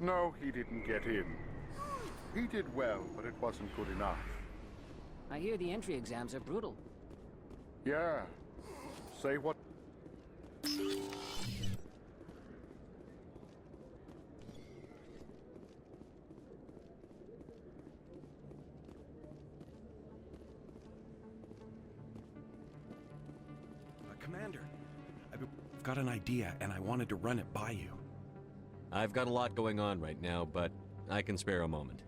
No, he didn't get in. He did well, but it wasn't good enough. I hear the entry exams are brutal. Yeah. Say what? Commander, I've got an idea, and I wanted to run it by you. I've got a lot going on right now, but I can spare a moment.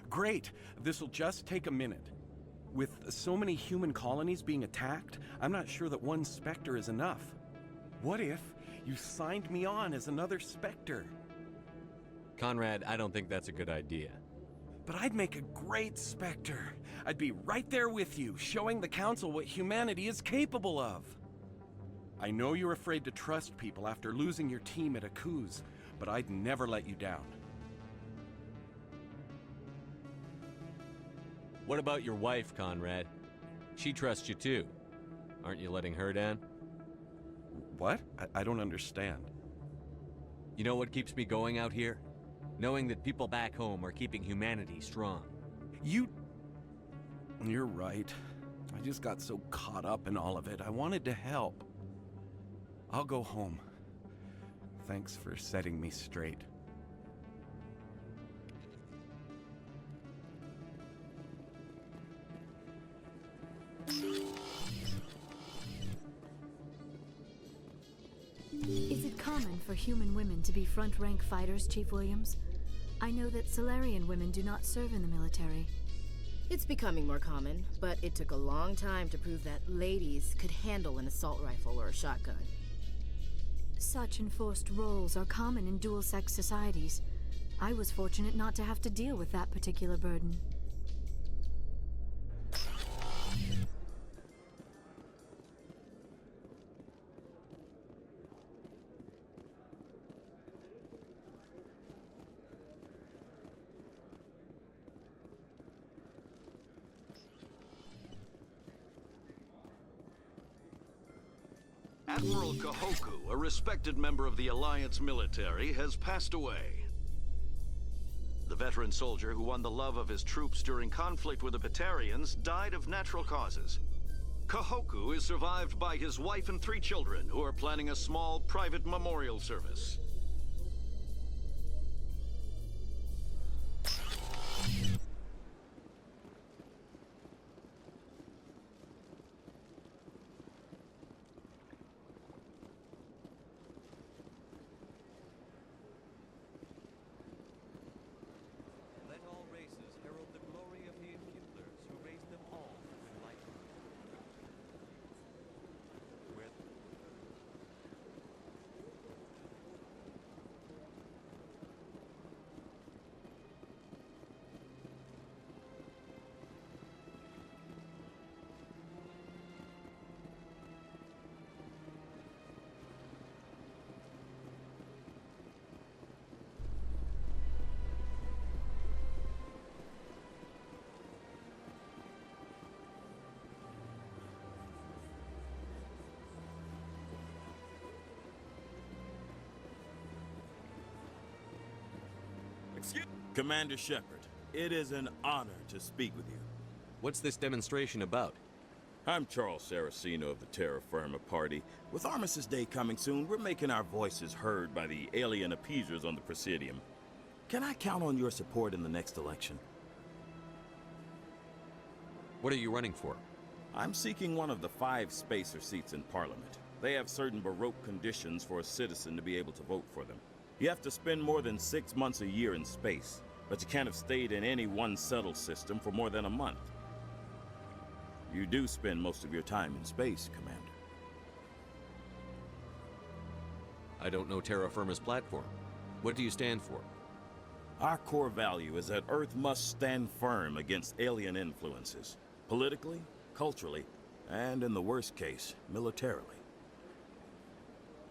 Great! This'll just take a minute. With so many human colonies being attacked, I'm not sure that one Spectre is enough. What if you signed me on as another Spectre? Conrad, I don't think that's a good idea. But I'd make a great Spectre. I'd be right there with you, showing the Council what humanity is capable of. I know you're afraid to trust people after losing your team at Akuz, but I'd never let you down. What about your wife, Conrad? She trusts you too. Aren't you letting her down? What? I don't understand. You know what keeps me going out here? Knowing that people back home are keeping humanity strong. You're right. I just got so caught up in all of it. I wanted to help. I'll go home. Thanks for setting me straight. Is it common for human women to be front-rank fighters, Chief Williams? I know that Solarian women do not serve in the military. It's becoming more common, but it took a long time to prove that ladies could handle an assault rifle or a shotgun. Such enforced roles are common in dual-sex societies. I was fortunate not to have to deal with that particular burden. Admiral Kahoku, a respected member of the Alliance military, has passed away. The veteran soldier who won the love of his troops during conflict with the Batarians died of natural causes. Kahoku is survived by his wife and 3 children, who are planning a small private memorial service. Commander Shepard, it is an honor to speak with you. What's this demonstration about? I'm Charles Saraceno of the Terra Firma Party. With Armistice Day coming soon, we're making our voices heard by the alien appeasers on the Presidium. Can I count on your support in the next election? What are you running for? I'm seeking one of the 5 spacer seats in Parliament. They have certain Baroque conditions for a citizen to be able to vote for them. You have to spend more than 6 months a year in space, but you can't have stayed in any one settled system for more than a month. You do spend most of your time in space, Commander. I don't know Terra Firma's platform. What do you stand for? Our core value is that Earth must stand firm against alien influences, politically, culturally, and in the worst case, militarily.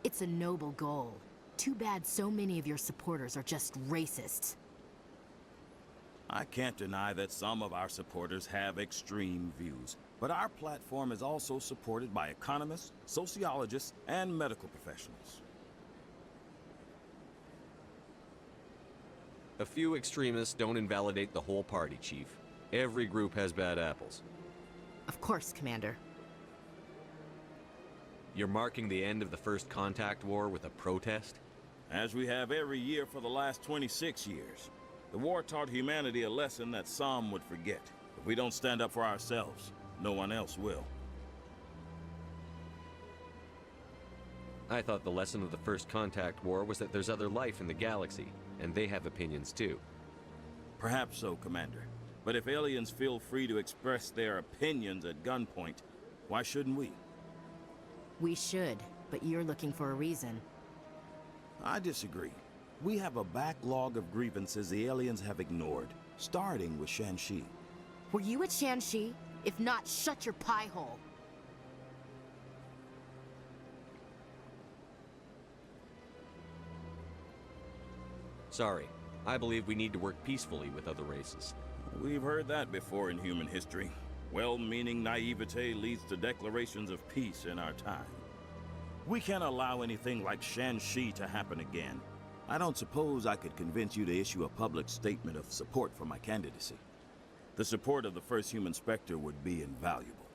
It's a noble goal. Too bad so many of your supporters are just racists. I can't deny that some of our supporters have extreme views, but our platform is also supported by economists, sociologists, and medical professionals. A few extremists don't invalidate the whole party, Chief. Every group has bad apples. Of course, Commander. You're marking the end of the First Contact War with a protest? As we have every year for the last 26 years. The war taught humanity a lesson that some would forget. If we don't stand up for ourselves, no one else will. I thought the lesson of the First Contact War was that there's other life in the galaxy, and they have opinions too. Perhaps so, Commander. But if aliens feel free to express their opinions at gunpoint, why shouldn't we? We should, but you're looking for a reason. I disagree. We have a backlog of grievances the aliens have ignored, starting with Shanxi. Were you at Shanxi? If not, shut your pie hole. Sorry. I believe we need to work peacefully with other races. We've heard that before in human history. Well-meaning naivete leads to declarations of peace in our time. We can't allow anything like Shanxi to happen again. I don't suppose I could convince you to issue a public statement of support for my candidacy. The support of the first human Spectre would be invaluable.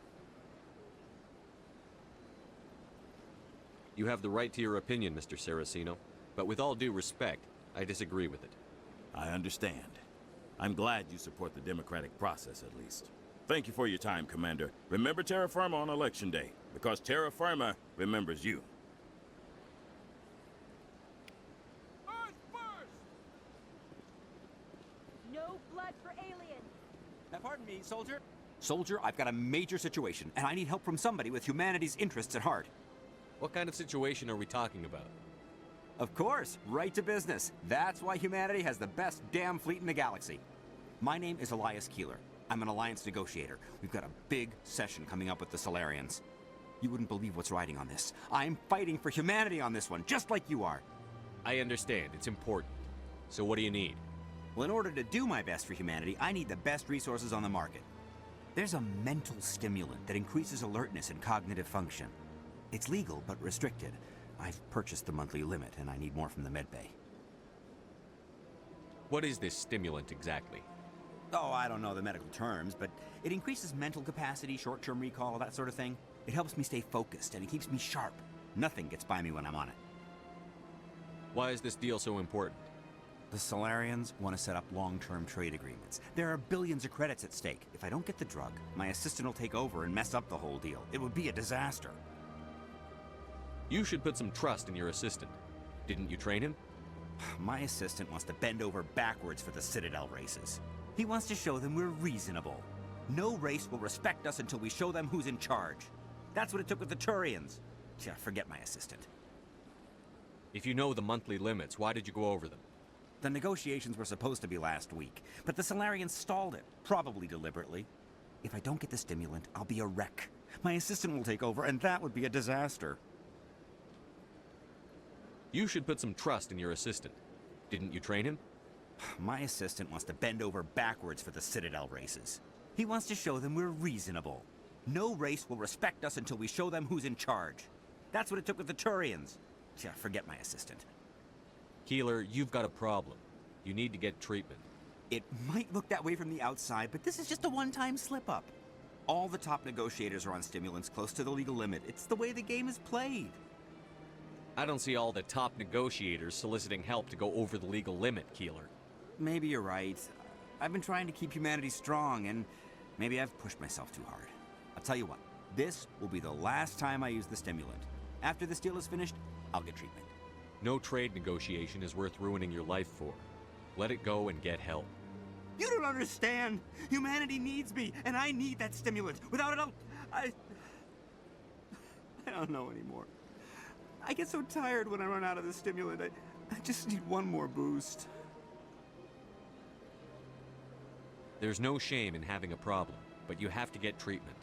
You have the right to your opinion, Mr. Saraceno, but with all due respect, I disagree with it. I understand. I'm glad you support the democratic process, at least. Thank you for your time, Commander. Remember Terra Firma on Election Day, because Terra Firma remembers you. Earth first! No blood for aliens! Pardon me, soldier? Soldier, I've got a major situation, and I need help from somebody with humanity's interests at heart. What kind of situation are we talking about? Of course, right to business. That's why humanity has the best damn fleet in the galaxy. My name is Elias Keeler. I'm an alliance negotiator. We've got a big session coming up with the Solarians. You wouldn't believe what's riding on this. I'm fighting for humanity on this one, just like you are. I understand. It's important. So what do you need? Well, in order to do my best for humanity, I need the best resources on the market. There's a mental stimulant that increases alertness and cognitive function. It's legal, but restricted. I've purchased the monthly limit, and I need more from the medbay. What is this stimulant exactly? Oh, I don't know the medical terms, but it increases mental capacity, short-term recall, that sort of thing. It helps me stay focused, and it keeps me sharp. Nothing gets by me when I'm on it. Why is this deal so important? The Solarians want to set up long-term trade agreements. There are billions of credits at stake. If I don't get the drug, my assistant will take over and mess up the whole deal. It would be a disaster. You should put some trust in your assistant. Didn't you train him? My assistant wants to bend over backwards for the Citadel races. He wants to show them we're reasonable. No race will respect us until we show them who's in charge. That's what it took with the Turians. Forget my assistant. If you know the monthly limits, why did you go over them? The negotiations were supposed to be last week, but the Solarians stalled it, probably deliberately. If I don't get the stimulant, I'll be a wreck. My assistant will take over, and that would be a disaster. You should put some trust in your assistant. Didn't you train him? My assistant wants to bend over backwards for the Citadel races. He wants to show them we're reasonable. No race will respect us until we show them who's in charge. That's what it took with the Turians. Forget my assistant. Keeler, you've got a problem. You need to get treatment. It might look that way from the outside, but this is just a one-time slip-up. All the top negotiators are on stimulants close to the legal limit. It's the way the game is played. I don't see all the top negotiators soliciting help to go over the legal limit, Keeler. Maybe you're right. I've been trying to keep humanity strong, and maybe I've pushed myself too hard. I'll tell you what, this will be the last time I use the stimulant. After this deal is finished, I'll get treatment. No trade negotiation is worth ruining your life for. Let it go and get help. You don't understand! Humanity needs me, and I need that stimulant. Without it, I don't know anymore. I get so tired when I run out of the stimulant. I just need one more boost. There's no shame in having a problem, but you have to get treatment.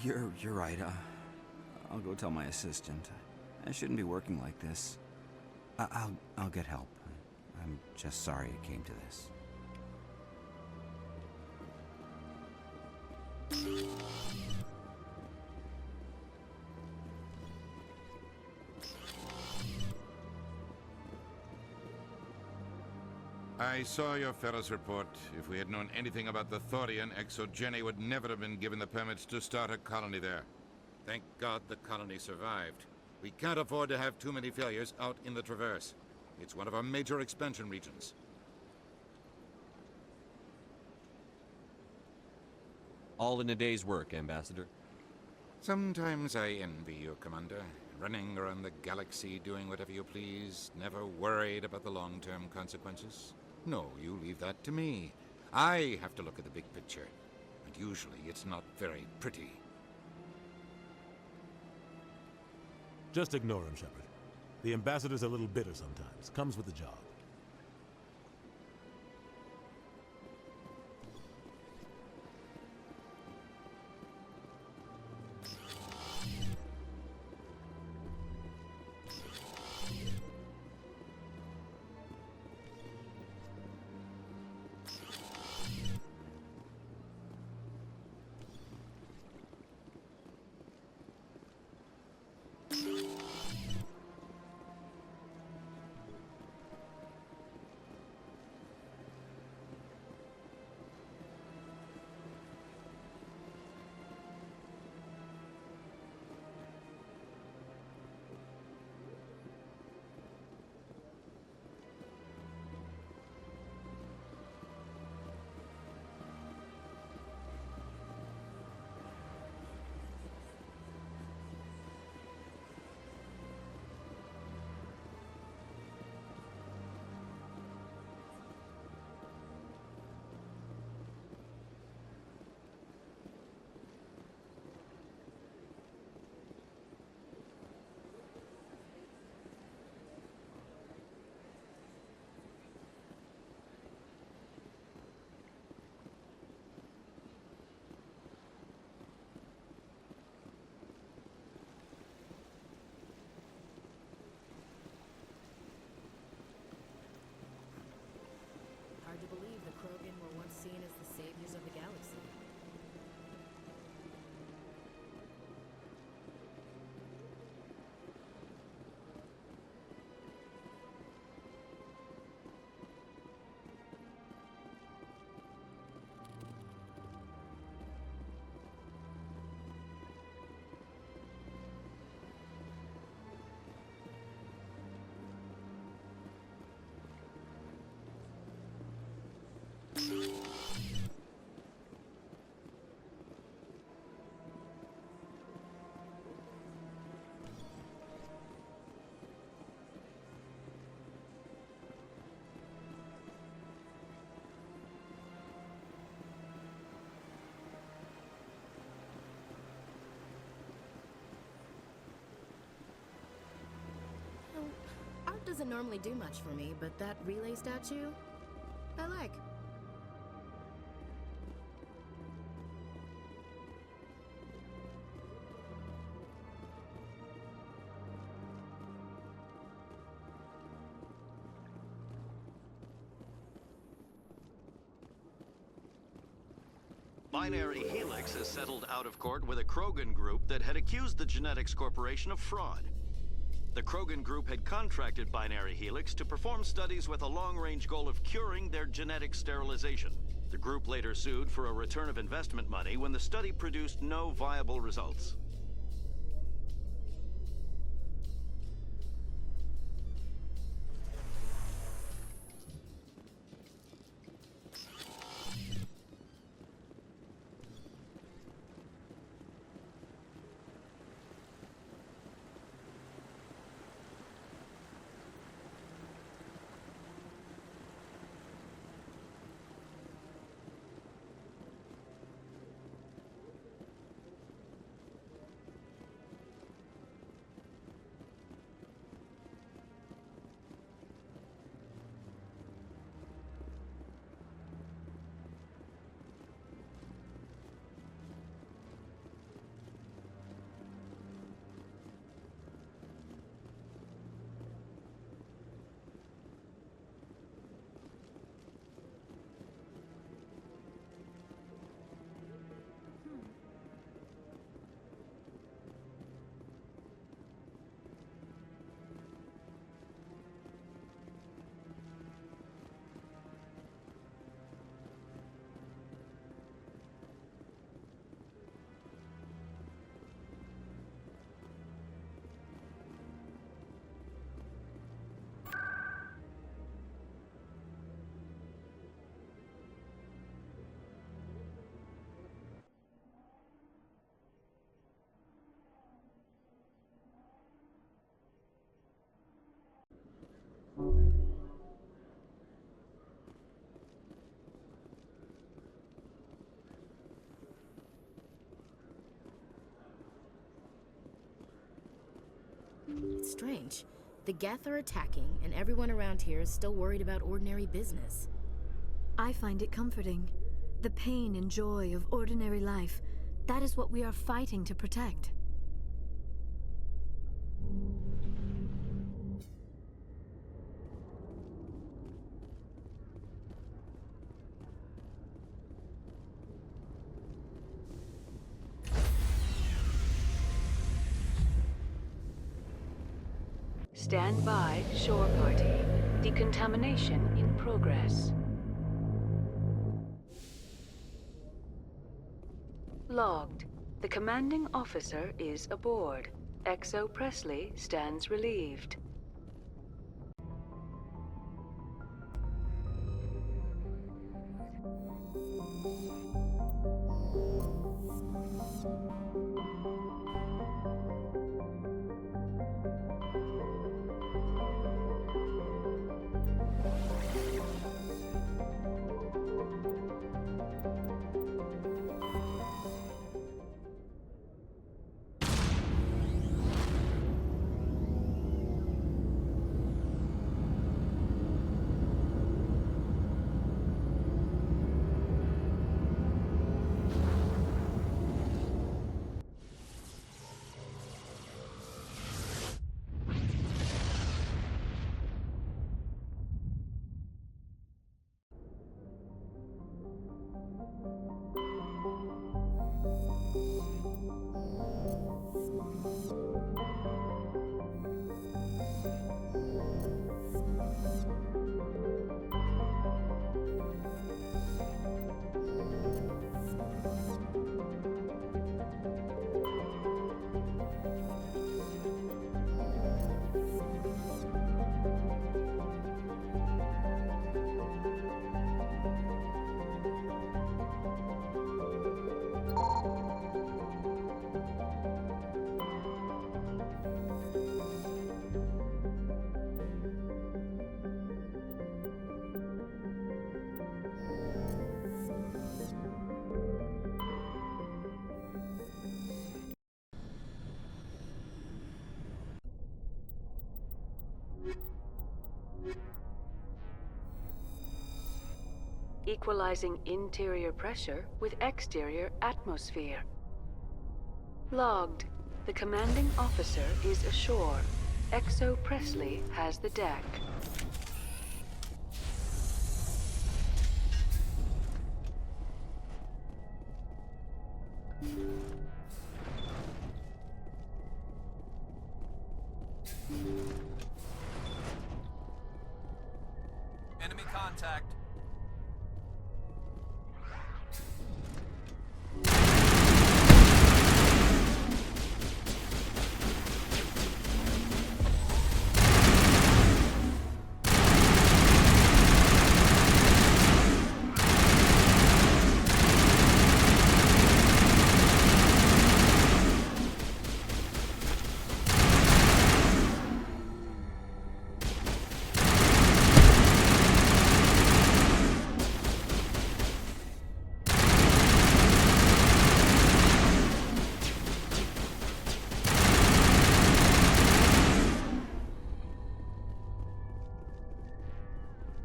You're right. I'll go tell my assistant. I shouldn't be working like this. I'll get help. I'm just sorry it came to this. I saw your Ferris report. If we had known anything about the Thorian, Exogeny would never have been given the permits to start a colony there. Thank God the colony survived. We can't afford to have too many failures out in the Traverse. It's one of our major expansion regions. All in a day's work, Ambassador. Sometimes I envy you, Commander. Running around the galaxy doing whatever you please, never worried about the long-term consequences. No, you leave that to me. I have to look at the big picture, and usually it's not very pretty. Just ignore him, Shepard. The Ambassador's a little bitter sometimes. Comes with the job. Hard to believe the Krogan were once seen as the saviors of the galaxy. Art doesn't normally do much for me, but that relay statue, I like. Binary Helix has settled out of court with a Krogan group that had accused the Genetics Corporation of fraud. The Krogan group had contracted Binary Helix to perform studies with a long-range goal of curing their genetic sterilization. The group later sued for a return of investment money when the study produced no viable results. It's strange. The Geth are attacking, and everyone around here is still worried about ordinary business. I find it comforting. The pain and joy of ordinary life, that is what we are fighting to protect. Stand by, shore party. Decontamination in progress. Logged. The commanding officer is aboard. XO Presley stands relieved. Equalizing interior pressure with exterior atmosphere. Logged. The commanding officer is ashore. XO Presley has the deck. Enemy contact.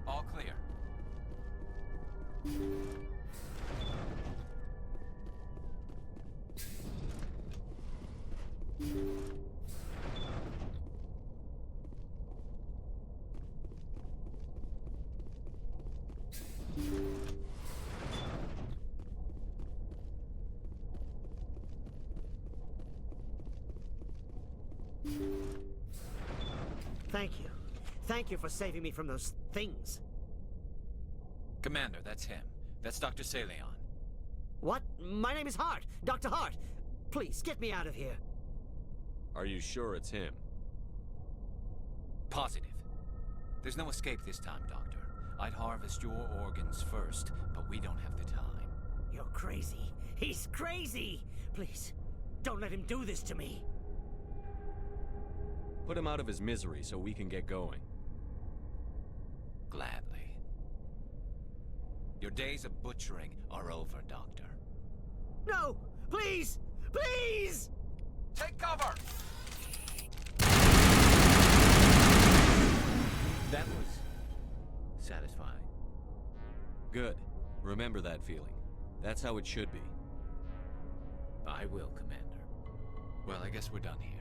All clear. Thank you. Thank you for saving me from those things. Commander, that's him. That's Dr. Saleon. What? My name is Hart. Dr. Hart. Please, get me out of here. Are you sure it's him? Positive. There's no escape this time, Doctor. I'd harvest your organs first, but we don't have the time. You're crazy. He's crazy! Please, don't let him do this to me. Put him out of his misery so we can get going. Gladly. Your days of butchering are over, Doctor. No! Please! Please! Take cover! Good. Remember that feeling. That's how it should be. I will, Commander. Well, I guess we're done here.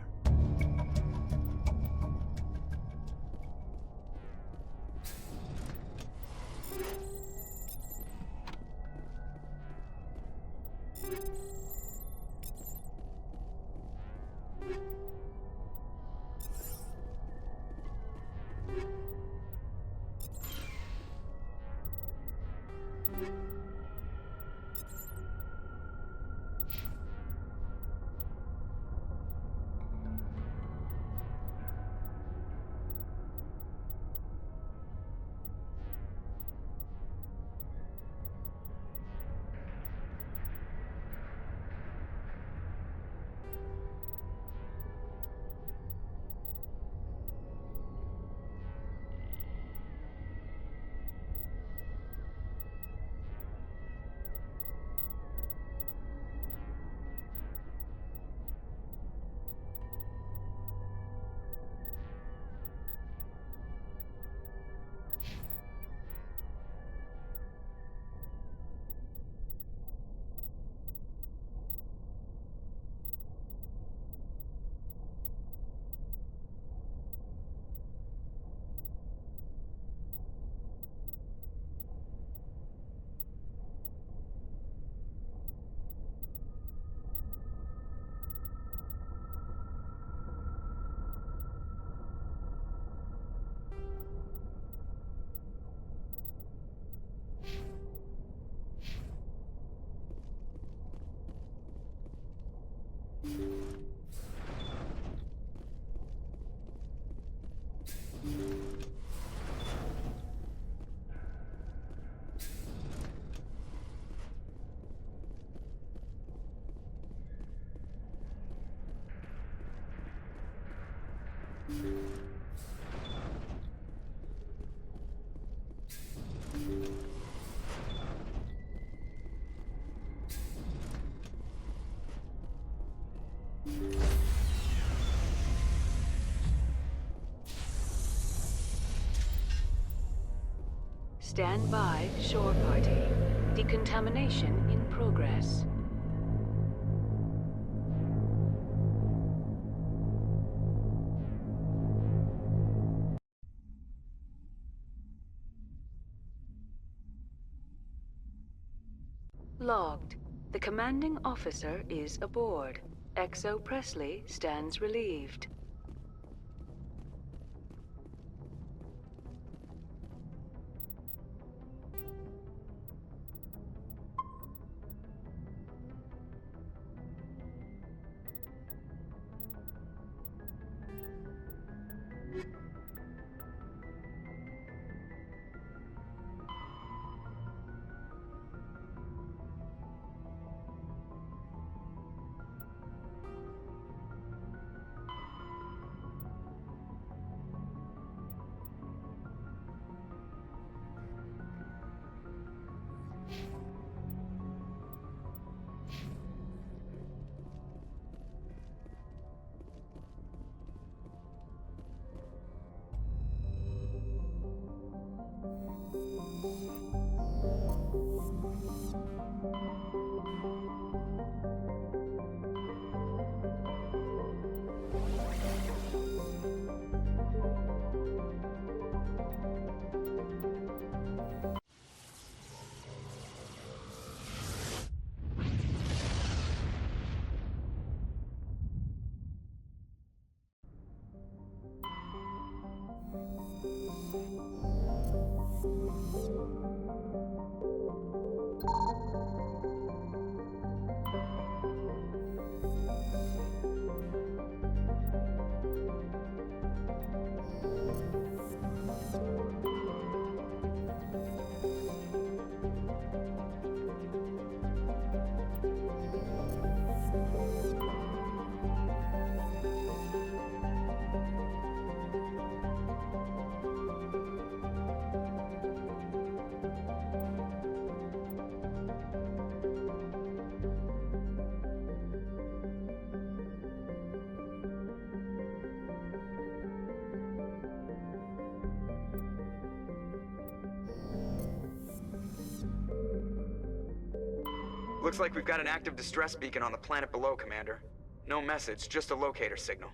Stand by, shore party. Decontamination in progress. Logged. The commanding officer is aboard. XO Presley stands relieved. Looks like we've got an active distress beacon on the planet below, Commander. No message, just a locator signal.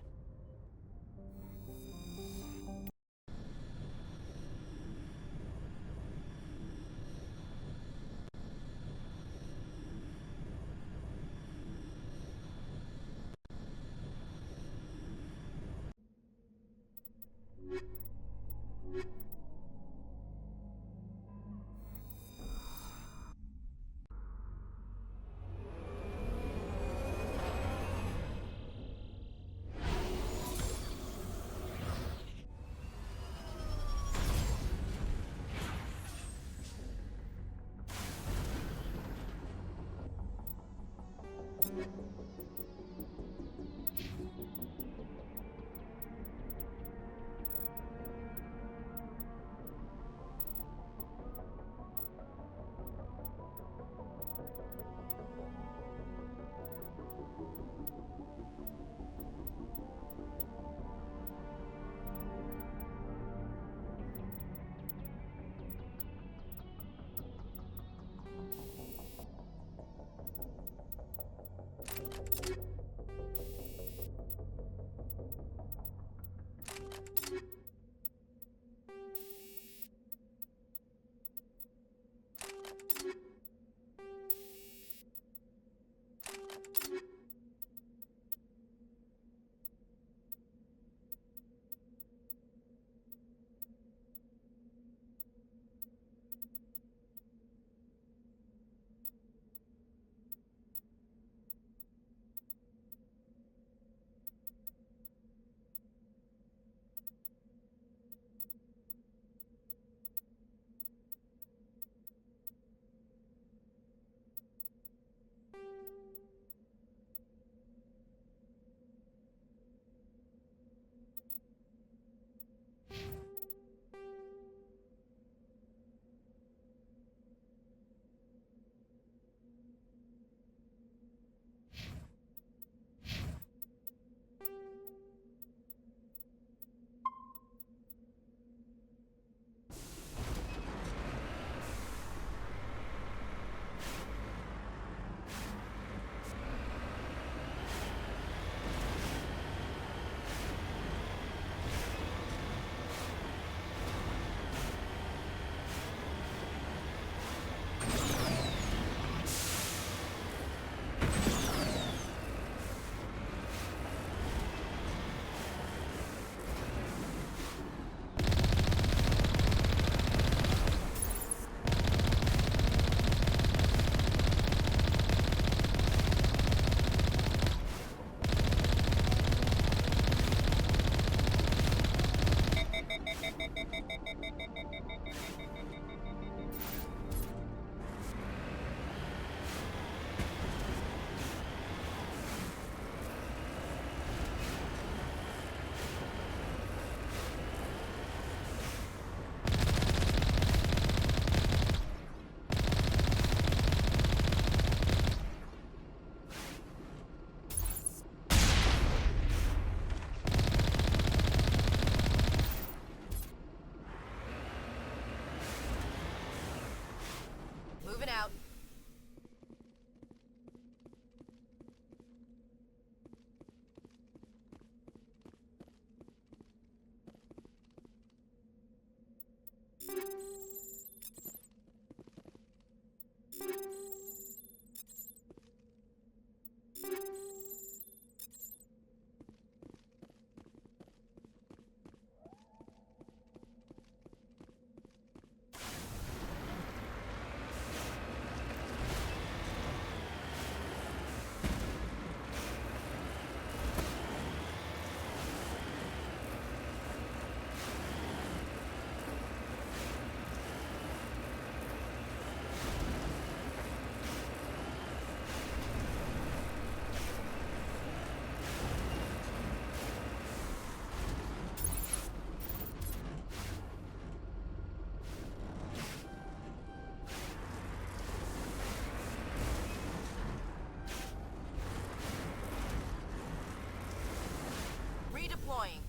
Moving out. Redeploying.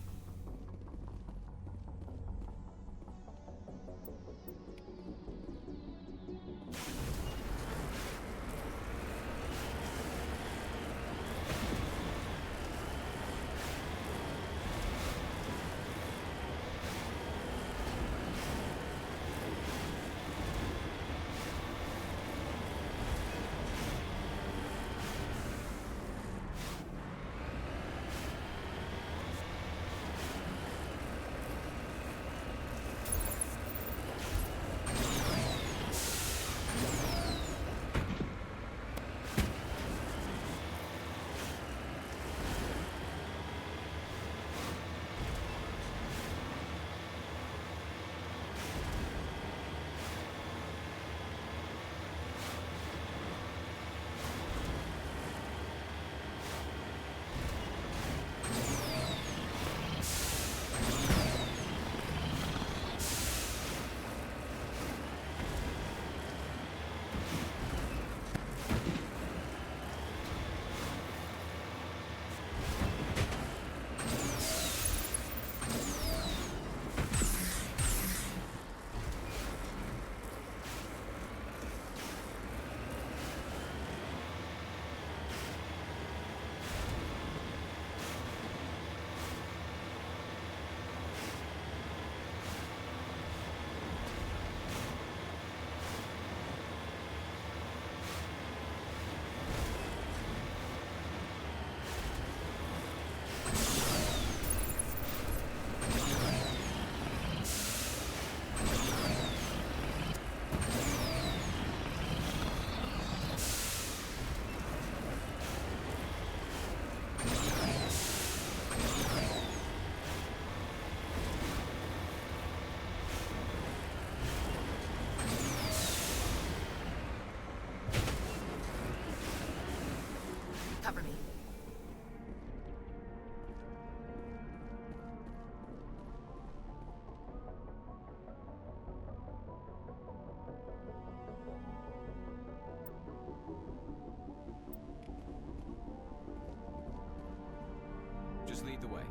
lead the way.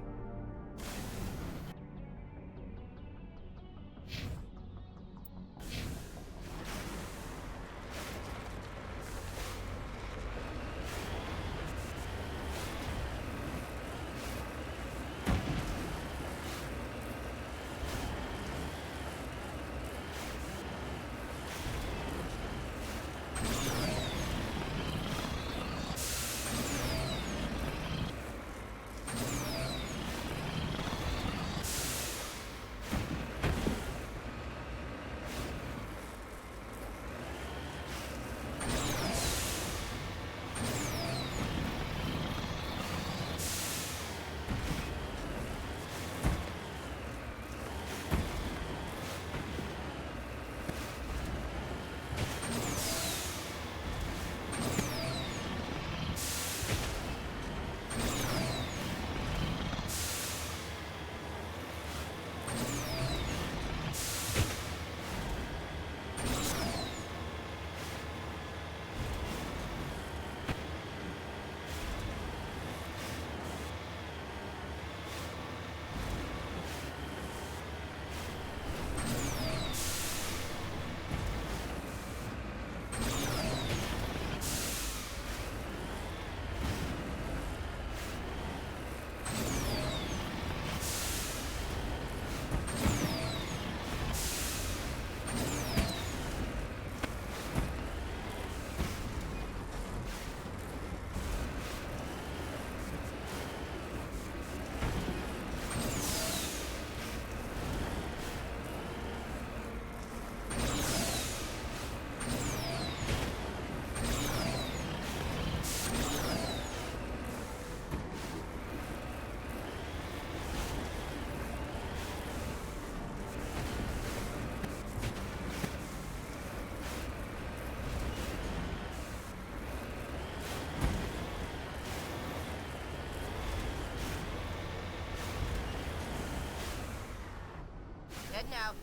Heading out.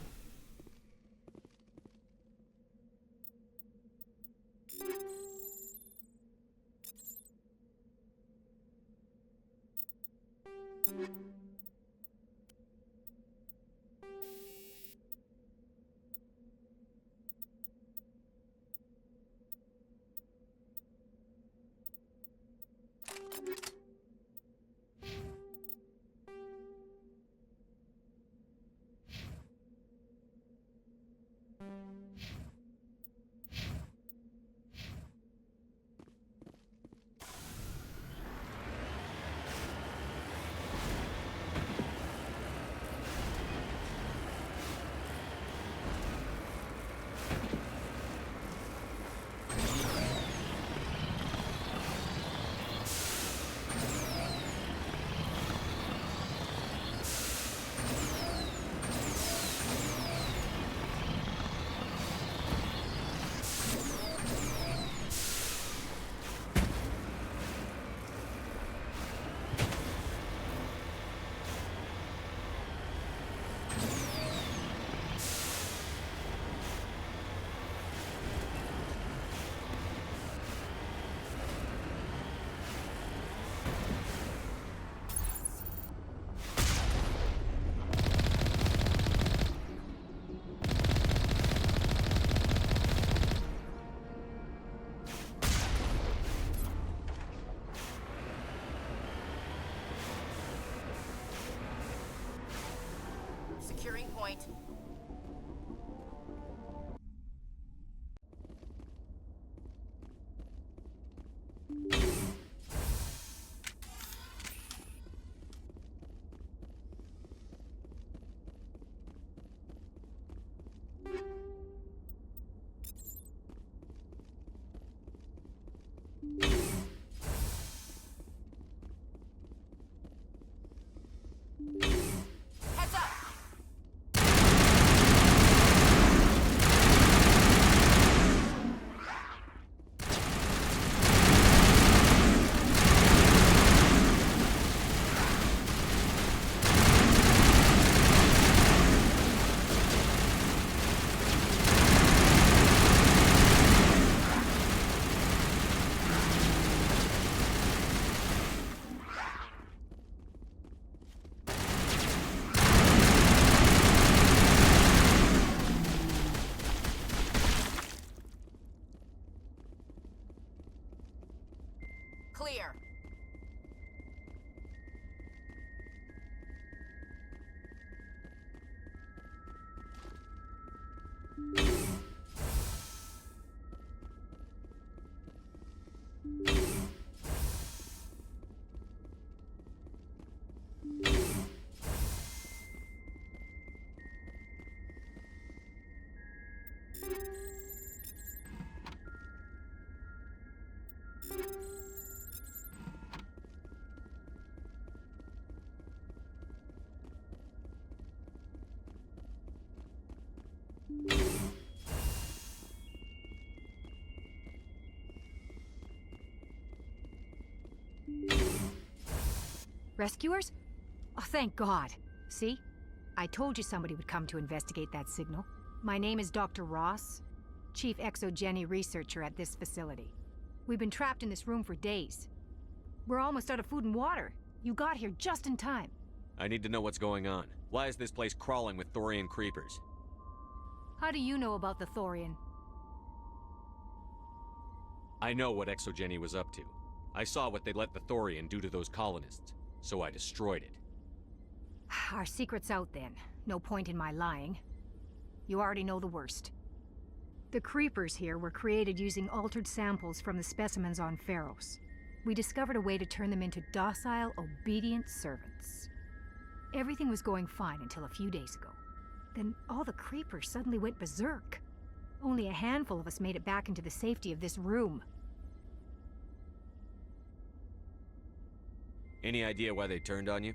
Securing point. Heads up! Rescuers? Oh, thank God. See? I told you somebody would come to investigate that signal. My name is Dr. Ross, Chief Exogeny Researcher at this facility. We've been trapped in this room for days. We're almost out of food and water. You got here just in time. I need to know what's going on. Why is this place crawling with Thorian creepers? How do you know about the Thorian? I know what Exogeny was up to. I saw what they let the Thorian do to those colonists, so I destroyed it. Our secret's out then. No point in my lying. You already know the worst. The creepers here were created using altered samples from the specimens on Pharos. We discovered a way to turn them into docile, obedient servants. Everything was going fine until a few days ago. Then all the creepers suddenly went berserk. Only a handful of us made it back into the safety of this room. Any idea why they turned on you?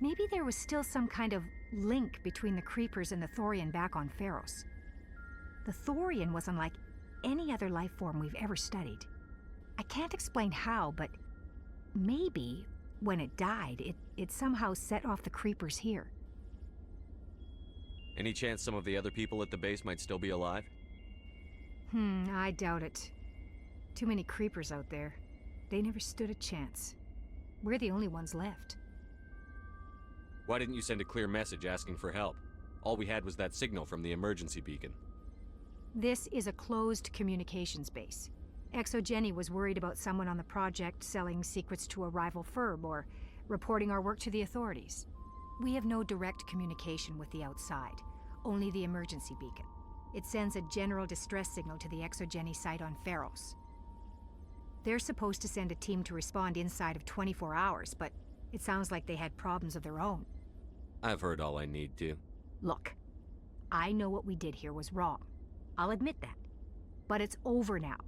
Maybe there was still some kind of link between the creepers and the Thorian back on Pharos. The Thorian was unlike any other life form we've ever studied. I can't explain how, but maybe when it died, it somehow set off the creepers here. Any chance some of the other people at the base might still be alive? I doubt it. Too many creepers out there. They never stood a chance. We're the only ones left. Why didn't you send a clear message asking for help? All we had was that signal from the emergency beacon. This is a closed communications base. Exogeny was worried about someone on the project selling secrets to a rival firm or reporting our work to the authorities. We have no direct communication with the outside, only the emergency beacon. It sends a general distress signal to the Exogeny site on Pharos. They're supposed to send a team to respond inside of 24 hours, but it sounds like they had problems of their own. I've heard all I need to. Look, I know what we did here was wrong. I'll admit that. But it's over now.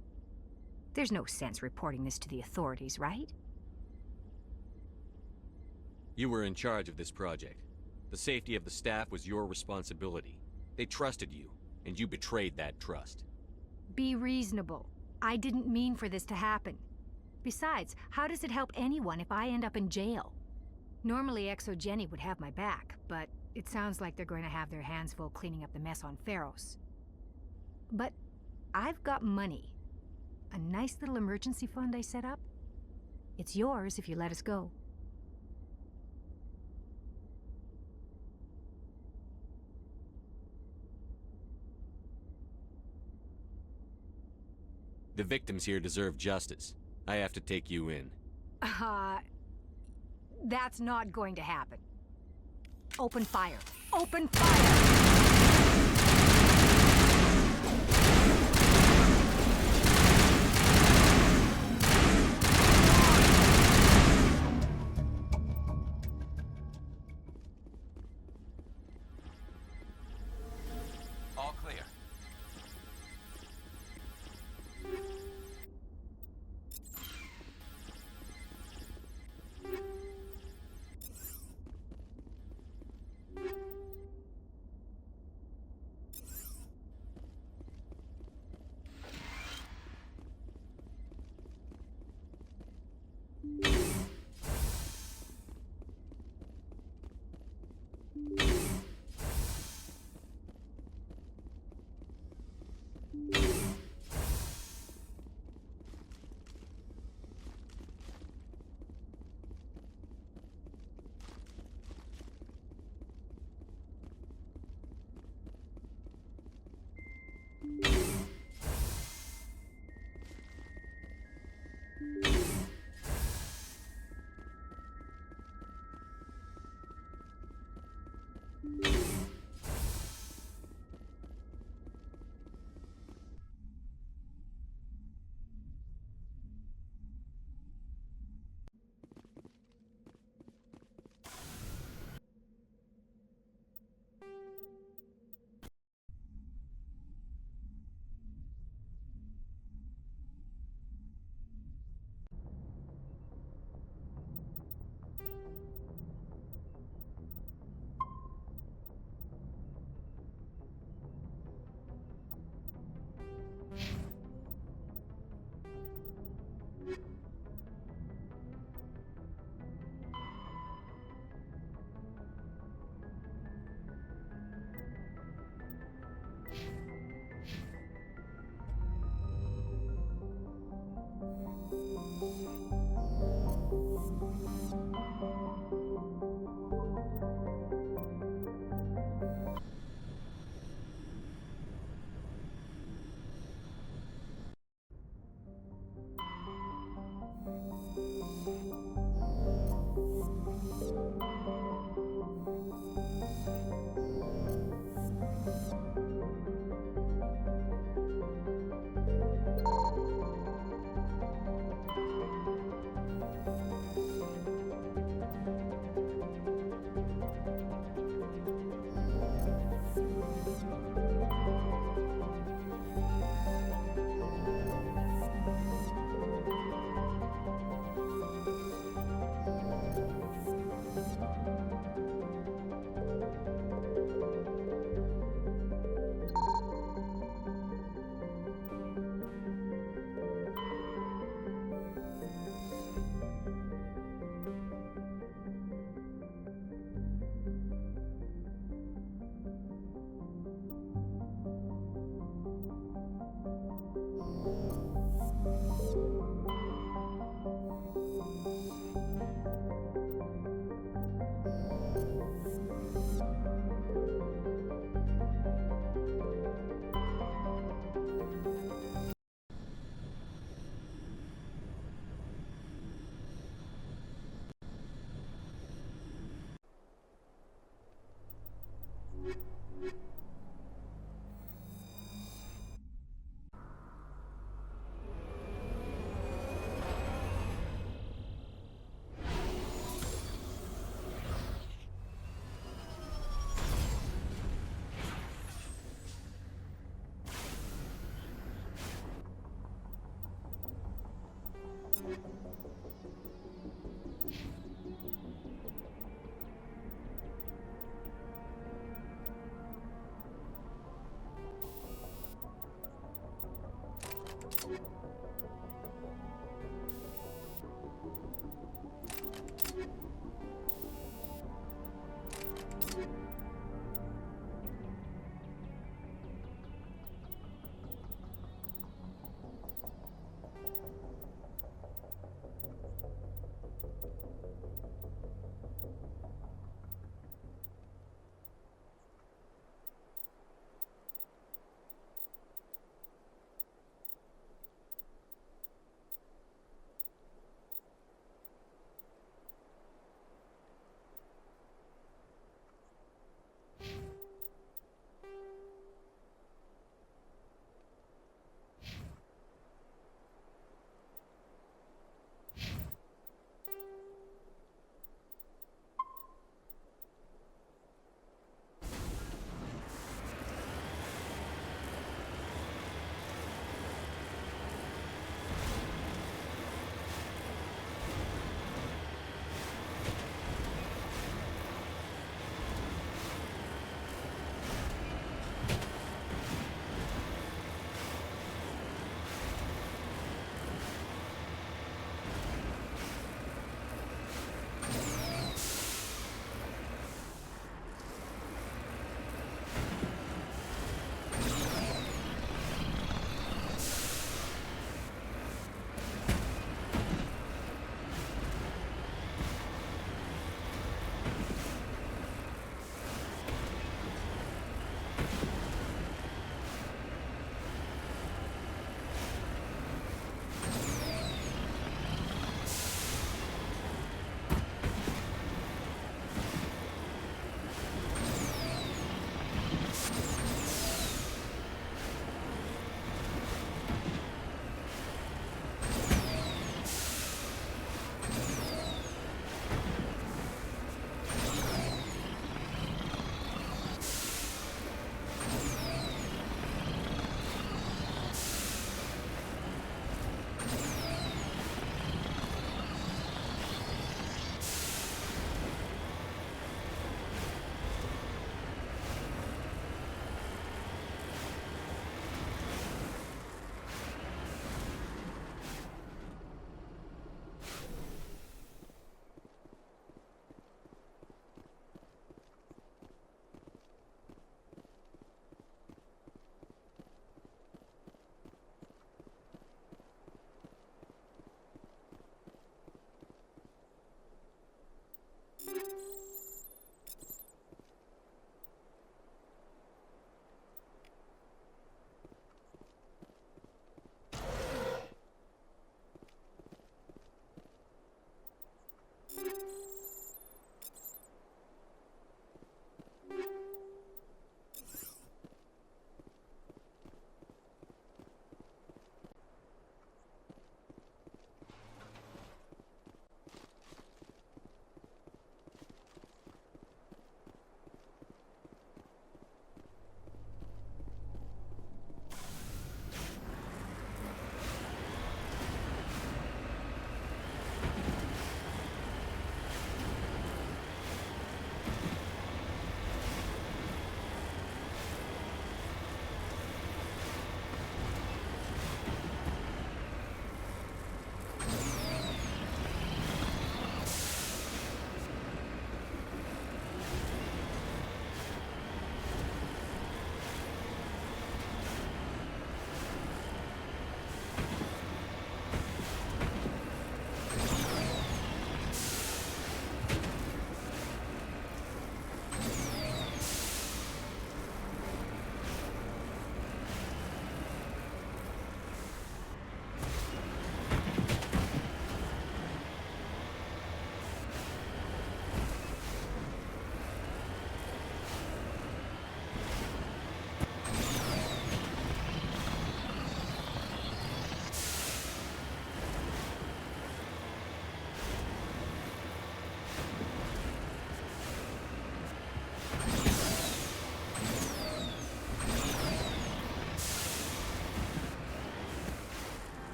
There's no sense reporting this to the authorities, right? You were in charge of this project. The safety of the staff was your responsibility. They trusted you, and you betrayed that trust. Be reasonable. I didn't mean for this to happen. Besides, how does it help anyone if I end up in jail? Normally Exogeny would have my back, but it sounds like they're going to have their hands full cleaning up the mess on Pharos. But I've got money. A nice little emergency fund I set up. It's yours if you let us go. The victims here deserve justice. I have to take you in. That's not going to happen. Open fire. Open fire! All clear.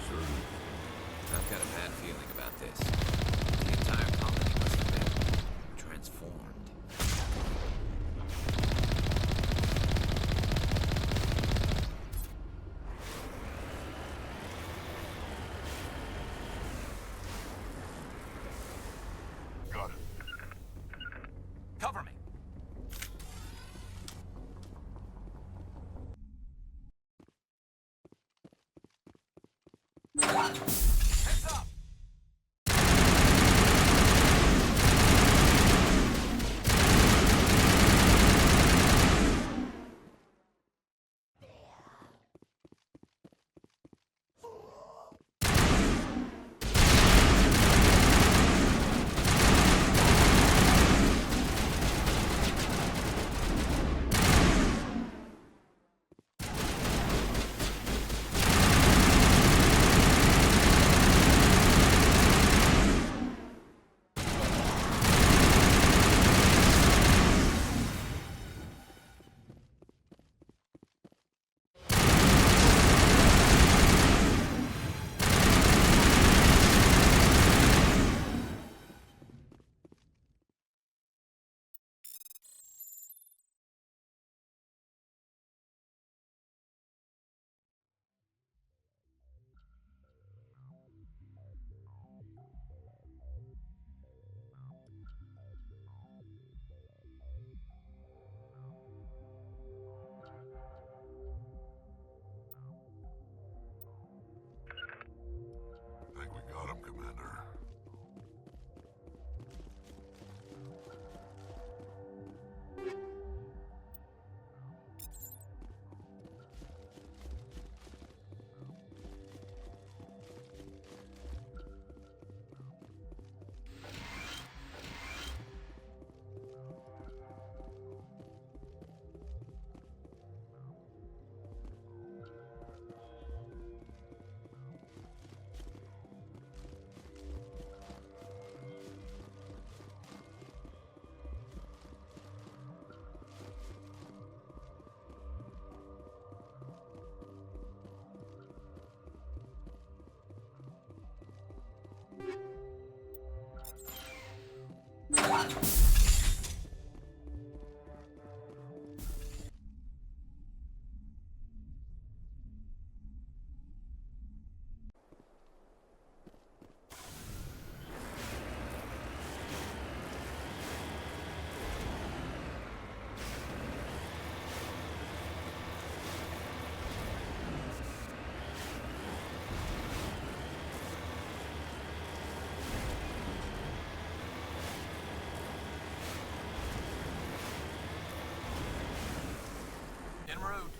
I've got a bad feeling about this. The entire colony must have been transformed. Got it. Cover me. Heads up! Think we got him, Commander. En route.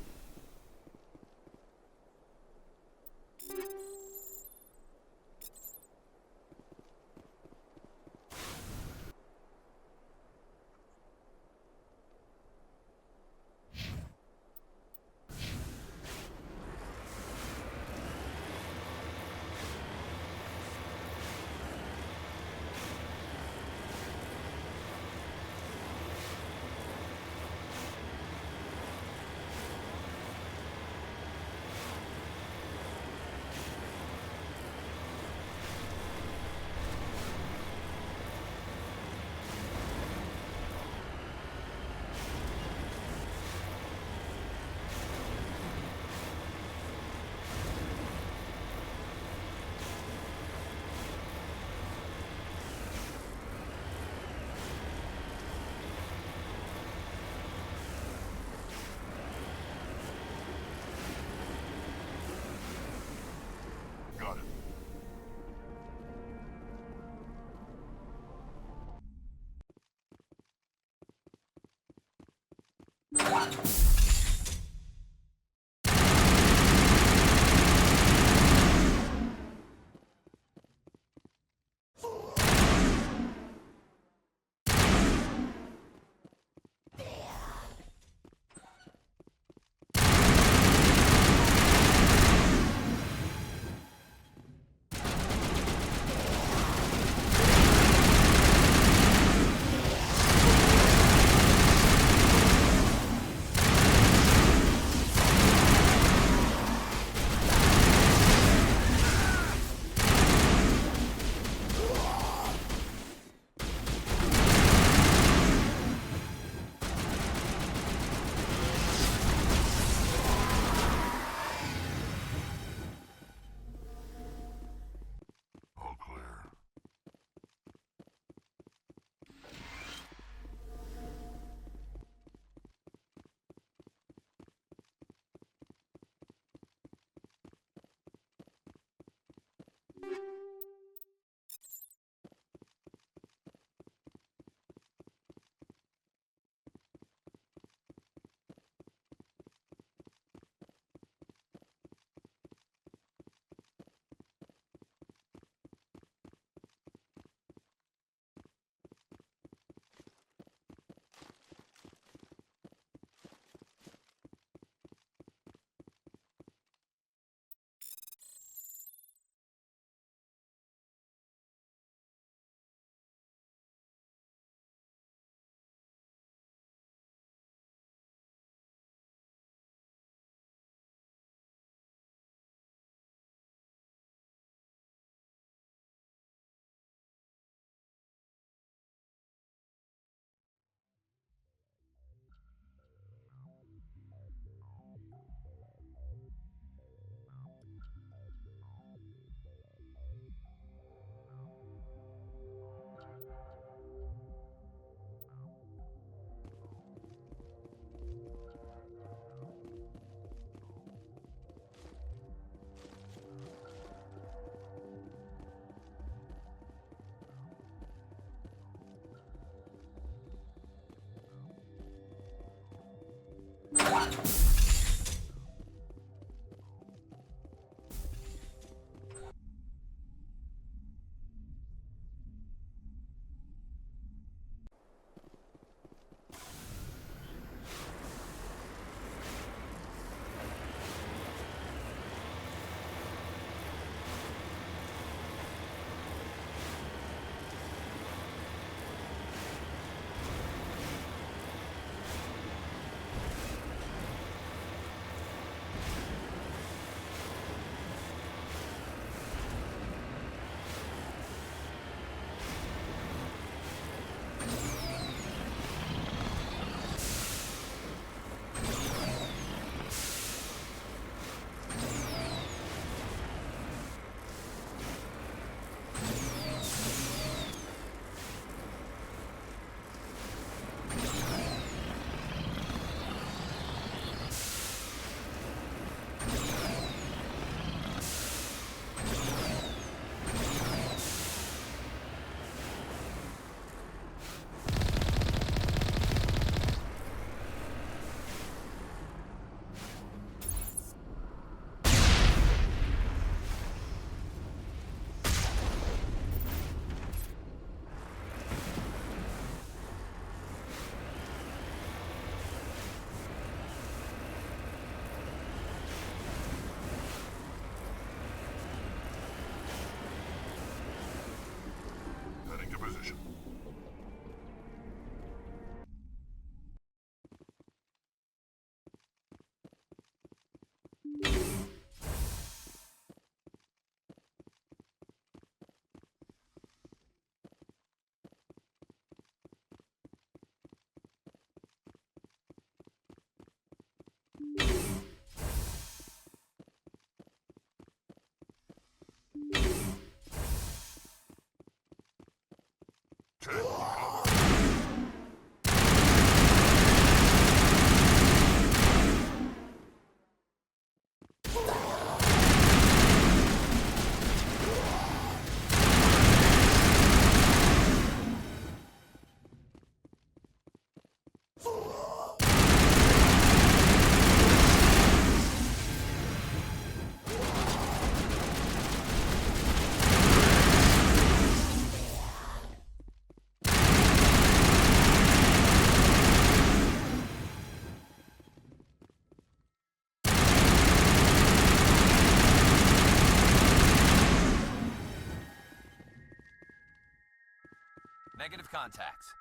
Negative contacts.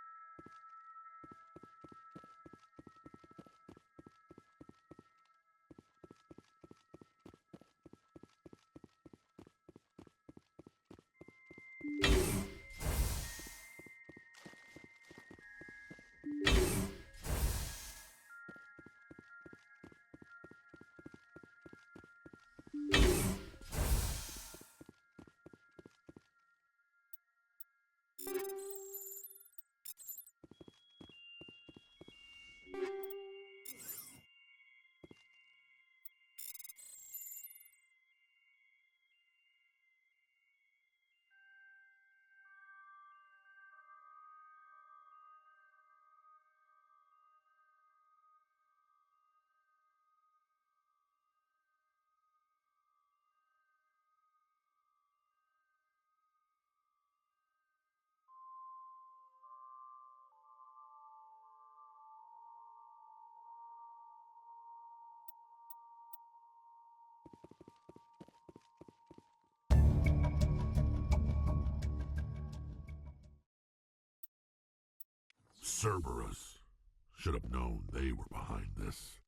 Cerberus. Should have known they were behind this.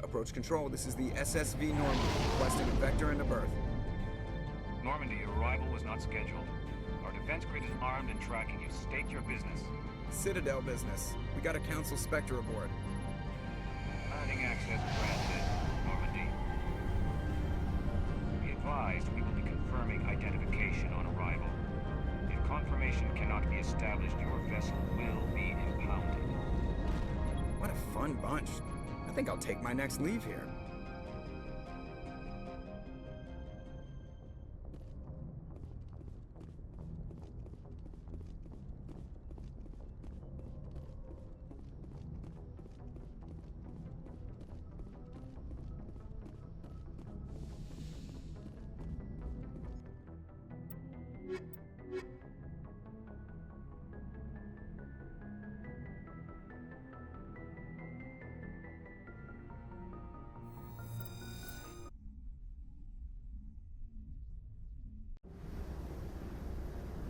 Approach control, this is the SSV Normandy, requesting a vector and a berth. Normandy, your arrival was not scheduled. Our defense grid is armed and tracking you. State your business. Citadel business. We got a Council Spectre aboard. Granting access granted, Normandy. Be advised, we will be confirming identification on arrival. If confirmation cannot be established, your vessel will be impounded. What a fun bunch. I think I'll take my next leave here.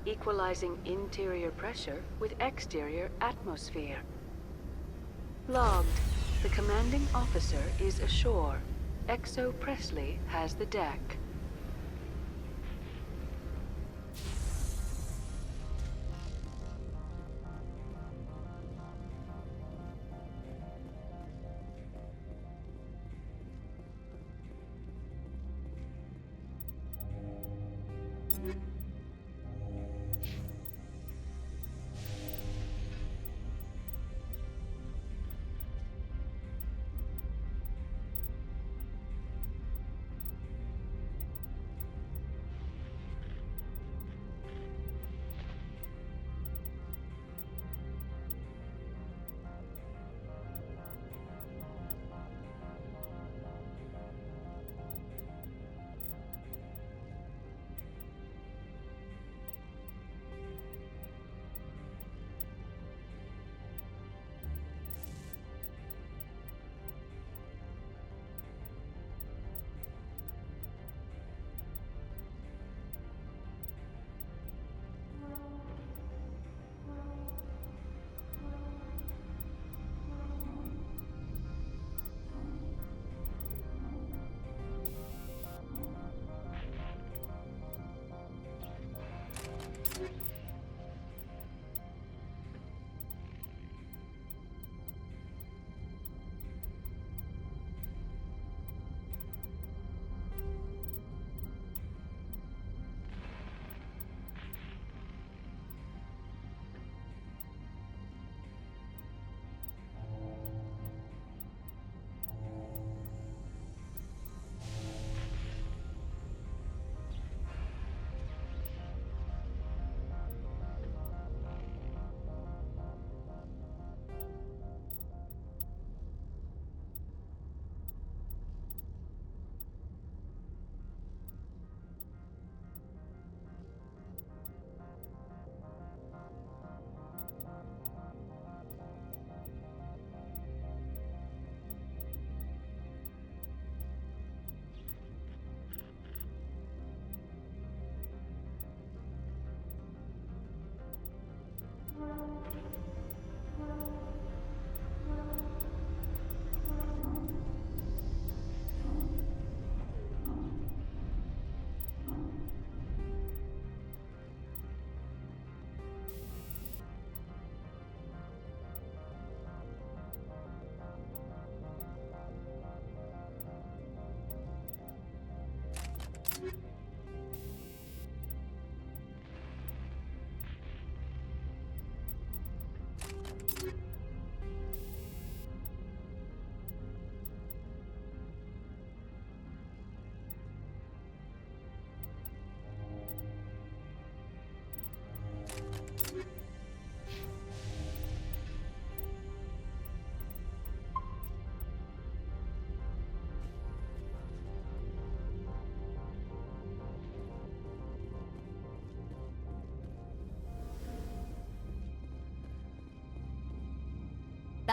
equalizing interior pressure with exterior atmosphere. Logged. The commanding officer is ashore. Exo Presley has the deck.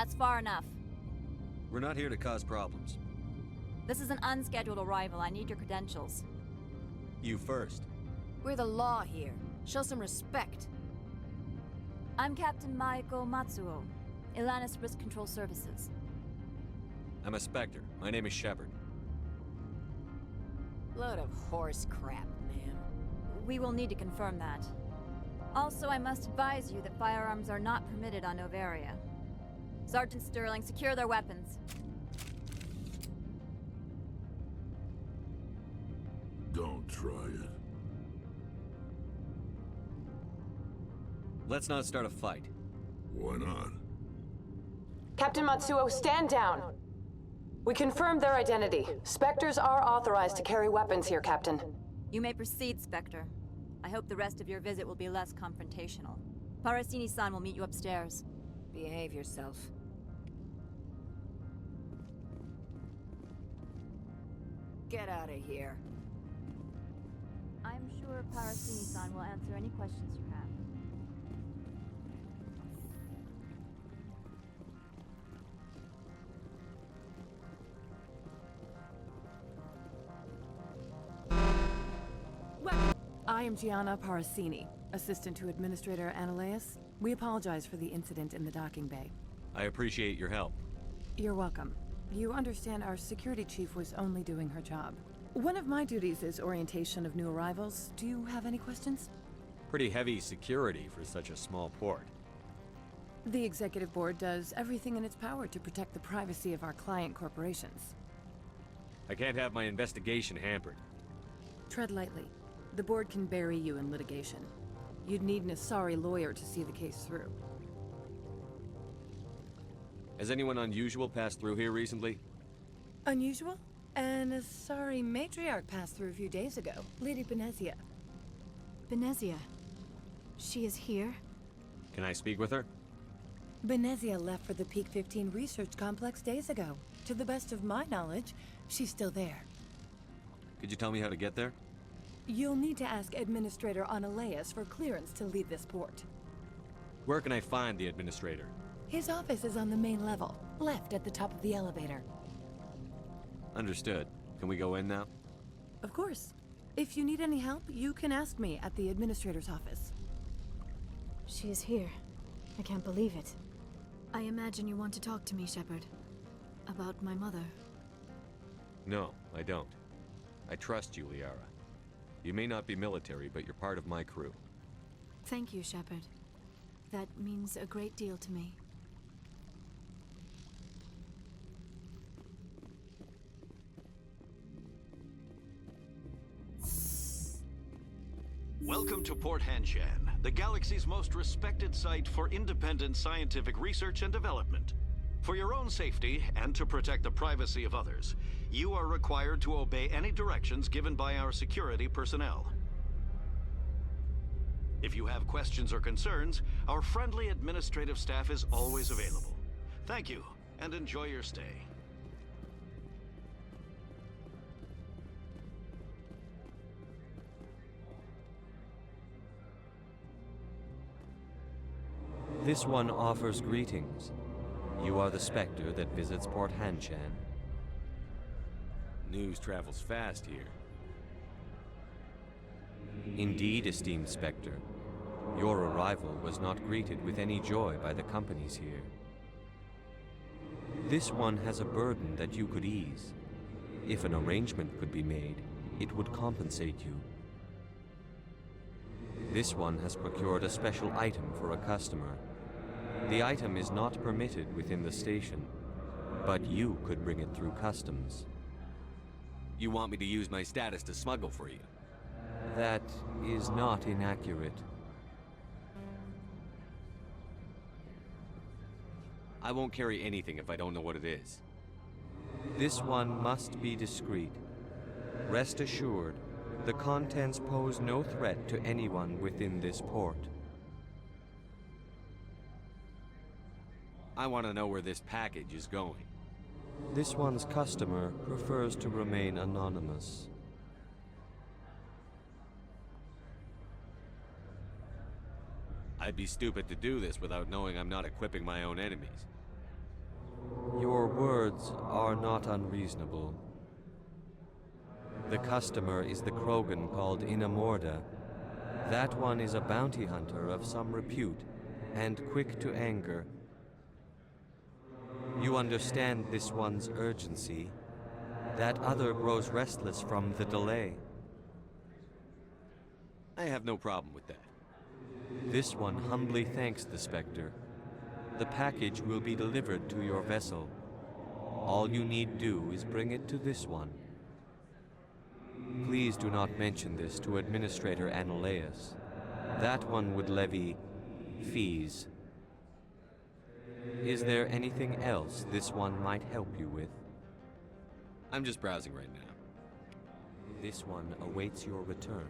That's far enough. We're not here to cause problems. This is an unscheduled arrival. I need your credentials. You first. We're the law here. Show some respect. I'm Captain Maiko Matsuo, Ilanis Risk Control Services. I'm a Spectre. My name is Shepard. Load of horse crap, ma'am. We will need to confirm that. Also, I must advise you that firearms are not permitted on Noveria. Sergeant Sterling, secure their weapons. Don't try it. Let's not start a fight. Why not? Captain Matsuo, stand down! We confirmed their identity. Spectres are authorized to carry weapons here, Captain. You may proceed, Spectre. I hope the rest of your visit will be less confrontational. Parasini-san will meet you upstairs. Behave yourself. Get out of here. I'm sure Parasini-san will answer any questions you have. I am Gianna Parasini, assistant to Administrator Analeas. We apologize for the incident in the docking bay. I appreciate your help. You're welcome. You understand our security chief was only doing her job. One of my duties is orientation of new arrivals. Do you have any questions? Pretty heavy security for such a small port. The executive board does everything in its power to protect the privacy of our client corporations. I can't have my investigation hampered. Tread lightly. The board can bury you in litigation. You'd need an Asari lawyer to see the case through. Has anyone unusual passed through here recently? Unusual? An Asari matriarch passed through a few days ago. Lady Benezia. Benezia. She is here? Can I speak with her? Benezia left for the Peak 15 research complex days ago. To the best of my knowledge, she's still there. Could you tell me how to get there? You'll need to ask Administrator Analeas for clearance to leave this port. Where can I find the administrator? His office is on the main level, left at the top of the elevator. Understood. Can we go in now? Of course. If you need any help, you can ask me at the Administrator's office. She is here. I can't believe it. I imagine you want to talk to me, Shepard. About my mother. No, I don't. I trust you, Liara. You may not be military, but you're part of my crew. Thank you, Shepard. That means a great deal to me. Welcome to Port Hanshan, the galaxy's most respected site for independent scientific research and development. For your own safety, and to protect the privacy of others, you are required to obey any directions given by our security personnel. If you have questions or concerns, our friendly administrative staff is always available. Thank you, and enjoy your stay. This one offers greetings. You are the Spectre that visits Port Hanshan. News travels fast here. Indeed, esteemed Spectre. Your arrival was not greeted with any joy by the companies here. This one has a burden that you could ease. If an arrangement could be made, it would compensate you. This one has procured a special item for a customer. The item is not permitted within the station, but you could bring it through customs. You want me to use my status to smuggle for you? That is not inaccurate. I won't carry anything if I don't know what it is. This one must be discreet. Rest assured, the contents pose no threat to anyone within this port. I want to know where this package is going. This one's customer prefers to remain anonymous. I'd be stupid to do this without knowing I'm not equipping my own enemies. Your words are not unreasonable. The customer is the Krogan called Inamorda. That one is a bounty hunter of some repute, and quick to anger. You understand this one's urgency. That other grows restless from the delay. I have no problem with that. This one humbly thanks the Spectre. The package will be delivered to your vessel. All you need do is bring it to this one. Please do not mention this to Administrator Analeas. That one would levy fees. Is there anything else this one might help you with? I'm just browsing right now. This one awaits your return.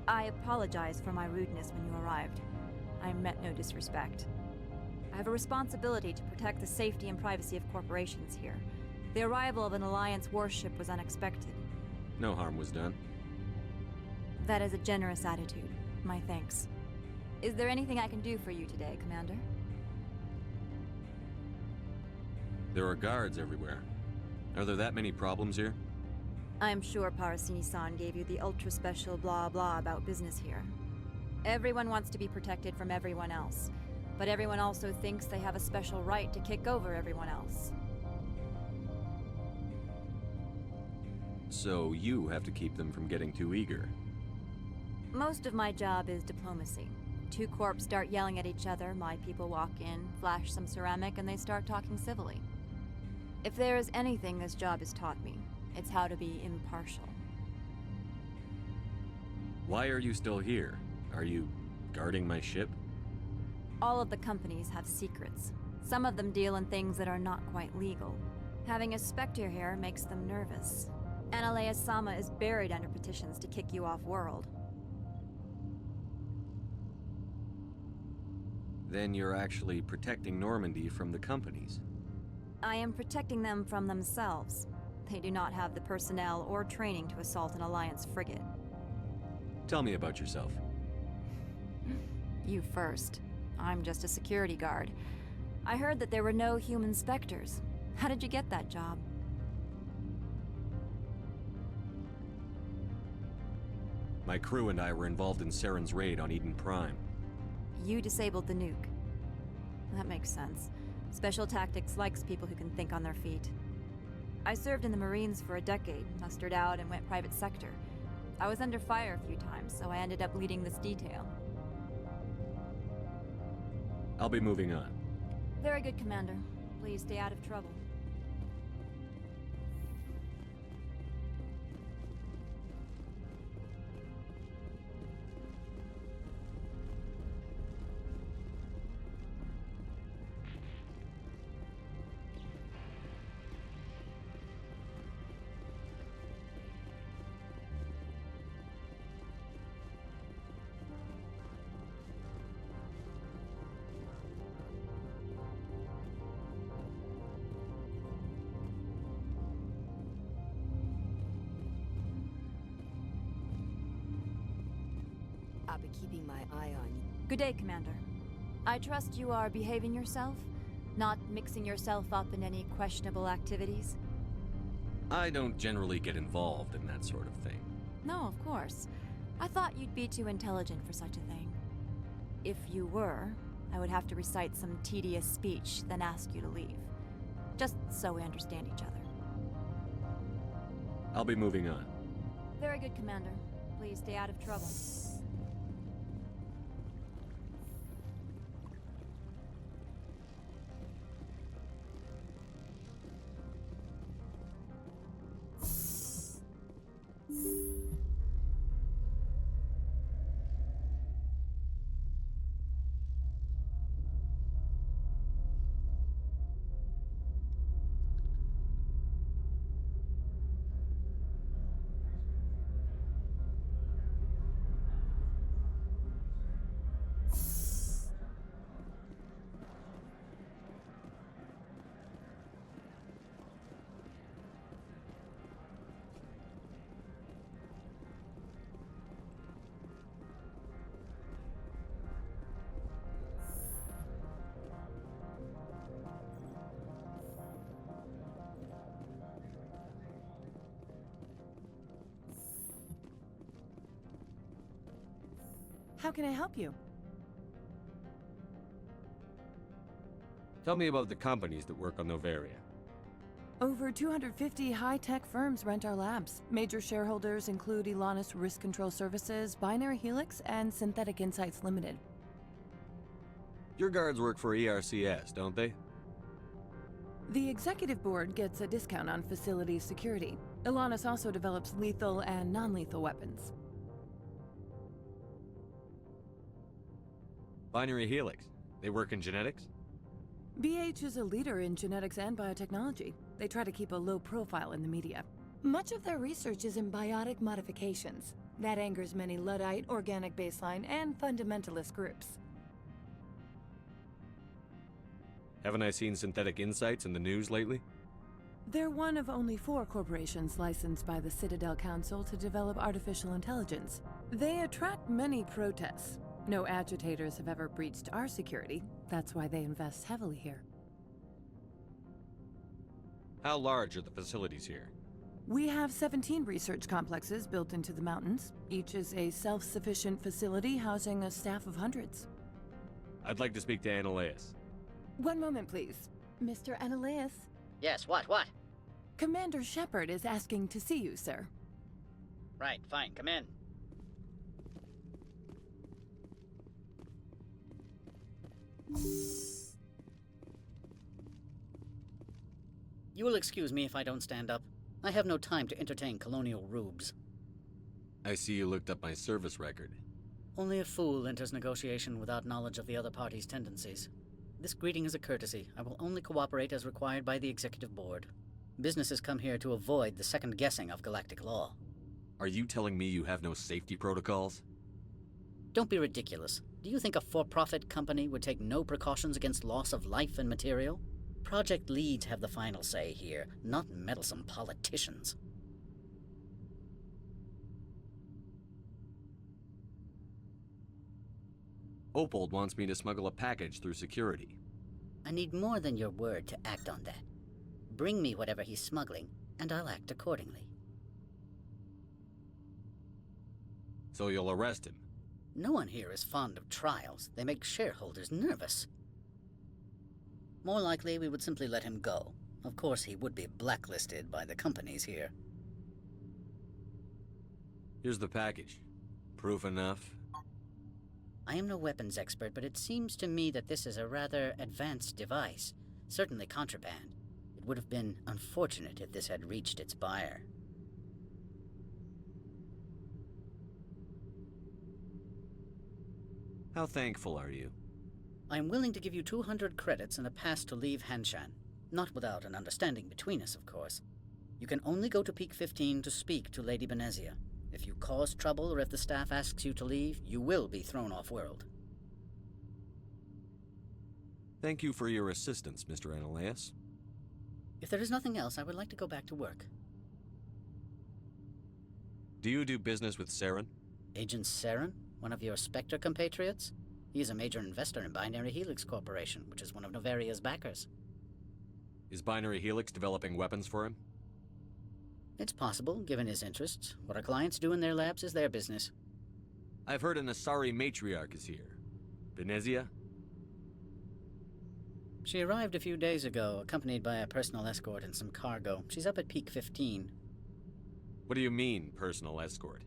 I apologize for my rudeness when you arrived. I meant no disrespect. I have a responsibility to protect the safety and privacy of corporations here. The arrival of an Alliance warship was unexpected. No harm was done. That is a generous attitude. My thanks. Is there anything I can do for you today, Commander? There are guards everywhere. Are there that many problems here? I am sure Parasini-san gave you the ultra-special blah blah about business here. Everyone wants to be protected from everyone else, but everyone also thinks they have a special right to kick over everyone else. So you have to keep them from getting too eager. Most of my job is diplomacy. Two corps start yelling at each other, my people walk in, flash some ceramic, and they start talking civilly. If there is anything this job has taught me, it's how to be impartial. Why are you still here? Are you guarding my ship? All of the companies have secrets. Some of them deal in things that are not quite legal. Having a Spectre here makes them nervous. Analea-sama is buried under petitions to kick you off-world. Then you're actually protecting Normandy from the companies. I am protecting them from themselves. They do not have the personnel or training to assault an Alliance frigate. Tell me about yourself. You first. I'm just a security guard. I heard that there were no human Spectres. How did you get that job? My crew and I were involved in Saren's raid on Eden Prime. You disabled the nuke. That makes sense. Special Tactics likes people who can think on their feet. I served in the Marines for a decade, mustered out, and went private sector. I was under fire a few times, so I ended up leading this detail. I'll be moving on. Very good, Commander. Please stay out of trouble. I'll be keeping my eye on you. Good day, Commander. I trust you are behaving yourself? Not mixing yourself up in any questionable activities? I don't generally get involved in that sort of thing. No, of course. I thought you'd be too intelligent for such a thing. If you were, I would have to recite some tedious speech, then ask you to leave. Just so we understand each other. I'll be moving on. Very good, Commander. Please stay out of trouble. How can I help you? Tell me about the companies that work on Noveria. Over 250 high-tech firms rent our labs. Major shareholders include Elanis Risk Control Services, Binary Helix, and Synthetic Insights Limited. Your guards work for ERCS, don't they? The executive board gets a discount on facility security. Elanis also develops lethal and non-lethal weapons. Binary Helix. They work in genetics? BH is a leader in genetics and biotechnology. They try to keep a low profile in the media. Much of their research is in biotic modifications. That angers many Luddite, organic baseline, and fundamentalist groups. Haven't I seen synthetic insights in the news lately? They're one of only 4 corporations licensed by the Citadel Council to develop artificial intelligence. They attract many protests. No agitators have ever breached our security. That's why they invest heavily here. How large are the facilities here? We have 17 research complexes built into the mountains. Each is a self-sufficient facility housing a staff of hundreds. I'd like to speak to Annaleus. One moment, please. Mr. Annaleus? Yes, what? Commander Shepard is asking to see you, sir. Right, fine, come in. You will excuse me if I don't stand up. I have no time to entertain colonial rubes. I see you looked up my service record. Only a fool enters negotiation without knowledge of the other party's tendencies. This greeting is a courtesy. I will only cooperate as required by the Executive Board. Businesses come here to avoid the second guessing of galactic law. Are you telling me you have no safety protocols? Don't be ridiculous. Do you think a for-profit company would take no precautions against loss of life and material? Project leads have the final say here, not meddlesome politicians. Opold wants me to smuggle a package through security. I need more than your word to act on that. Bring me whatever he's smuggling, and I'll act accordingly. So you'll arrest him? No one here is fond of trials. They make shareholders nervous. More likely, we would simply let him go. Of course, he would be blacklisted by the companies here. Here's the package. Proof enough? I am no weapons expert, but it seems to me that this is a rather advanced device. Certainly contraband. It would have been unfortunate if this had reached its buyer. How thankful are you? I am willing to give you 200 credits and a pass to leave Hanshan. Not without an understanding between us, of course. You can only go to Peak 15 to speak to Lady Benezia. If you cause trouble or if the staff asks you to leave, you will be thrown off-world. Thank you for your assistance, Mr. Annaleus. If there is nothing else, I would like to go back to work. Do you do business with Saren? Agent Saren? One of your Spectre compatriots? He is a major investor in Binary Helix Corporation, which is one of Noveria's backers. Is Binary Helix developing weapons for him? It's possible, given his interests. What our clients do in their labs is their business. I've heard an Asari matriarch is here. Benezia? She arrived a few days ago, accompanied by a personal escort and some cargo. She's up at Peak 15. What do you mean, personal escort?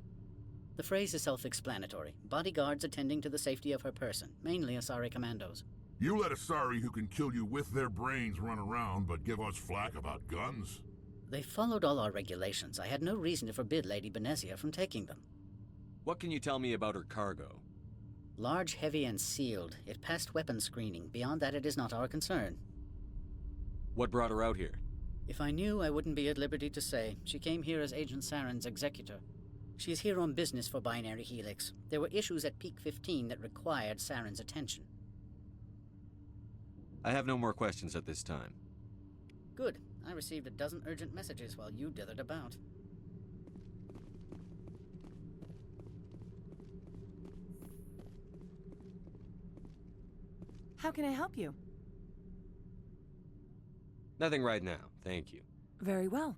The phrase is self-explanatory. Bodyguards attending to the safety of her person, mainly Asari commandos. You let Asari who can kill you with their brains run around, but give us flack about guns? They followed all our regulations. I had no reason to forbid Lady Benezia from taking them. What can you tell me about her cargo? Large, heavy, and sealed. It passed weapons screening. Beyond that, it is not our concern. What brought her out here? If I knew, I wouldn't be at liberty to say. She came here as Agent Saren's executor. She is here on business for Binary Helix. There were issues at Peak 15 that required Saren's attention. I have no more questions at this time. Good. I received a dozen urgent messages while you dithered about. How can I help you? Nothing right now, thank you. Very well.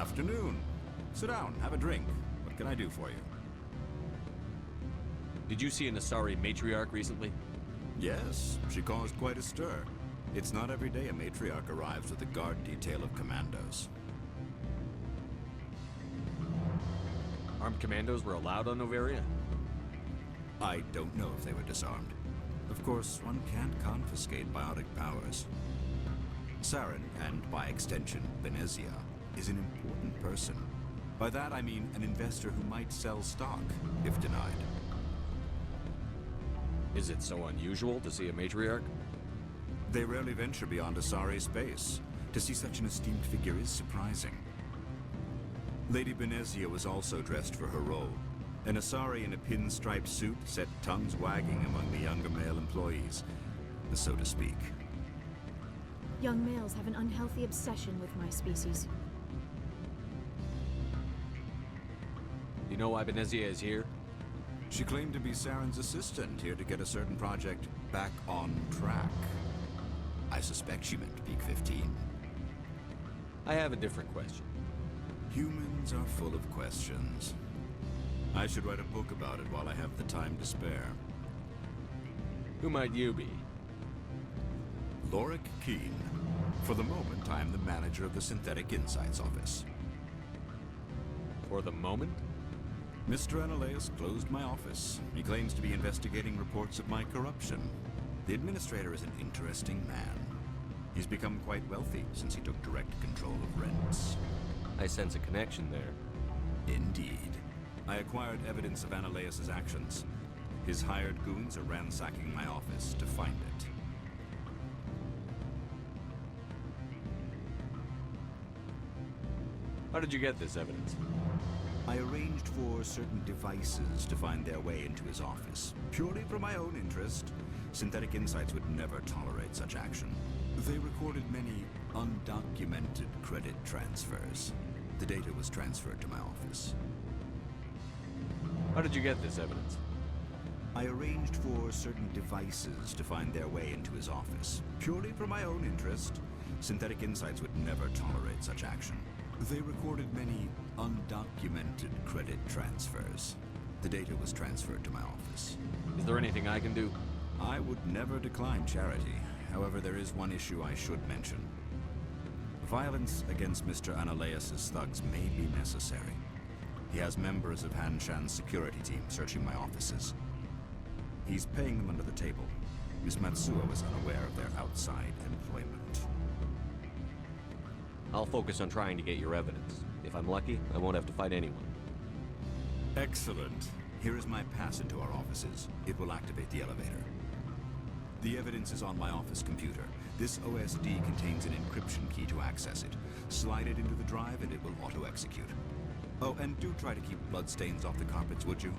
Afternoon. Sit down, have a drink. What can I do for you? Did you see an Asari matriarch recently? Yes, she caused quite a stir. It's not every day a matriarch arrives with a guard detail of commandos. Armed commandos were allowed on Noveria? I don't know if they were disarmed. Of course, one can't confiscate biotic powers. Saren, and by extension, Venezia, is an important person. By that I mean an investor who might sell stock, if denied. Is it so unusual to see a matriarch? They rarely venture beyond Asari space. To see such an esteemed figure is surprising. Lady Venezia was also dressed for her role. An Asari in a pinstriped suit set tongues wagging among the younger male employees, so to speak. Young males have an unhealthy obsession with my species. You know why Venezia is here? She claimed to be Saren's assistant, here to get a certain project back on track. I suspect she meant Peak 15. I have a different question. Humans are full of questions. I should write a book about it while I have the time to spare. Who might you be? Lorik Keen. For the moment, I am the manager of the Synthetic Insights Office. For the moment? Mr. Analeus closed my office. He claims to be investigating reports of my corruption. The administrator is an interesting man. He's become quite wealthy since he took direct control of rents. I sense a connection there. Indeed. I acquired evidence of Analeus's actions. His hired goons are ransacking my office to find it. How did you get this evidence? I arranged for certain devices to find their way into his office. Purely for my own interest, Synthetic Insights would never tolerate such action. They recorded many undocumented credit transfers. The data was transferred to my office. How did you get this evidence? I arranged for certain devices to find their way into his office. Purely for my own interest, Synthetic Insights would never tolerate such action. They recorded many undocumented credit transfers. The data was transferred to my office. Is there anything I can do? I would never decline charity. However, there is one issue I should mention. Violence against Mr. Analeus's thugs may be necessary. He has members of Hanshan's security team searching my offices. He's paying them under the table. Miss Matsuo is unaware of their outside employment. I'll focus on trying to get your evidence. If I'm lucky, I won't have to fight anyone. Excellent. Here is my pass into our offices. It will activate the elevator. The evidence is on my office computer. This OSD contains an encryption key to access it. Slide it into the drive and it will auto-execute. Oh, and do try to keep bloodstains off the carpets, would you?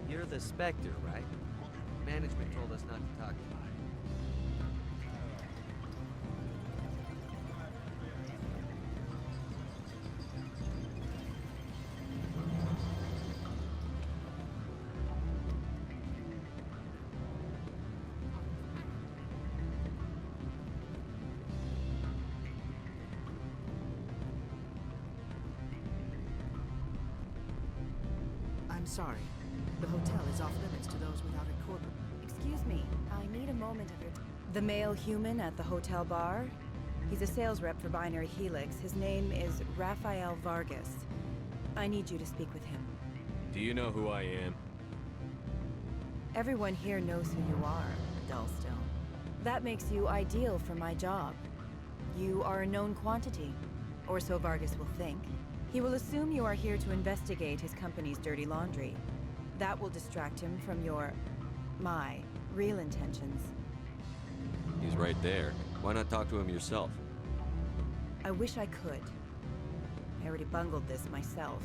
You're the Spectre, right? Management told us not to talk to you. I'm sorry. The hotel is off limits to those without a corporate. Excuse me, I need a moment of your time. The male human at the hotel bar? He's a sales rep for Binary Helix. His name is Rafael Vargas. I need you to speak with him. Do you know who I am? Everyone here knows who you are, Dullstone. That makes you ideal for my job. You are a known quantity, or so Vargas will think. He will assume you are here to investigate his company's dirty laundry. That will distract him from my real intentions. He's right there. Why not talk to him yourself? I wish I could. I already bungled this myself.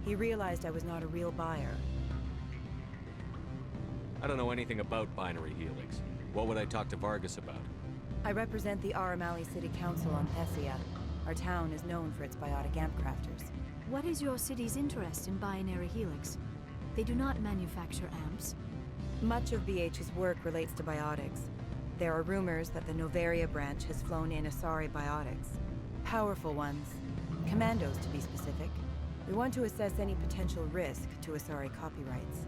He realized I was not a real buyer. I don't know anything about Binary Helix. What would I talk to Vargas about? I represent the Aramali City Council on Thessia. Our town is known for its biotic amp crafters. What is your city's interest in Binary Helix? They do not manufacture amps. Much of BH's work relates to biotics. There are rumors that the Noveria branch has flown in Asari biotics. Powerful ones. Commandos, to be specific. We want to assess any potential risk to Asari copyrights.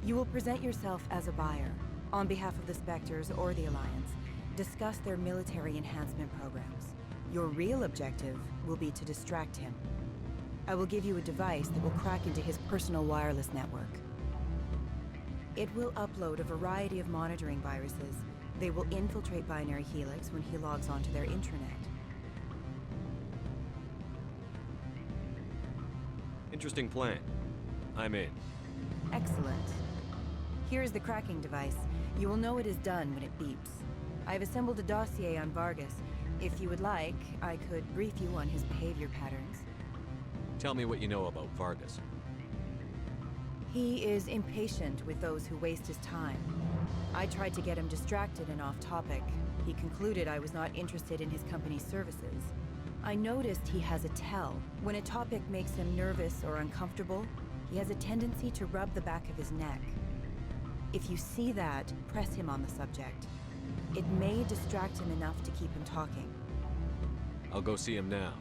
You will present yourself as a buyer, on behalf of the Spectres or the Alliance. Discuss their military enhancement programs. Your real objective will be to distract him. I will give you a device that will crack into his personal wireless network. It will upload a variety of monitoring viruses. They will infiltrate Binary Helix when he logs onto their intranet. Interesting plan. I'm in. Excellent. Here is the cracking device. You will know it is done when it beeps. I've assembled a dossier on Vargas. If you would like, I could brief you on his behavior patterns. Tell me what you know about Vargas. He is impatient with those who waste his time. I tried to get him distracted and off topic. He concluded I was not interested in his company's services. I noticed he has a tell. When a topic makes him nervous or uncomfortable, he has a tendency to rub the back of his neck. If you see that, press him on the subject. It may distract him enough to keep him talking. I'll go see him now.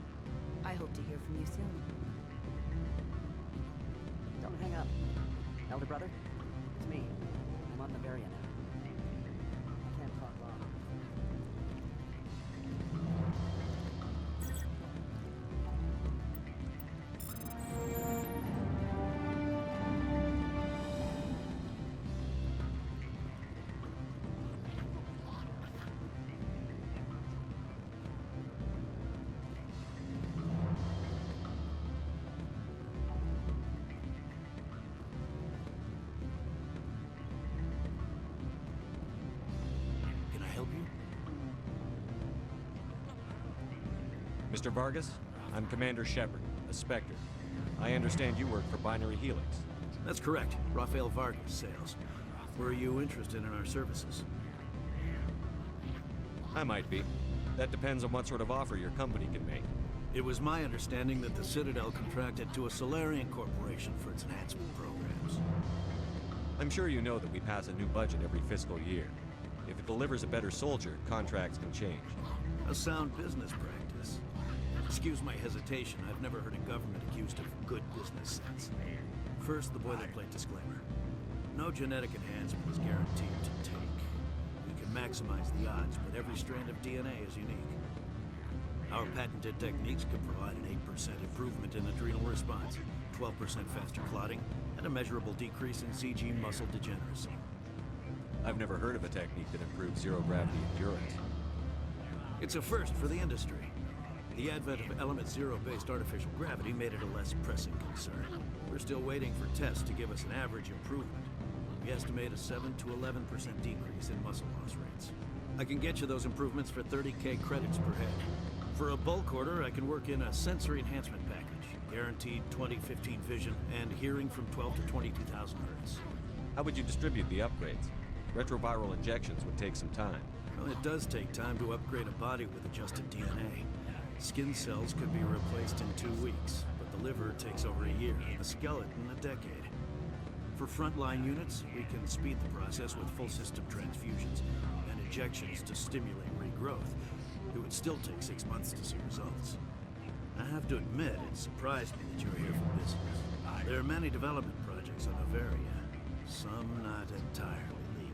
I hope to hear from you soon. Don't hang up. Elder brother, it's me. I'm on Noveria now. I can't talk long. Mr. Vargas, I'm Commander Shepard, a Spectre. I understand you work for Binary Helix. That's correct. Rafael Vargas, sales. Were you interested in our services? I might be. That depends on what sort of offer your company can make. It was my understanding that the Citadel contracted to a Solarian corporation for its enhancement programs. I'm sure you know that we pass a new budget every fiscal year. If it delivers a better soldier, contracts can change. A sound business practice. Excuse my hesitation, I've never heard a government accused of good business sense. First, the boilerplate disclaimer. No genetic enhancement is guaranteed to take. We can maximize the odds, but every strand of DNA is unique. Our patented techniques can provide an 8% improvement in adrenal response, 12% faster clotting, and a measurable decrease in CG muscle degeneracy. I've never heard of a technique that improves zero-gravity endurance. It's a first for the industry. The advent of Element Zero-based artificial gravity made it a less pressing concern. We're still waiting for tests to give us an average improvement. We estimate a 7 to 11% decrease in muscle loss rates. I can get you those improvements for 30K credits per head. For a bulk order, I can work in a sensory enhancement package, guaranteed 20/15 vision, and hearing from 12 to 22,000 hertz. How would you distribute the upgrades? Retroviral injections would take some time. Well, it does take time to upgrade a body with adjusted DNA. Skin cells could be replaced in 2 weeks, but the liver takes over a year, and the skeleton a decade. For frontline units, we can speed the process with full system transfusions and injections to stimulate regrowth. It would still take 6 months to see results. I have to admit, it surprised me that you're here for business. There are many development projects on Noveria, some not entirely legal.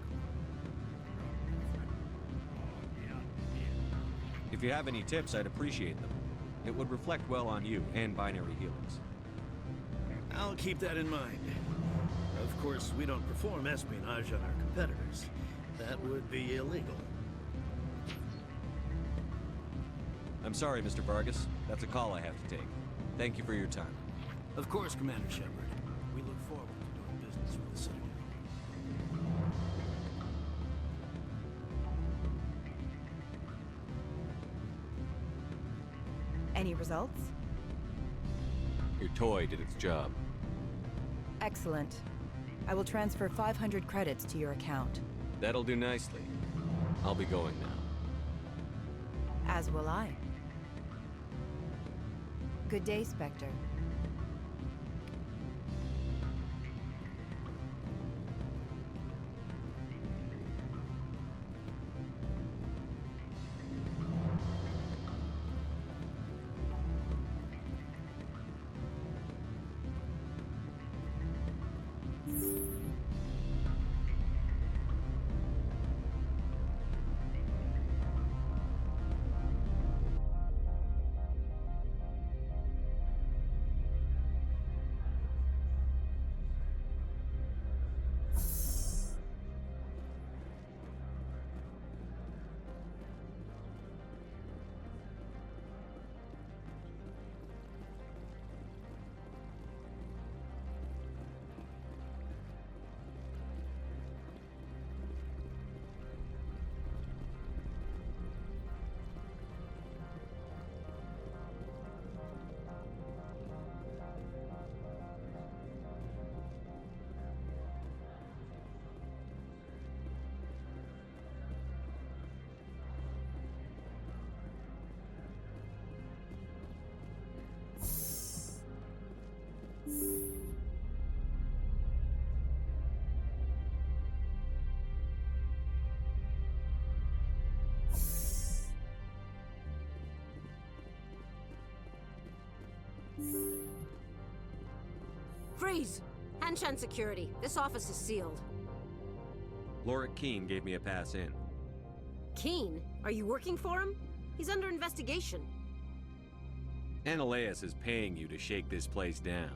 If you have any tips, I'd appreciate them. It would reflect well on you and Binary Helix. I'll keep that in mind. Of course, we don't perform espionage on our competitors. That would be illegal. I'm sorry, Mr. Vargas. That's a call I have to take. Thank you for your time. Of course, Commander Shepard. We look forward to doing business with the Citadel. Any results? Your toy did its job. Excellent. I will transfer 500 credits to your account. That'll do nicely. I'll be going now. As will I. Good day, Spectre. Freeze! Hanshan security. This office is sealed. Lorik Keen gave me a pass in. Keen? Are you working for him? He's under investigation. Ananias is paying you to shake this place down.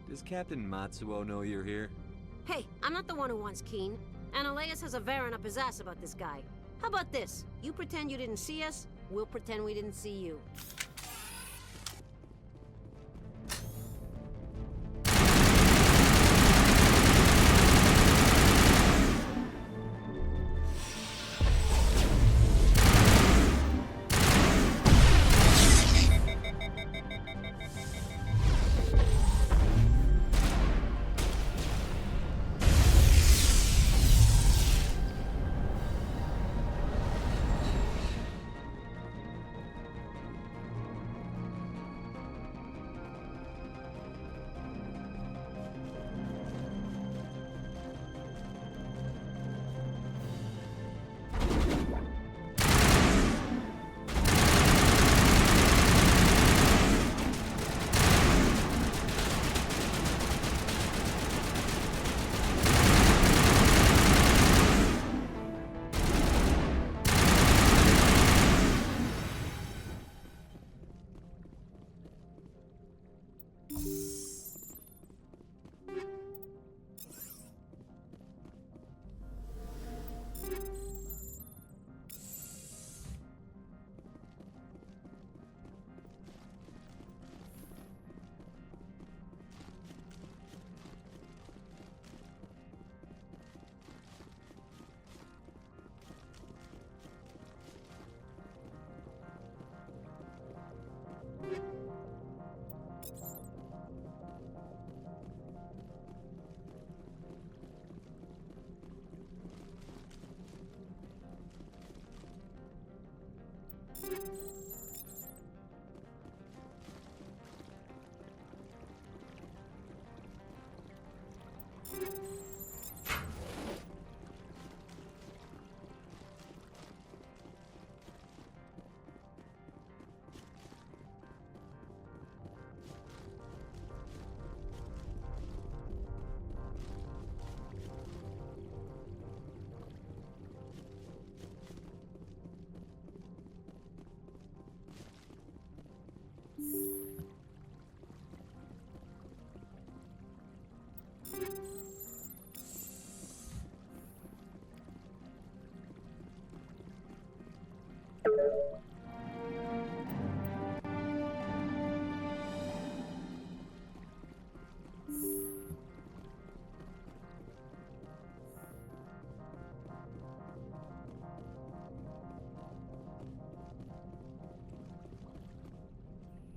Does Captain Matsuo know you're here? Hey, I'm not the one who wants Keen. Ananias has a Varen up his ass about this guy. How about this? You pretend you didn't see us, we'll pretend we didn't see you.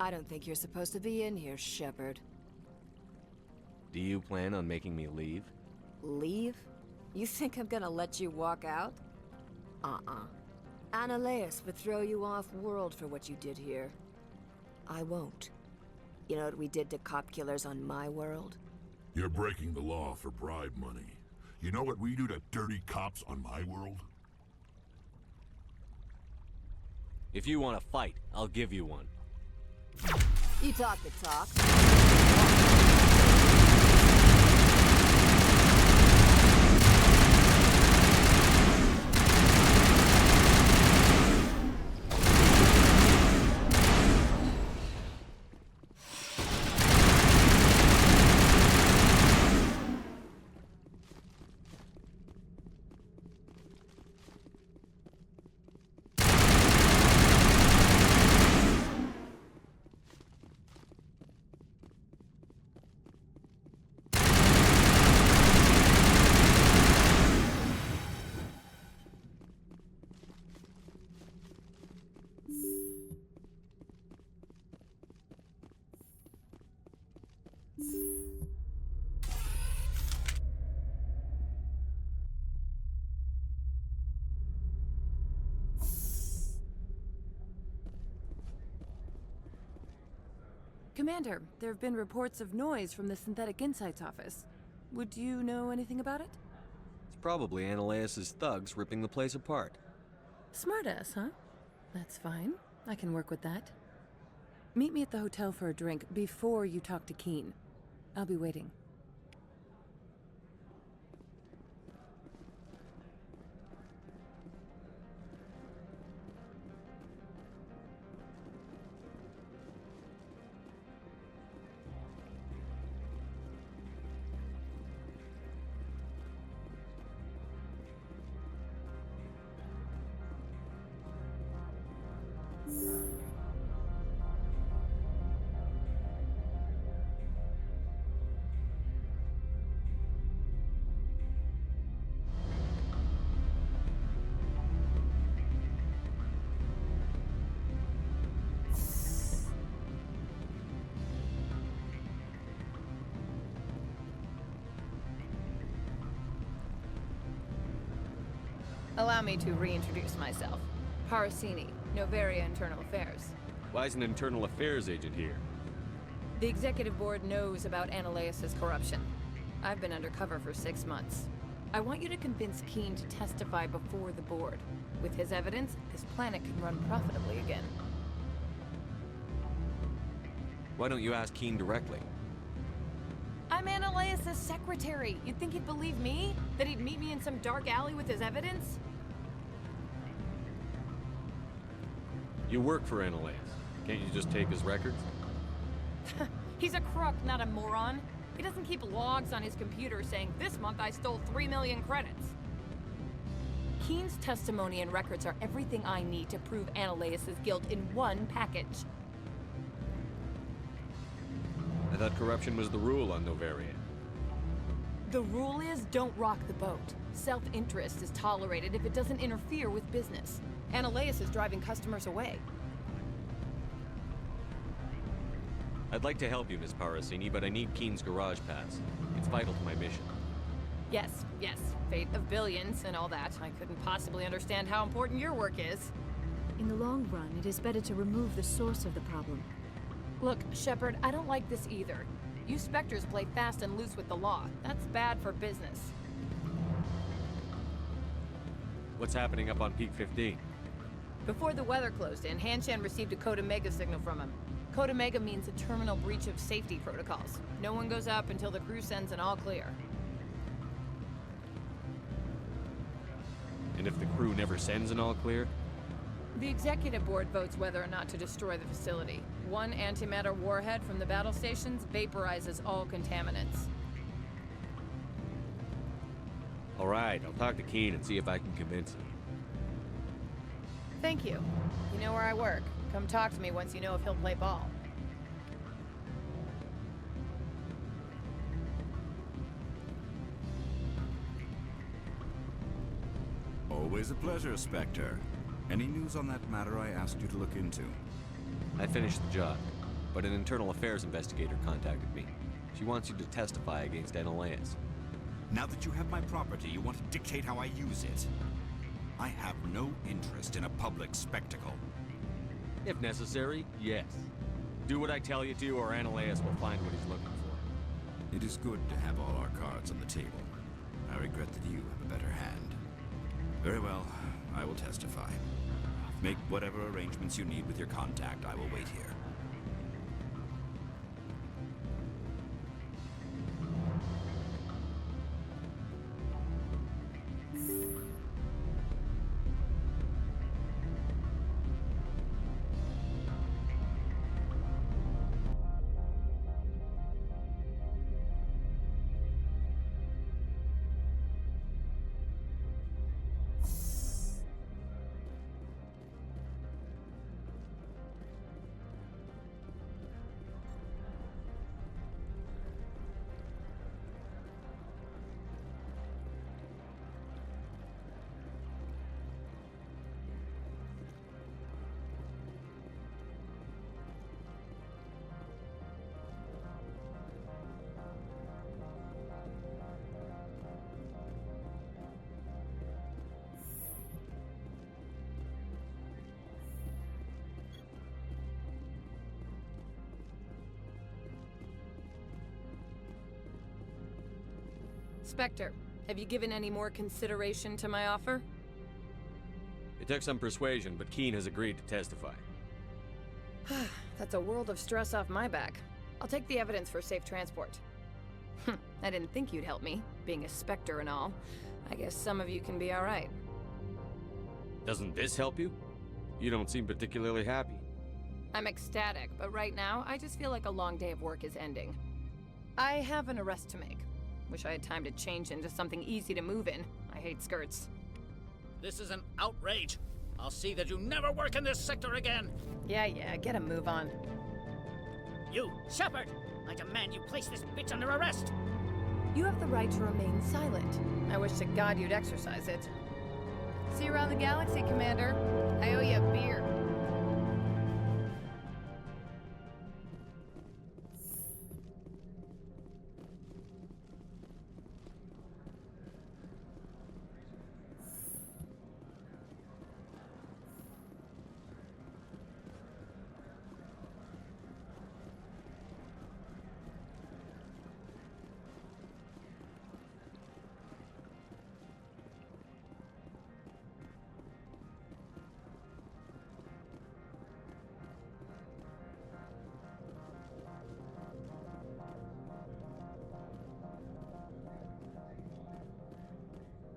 I don't think you're supposed to be in here, Shepard. Do you plan on making me leave? Leave? You think I'm gonna let you walk out? Ananias would throw you off-world for what you did here. I won't. You know what we did to cop killers on my world? You're breaking the law for bribe money. You know what we do to dirty cops on my world? If you want to fight, I'll give you one. You talk the talk. Commander, there have been reports of noise from the Synthetic Insights office. Would you know anything about it? It's probably Ananias' thugs ripping the place apart. Smartass, huh? That's fine. I can work with that. Meet me at the hotel for a drink before you talk to Keen. I'll be waiting. Allow me to reintroduce myself. Parasini, Noveria Internal Affairs. Why is an internal affairs agent here? The executive board knows about Ananias' corruption. I've been undercover for 6 months. I want you to convince Keen to testify before the board. With his evidence, this planet can run profitably again. Why don't you ask Keen directly? I'm Ananias' secretary. You'd think he'd believe me? That he'd meet me in some dark alley with his evidence? You work for Ananias. Can't you just take his records? He's a crook, not a moron. He doesn't keep logs on his computer saying, this month I stole 3 million credits. Keen's testimony and records are everything I need to prove Ananias' guilt in one package. I thought corruption was the rule on Noveria. The rule is, don't rock the boat. Self-interest is tolerated if it doesn't interfere with business. Ananias is driving customers away. I'd like to help you, Miss Parasini, but I need Keen's garage pass. It's vital to my mission. Yes, fate of billions and all that. I couldn't possibly understand how important your work is. In the long run, it is better to remove the source of the problem. Look, Shepard, I don't like this either. You Spectres play fast and loose with the law. That's bad for business. What's happening up on Peak 15? Before the weather closed in, Hanshan received a Code Omega signal from him. Code Omega means a terminal breach of safety protocols. No one goes up until the crew sends an all clear. And if the crew never sends an all clear? The executive board votes whether or not to destroy the facility. One antimatter warhead from the battle stations vaporizes all contaminants. All right, I'll talk to Keen and see if I can convince him. Thank you. You know where I work. Come talk to me once you know if he'll play ball. Always a pleasure, Spectre. Any news on that matter I asked you to look into? I finished the job, but an internal affairs investigator contacted me. She wants you to testify against Ananias. Now that you have my property, you want to dictate how I use it. I have no interest in a public spectacle. If necessary, yes. Do what I tell you to, or Ananias will find what he's looking for. It is good to have all our cards on the table. I regret that you have a better hand. Very well, I will testify. Make whatever arrangements you need with your contact. I will wait here. Spectre, have you given any more consideration to my offer? It took some persuasion, but Keen has agreed to testify. That's a world of stress off my back. I'll take the evidence for safe transport. I didn't think you'd help me, being a Spectre and all. I guess some of you can be alright. Doesn't this help you? You don't seem particularly happy. I'm ecstatic, but right now, I just feel like a long day of work is ending. I have an arrest to make. Wish I had time to change into something easy to move in. I hate skirts. This is an outrage. I'll see that you never work in this sector again. Yeah, get a move on. You, Shepard! I demand you place this bitch under arrest! You have the right to remain silent. I wish to God you'd exercise it. See you around the galaxy, Commander. I owe you a beer.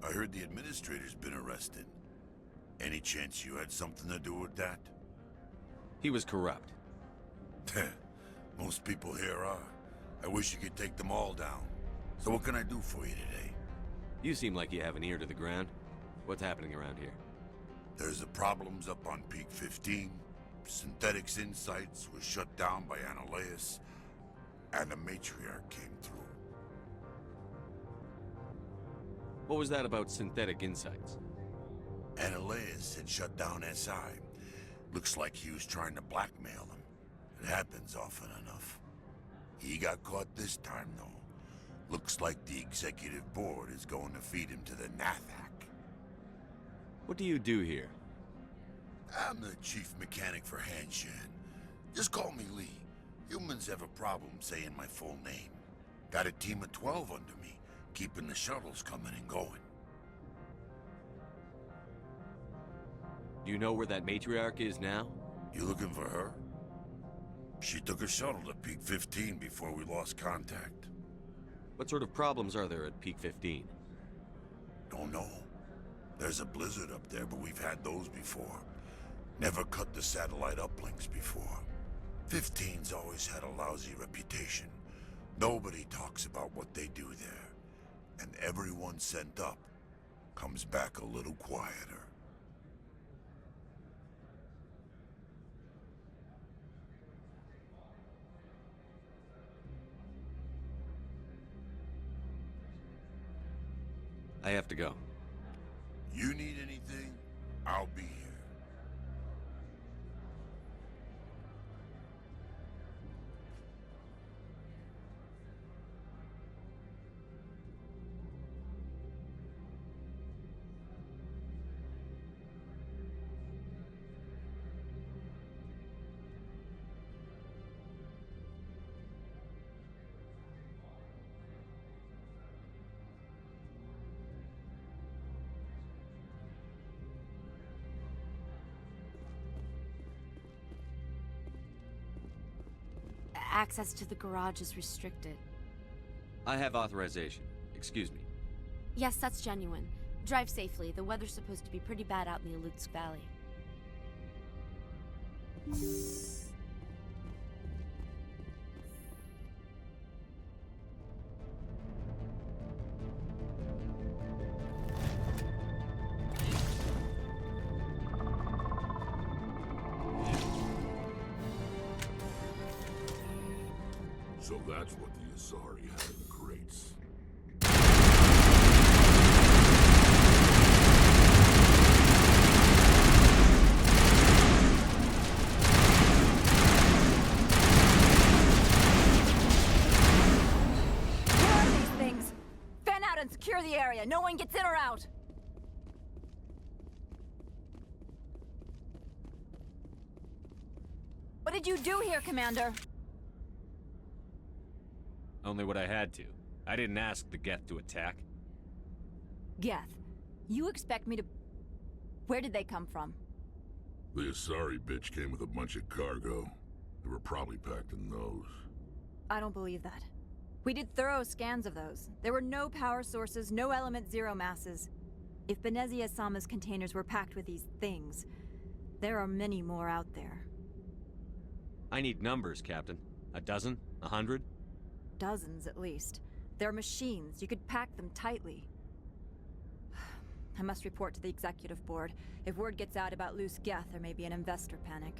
I heard the administrator's been arrested. Any chance you had something to do with that? He was corrupt. Most people here are. I wish you could take them all down. So what can I do for you today? You seem like you have an ear to the ground. What's happening around here? There's the problems up on Peak 15. Synthetics Insights was shut down by Annihilus, and the Matriarch came through. What was that about Synthetic Insights? Annihilus had shut down SI. Looks like he was trying to blackmail them. It happens often enough. He got caught this time, though. Looks like the executive board is going to feed him to the Nathak. What do you do here? I'm the chief mechanic for Hanshan. Just call me Lee. Humans have a problem saying my full name. Got a team of 12 under me, keeping the shuttles coming and going. Do you know where that matriarch is now? You looking for her? She took a shuttle to Peak 15 before we lost contact. What sort of problems are there at Peak 15? Don't know. There's a blizzard up there, but we've had those before. Never cut the satellite uplinks before. 15's always had a lousy reputation. Nobody talks about what they do there. And everyone sent up comes back a little quieter. I have to go. You need anything, I'll be here. Access to the garage is restricted. I have authorization. Excuse me. Yes, that's genuine. Drive safely. The weather's supposed to be pretty bad out in the Alutsk Valley. So that's what the Azari had in the crates. Where are these things? Fan out and secure the area. No one gets in or out. What did you do here, Commander? Only what I had to. I didn't ask the Geth to attack. Geth, you expect me to... Where did they come from? The Asari bitch came with a bunch of cargo. They were probably packed in those. I don't believe that. We did thorough scans of those. There were no power sources, no element zero masses. If Benezia-sama's containers were packed with these things, there are many more out there. I need numbers, Captain. A dozen? 100? Dozens, at least. They're machines. You could pack them tightly. I must report to the executive board. If word gets out about loose Geth, there may be an investor panic.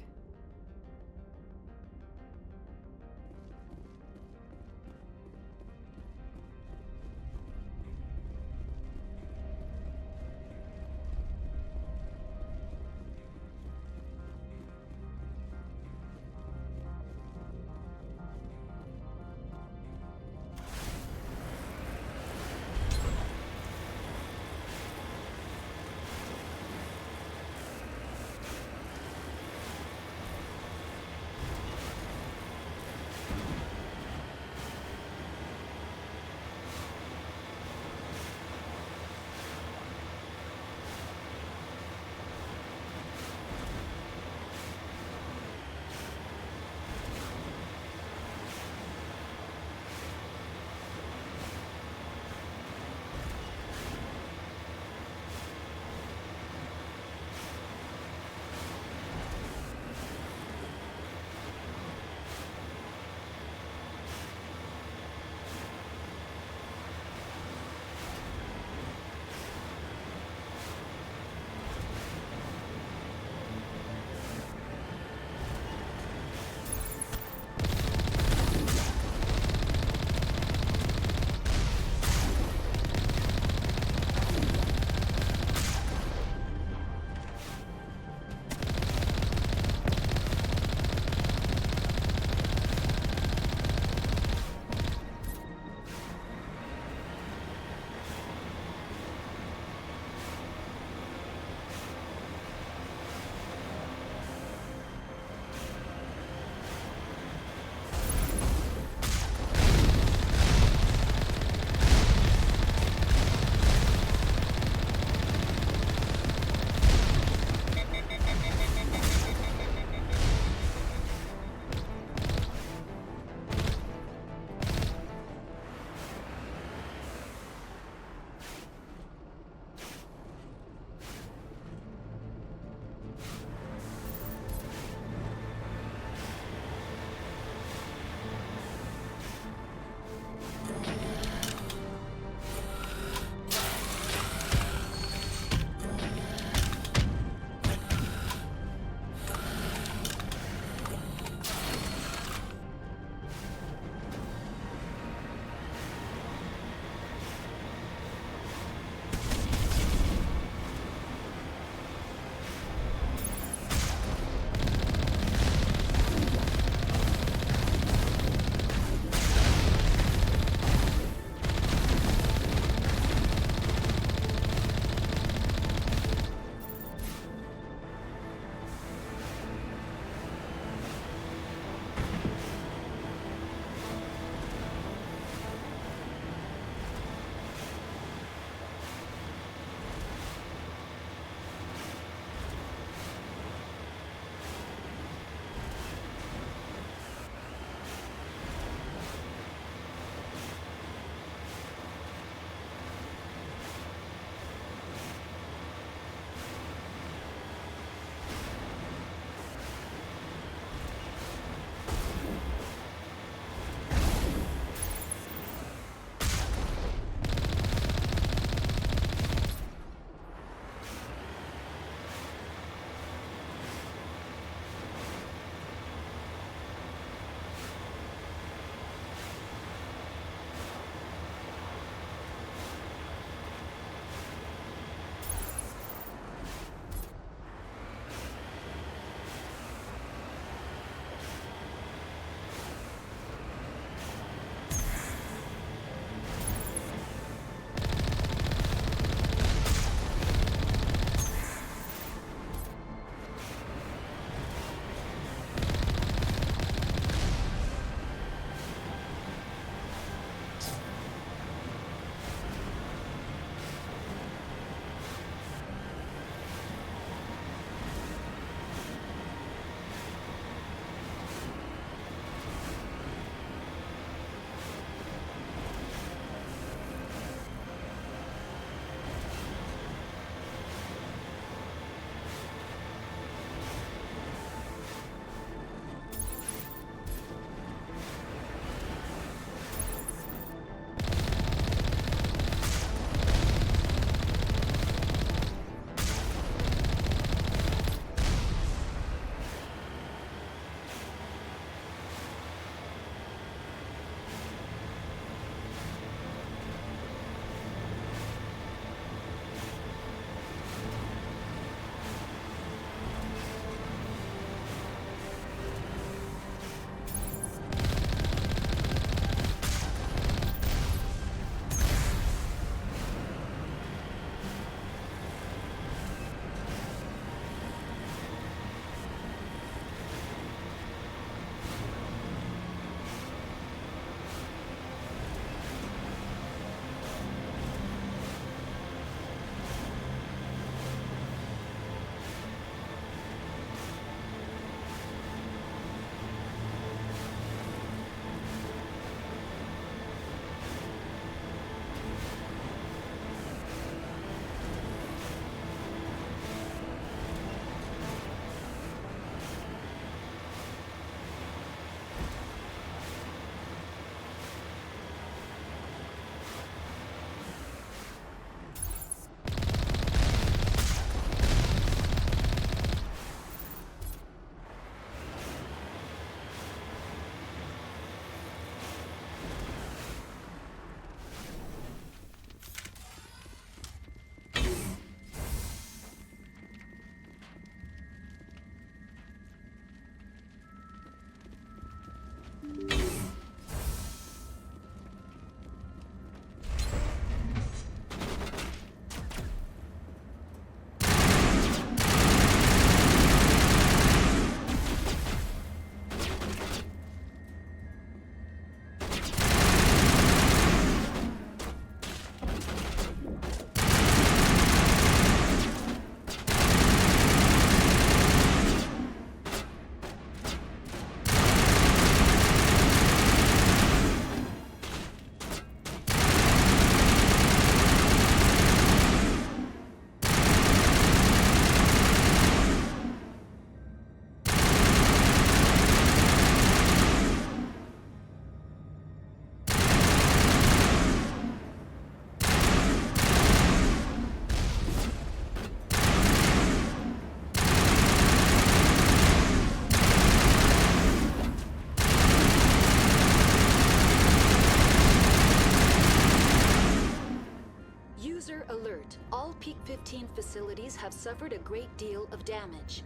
Peak-15 facilities have suffered a great deal of damage.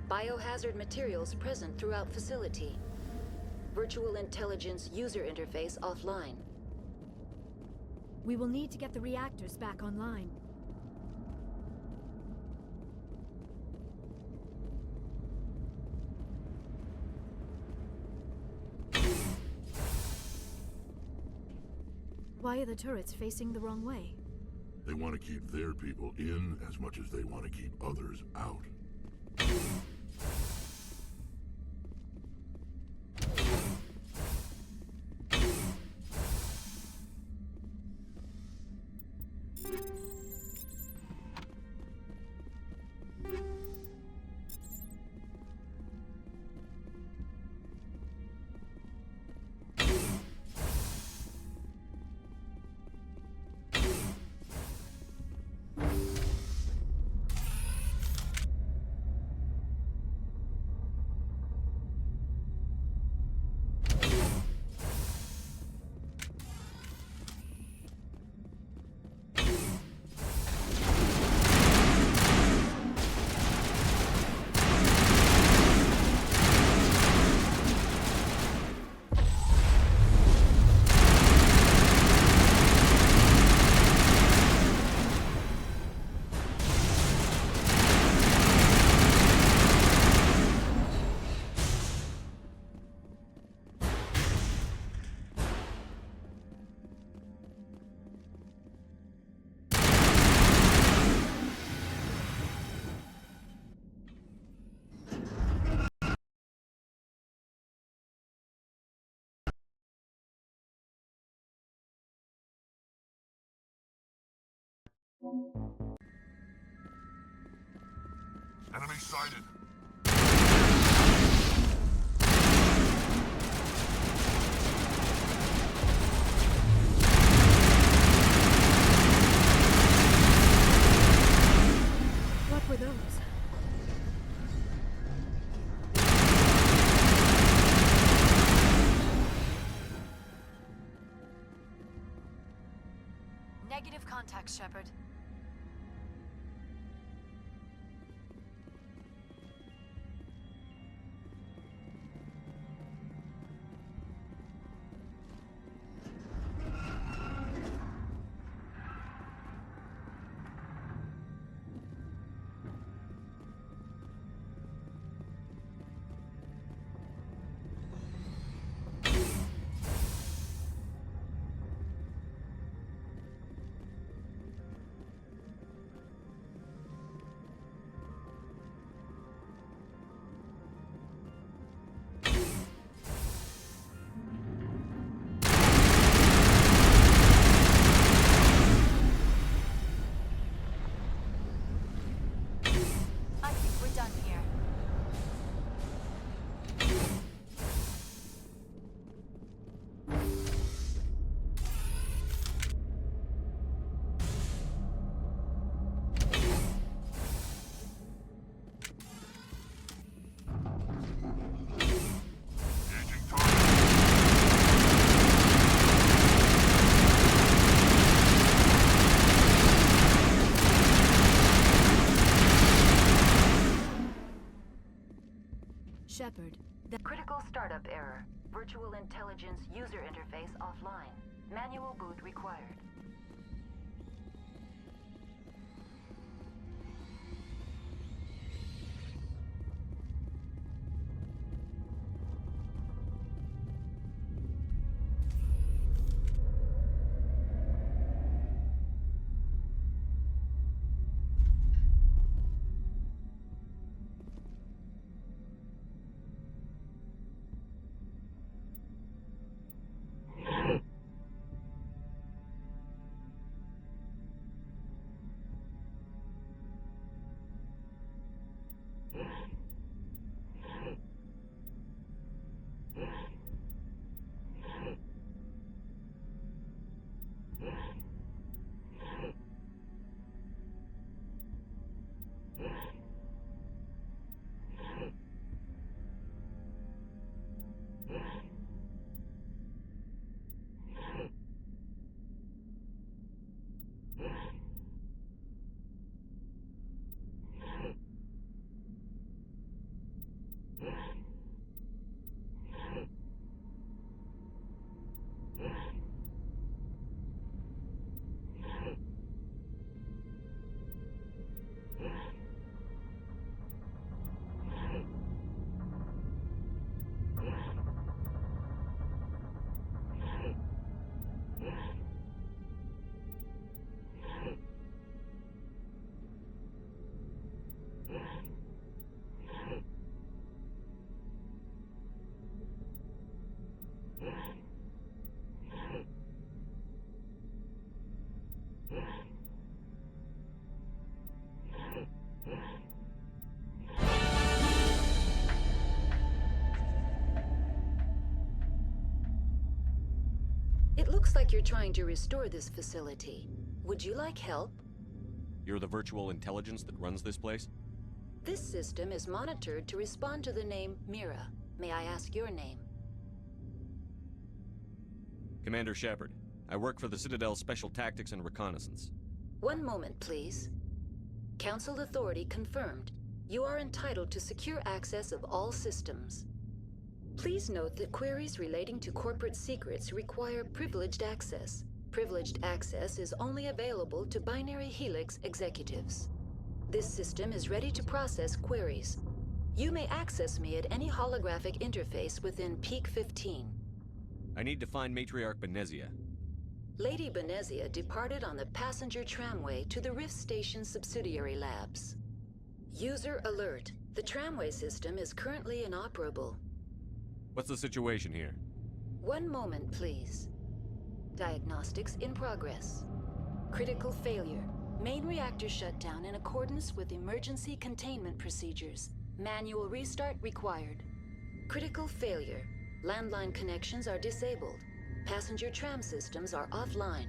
Biohazard materials present throughout facility. Virtual intelligence user interface offline. We will need to get the reactors back online. Why are the turrets facing the wrong way? They want to keep their people in as much as they want to keep others out. Enemy sighted. What were those? Negative contact, Shepard. I think we're done here. Shepard, the Critical startup error. Virtual intelligence user interface offline. Manual boot required. It looks like you're trying to restore this facility. Would you like help? You're the virtual intelligence that runs this place? This system is monitored to respond to the name Mira. May I ask your name? Commander Shepard. I work for the Citadel Special Tactics and Reconnaissance. One moment, please. Council authority confirmed. You are entitled to secure access of all systems. Please note that queries relating to corporate secrets require privileged access. Privileged access is only available to Binary Helix executives. This system is ready to process queries. You may access me at any holographic interface within Peak 15. I need to find Matriarch Benezia. Lady Benezia departed on the passenger tramway to the Rift Station subsidiary labs. User alert. The tramway system is currently inoperable. What's the situation here? One moment, please. Diagnostics in progress. Critical failure. Main reactor shut down in accordance with emergency containment procedures. Manual restart required. Critical failure. Landline connections are disabled. Passenger tram systems are offline.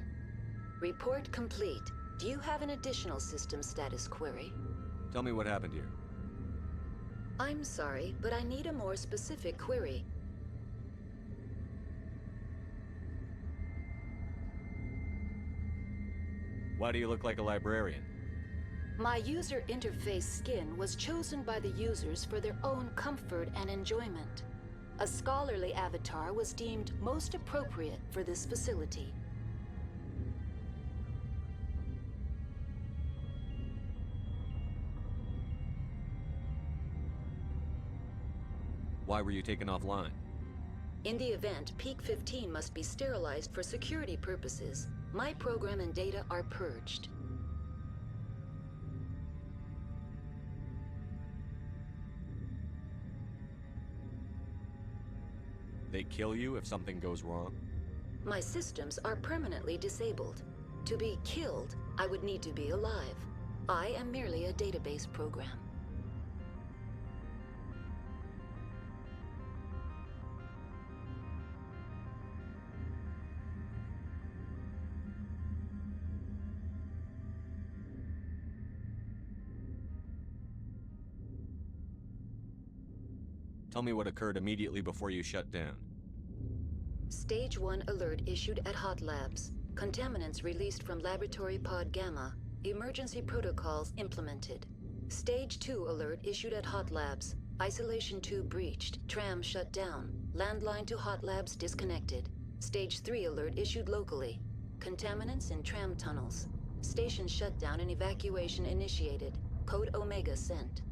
Report complete. Do you have an additional system status query? Tell me what happened here. I'm sorry, but I need a more specific query. Why do you look like a librarian? My user interface skin was chosen by the users for their own comfort and enjoyment. A scholarly avatar was deemed most appropriate for this facility. Why were you taken offline? In the event, Peak 15 must be sterilized for security purposes. My program and data are purged. They kill you if something goes wrong? My systems are permanently disabled. To be killed, I would need to be alive. I am merely a database program. Tell me what occurred immediately before you shut down. Stage 1 alert issued at Hot Labs. Contaminants released from Laboratory Pod Gamma. Emergency protocols implemented. Stage 2 alert issued at Hot Labs. Isolation tube breached. Tram shut down. Landline to Hot Labs disconnected. Stage 3 alert issued locally. Contaminants in tram tunnels. Station shutdown and evacuation initiated. Code Omega sent.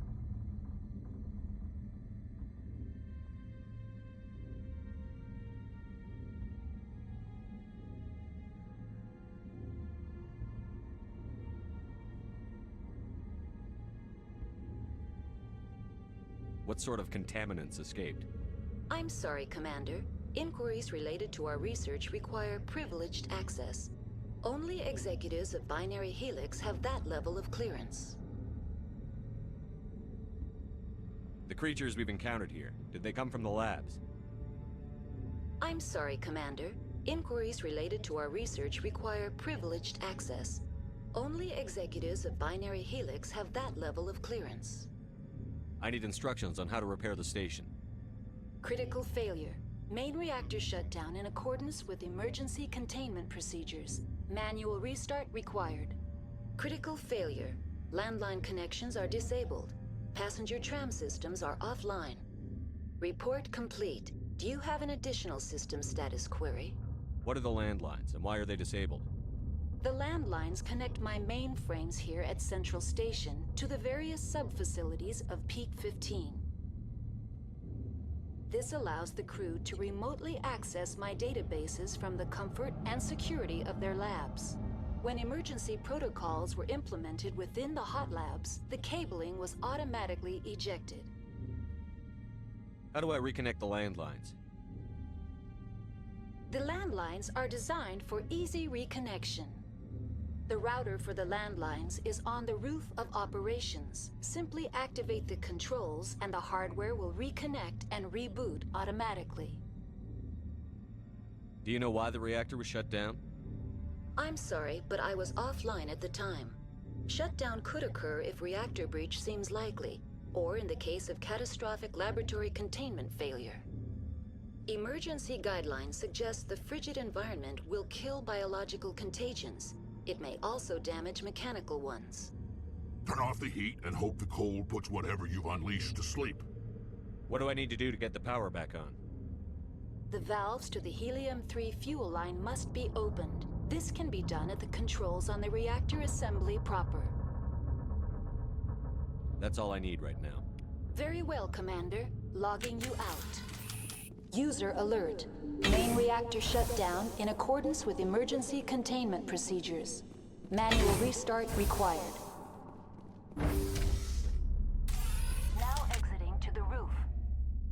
What sort of contaminants escaped? I'm sorry, Commander. Inquiries related to our research require privileged access. Only executives of Binary Helix have that level of clearance. The creatures we've encountered here, did they come from the labs? I'm sorry, Commander. Inquiries related to our research require privileged access. Only executives of Binary Helix have that level of clearance. I need instructions on how to repair the station. Critical failure. Main reactor shut down in accordance with emergency containment procedures. Manual restart required. Critical failure. Landline connections are disabled. Passenger tram systems are offline. Report complete. Do you have an additional system status query? What are the landlines, and why are they disabled? The landlines connect my mainframes here at Central Station to the various sub-facilities of Peak 15. This allows the crew to remotely access my databases from the comfort and security of their labs. When emergency protocols were implemented within the hot labs, the cabling was automatically ejected. How do I reconnect the landlines? The landlines are designed for easy reconnection. The router for the landlines is on the roof of operations. Simply activate the controls and the hardware will reconnect and reboot automatically. Do you know why the reactor was shut down? I'm sorry, but I was offline at the time. Shutdown could occur if reactor breach seems likely, or in the case of catastrophic laboratory containment failure. Emergency guidelines suggest the frigid environment will kill biological contagions. It may also damage mechanical ones. Turn off the heat and hope the cold puts whatever you've unleashed to sleep. What do I need to do to get the power back on? The valves to the helium-3 fuel line must be opened. This can be done at the controls on the reactor assembly proper. That's all I need right now. Very well, Commander. Logging you out. User alert. Main reactor shut down in accordance with emergency containment procedures. Manual restart required. Now exiting to the roof.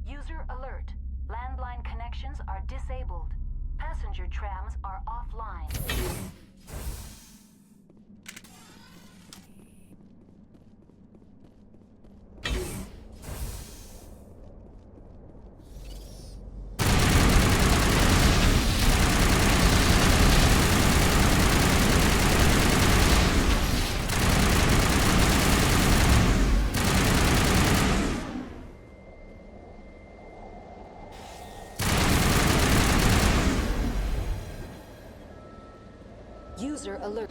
User alert. Landline connections are disabled. Passenger trams are offline. User alert.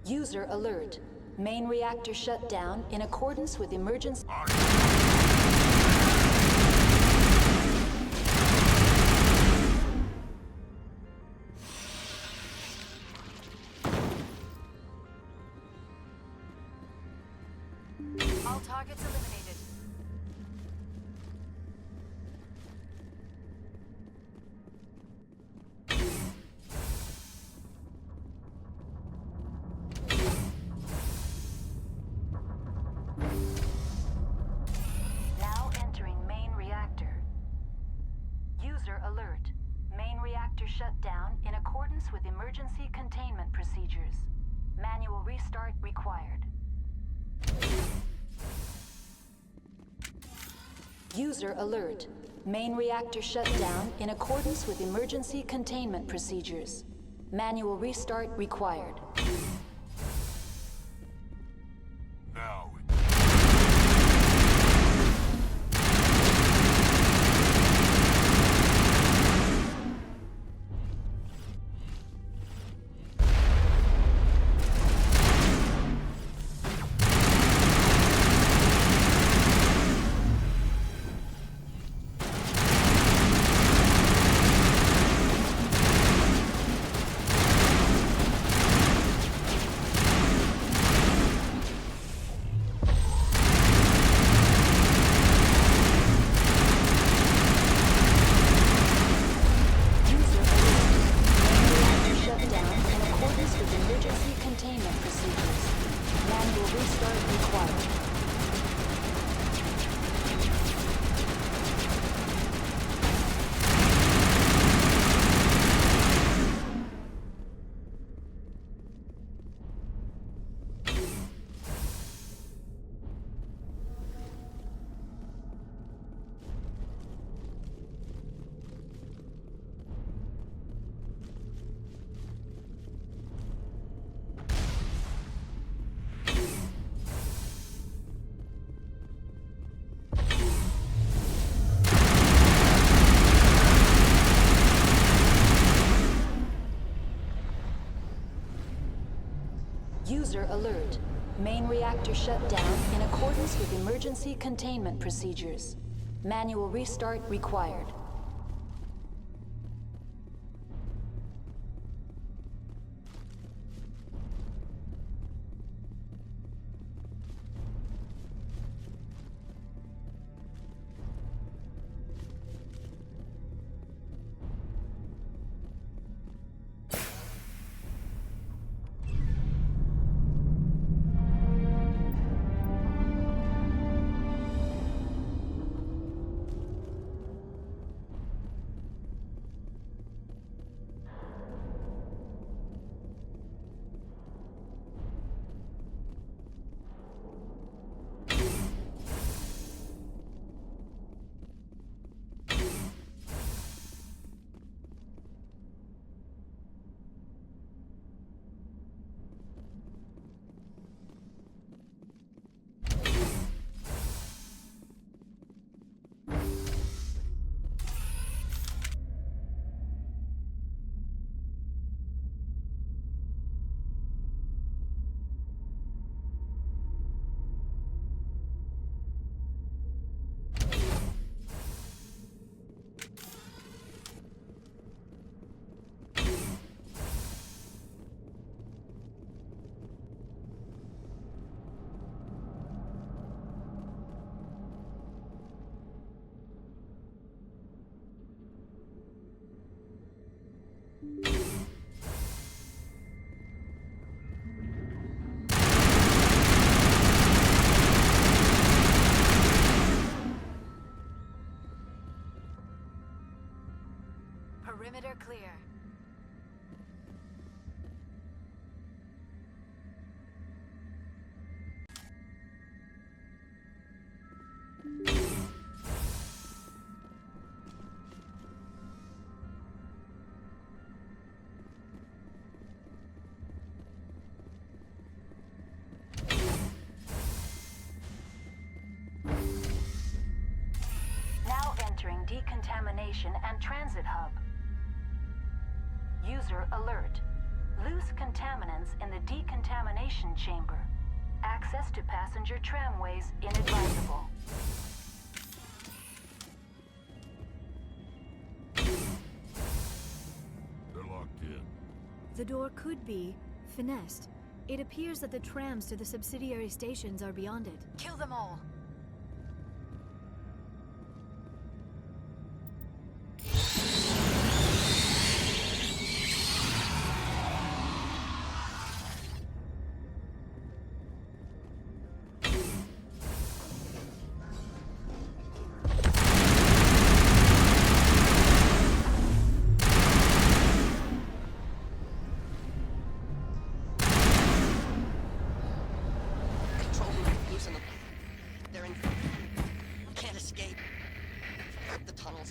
User alert. Main reactor shut down in accordance with emergency... All targets eliminated. Now entering main reactor. User alert. Main reactor shut down in accordance with emergency containment procedures. Manual restart required. User alert. Main reactor shut down in accordance with emergency containment procedures. Manual restart required. Now. User alert. Main reactor shut down in accordance with emergency containment procedures. Manual restart required. Perimeter clear. Now entering decontamination and transit hub. User alert. Loose contaminants in the decontamination chamber. Access to passenger tramways inadvisable. They're locked in. The door could be finessed. It appears that the trams to the subsidiary stations are beyond it. Kill them all.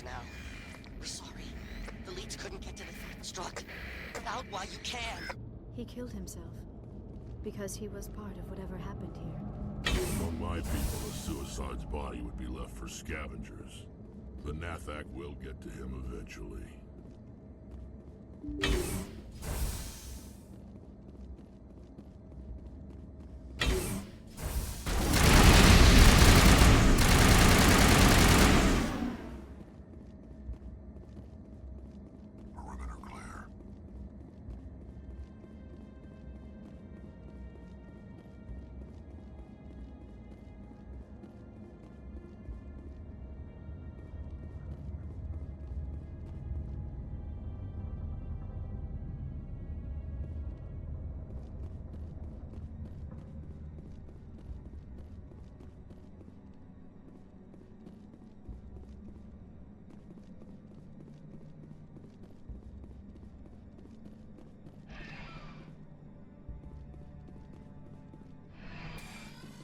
Now. We're sorry. The leads couldn't get to the struck. Out while you can. He killed himself because he was part of whatever happened here. Among my people, a suicide's body would be left for scavengers. The Nathak will get to him eventually.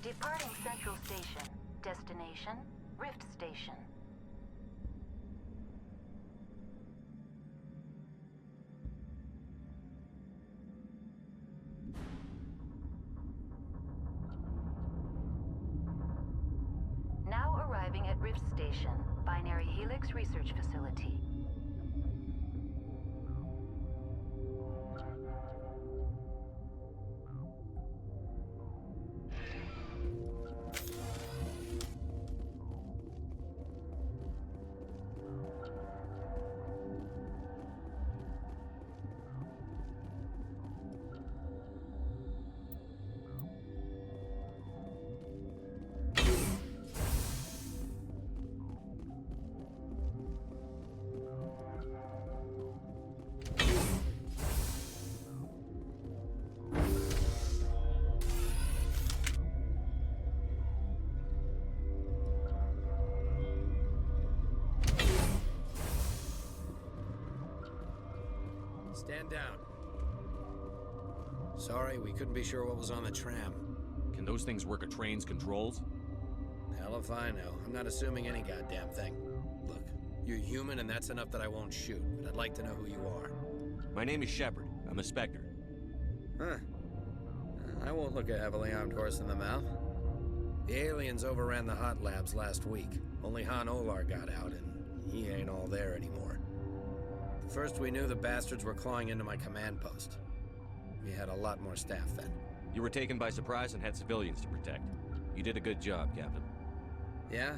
Departing Central Station. Destination, Rift Station. Now arriving at Rift Station, Binary Helix Research Facility. Stand down. Sorry, we couldn't be sure what was on the tram. Can those things work a train's controls? Hell if I know. I'm not assuming any goddamn thing. Look, you're human and that's enough that I won't shoot, but I'd like to know who you are. My name is Shepard. I'm a Spectre. Huh. I won't look a heavily armed horse in the mouth. The aliens overran the hot labs last week. Only Han Olar got out, and he ain't all there anymore. The first we knew, the bastards were clawing into my command post. We had a lot more staff then. You were taken by surprise and had civilians to protect. You did a good job, Captain. Yeah?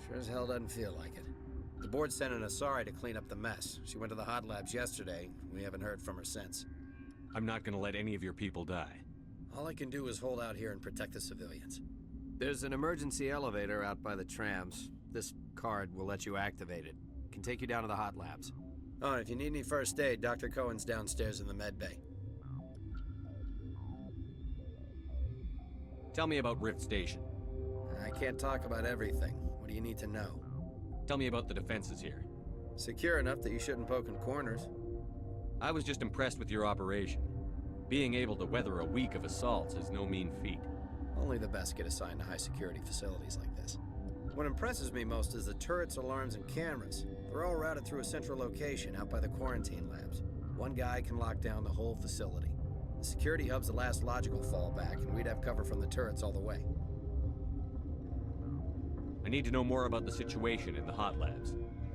Sure as hell doesn't feel like it. The board sent an Asari to clean up the mess. She went to the hot labs yesterday. We haven't heard from her since. I'm not gonna let any of your people die. All I can do is hold out here and protect the civilians. There's an emergency elevator out by the trams. This card will let you activate it. Can take you down to the hot labs. Oh, and if you need any first aid, Dr. Cohen's downstairs in the med bay. Tell me about Rift Station. I can't talk about everything. What do you need to know? Tell me about the defenses here. Secure enough that you shouldn't poke in corners. I was just impressed with your operation. Being able to weather a week of assaults is no mean feat. Only the best get assigned to high-security facilities like this. What impresses me most is the turrets, alarms, and cameras. They're all routed through a central location out by the quarantine labs. One guy can lock down the whole facility. The security hub's the last logical fallback, and we'd have cover from the turrets all the way. I need to know more about the situation in the hot labs.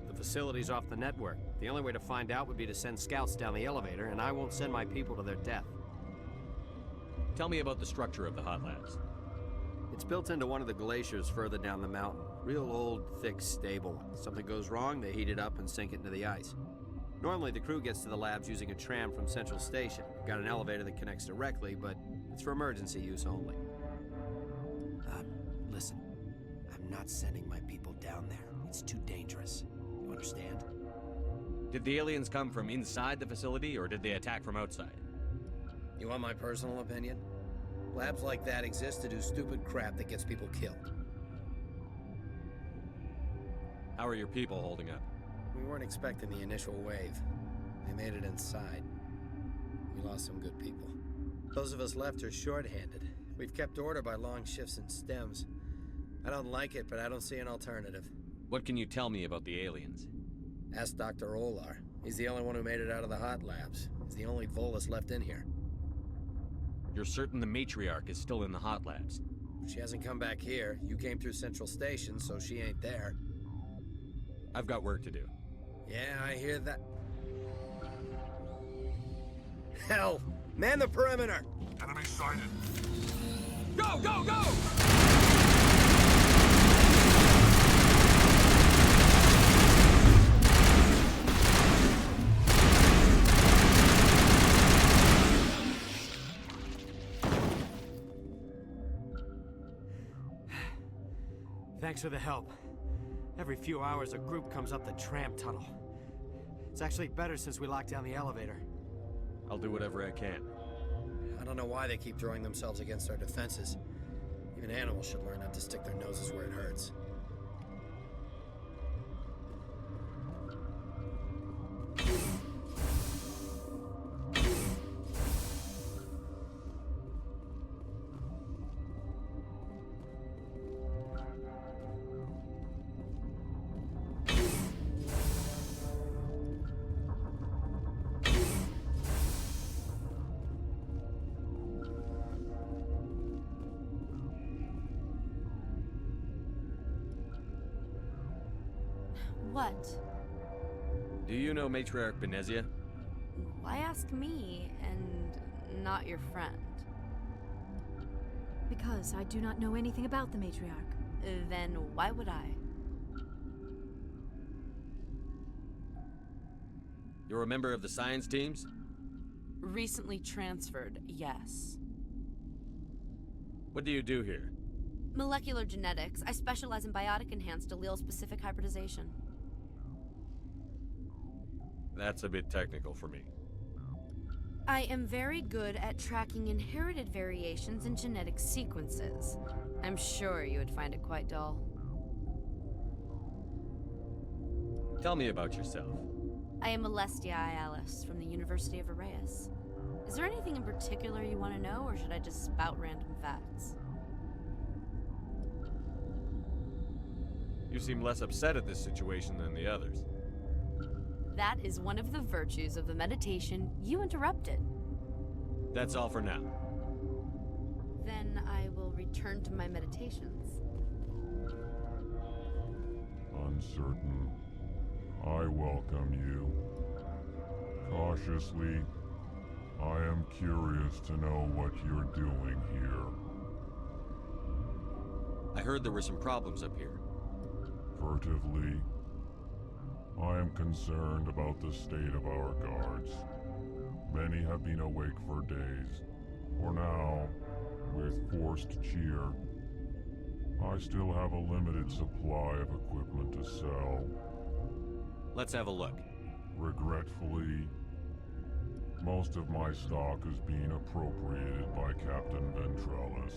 The facility's off the network. The only way to find out would be to send scouts down the elevator, and I won't send my people to their death. Tell me about the structure of the hot labs. It's built into one of the glaciers further down the mountain. Real old, thick, stable. Something goes wrong, they heat it up and sink it into the ice. Normally, the crew gets to the labs using a tram from Central Station. We've got an elevator that connects directly, but it's for emergency use only. Listen. I'm not sending my people down there. It's too dangerous. You understand? Did the aliens come from inside the facility, or did they attack from outside? You want my personal opinion? Labs like that exist to do stupid crap that gets people killed. How are your people holding up? We weren't expecting the initial wave. They made it inside. We lost some good people. Those of us left are short-handed. We've kept order by long shifts and stems. I don't like it, but I don't see an alternative. What can you tell me about the aliens? Ask Dr. Olar. He's the only one who made it out of the hot labs. He's the only Volus left in here. You're certain the matriarch is still in the hot labs? She hasn't come back here. You came through Central Station, so she ain't there. I've got work to do. Yeah, I hear that. Hell! Man the perimeter! Enemy sighted. Go, go, go! Thanks for the help. Every few hours, a group comes up the tram tunnel. It's actually better since we locked down the elevator. I'll do whatever I can. I don't know why they keep throwing themselves against our defenses. Even animals should learn not to stick their noses where it hurts. What? Do you know Matriarch Benezia? Why ask me and not your friend? Because I do not know anything about the matriarch. Then why would I? You're a member of the science teams? Recently transferred, yes. What do you do here? Molecular genetics. I specialize in biotic-enhanced allele-specific hybridization. That's a bit technical for me. I am very good at tracking inherited variations in genetic sequences. I'm sure you would find it quite dull. Tell me about yourself. I am Alestia Ialis from the University of Arrayas. Is there anything in particular you want to know, or should I just spout random facts? You seem less upset at this situation than the others. That is one of the virtues of the meditation you interrupted. That's all for now. Then I will return to my meditations. Uncertain. I welcome you. Cautiously, I am curious to know what you're doing here. I heard there were some problems up here. Furtively, I am concerned about the state of our guards. Many have been awake for days. For now, with forced cheer, I still have a limited supply of equipment to sell. Let's have a look. Regretfully, most of my stock is being appropriated by Captain Ventrellis.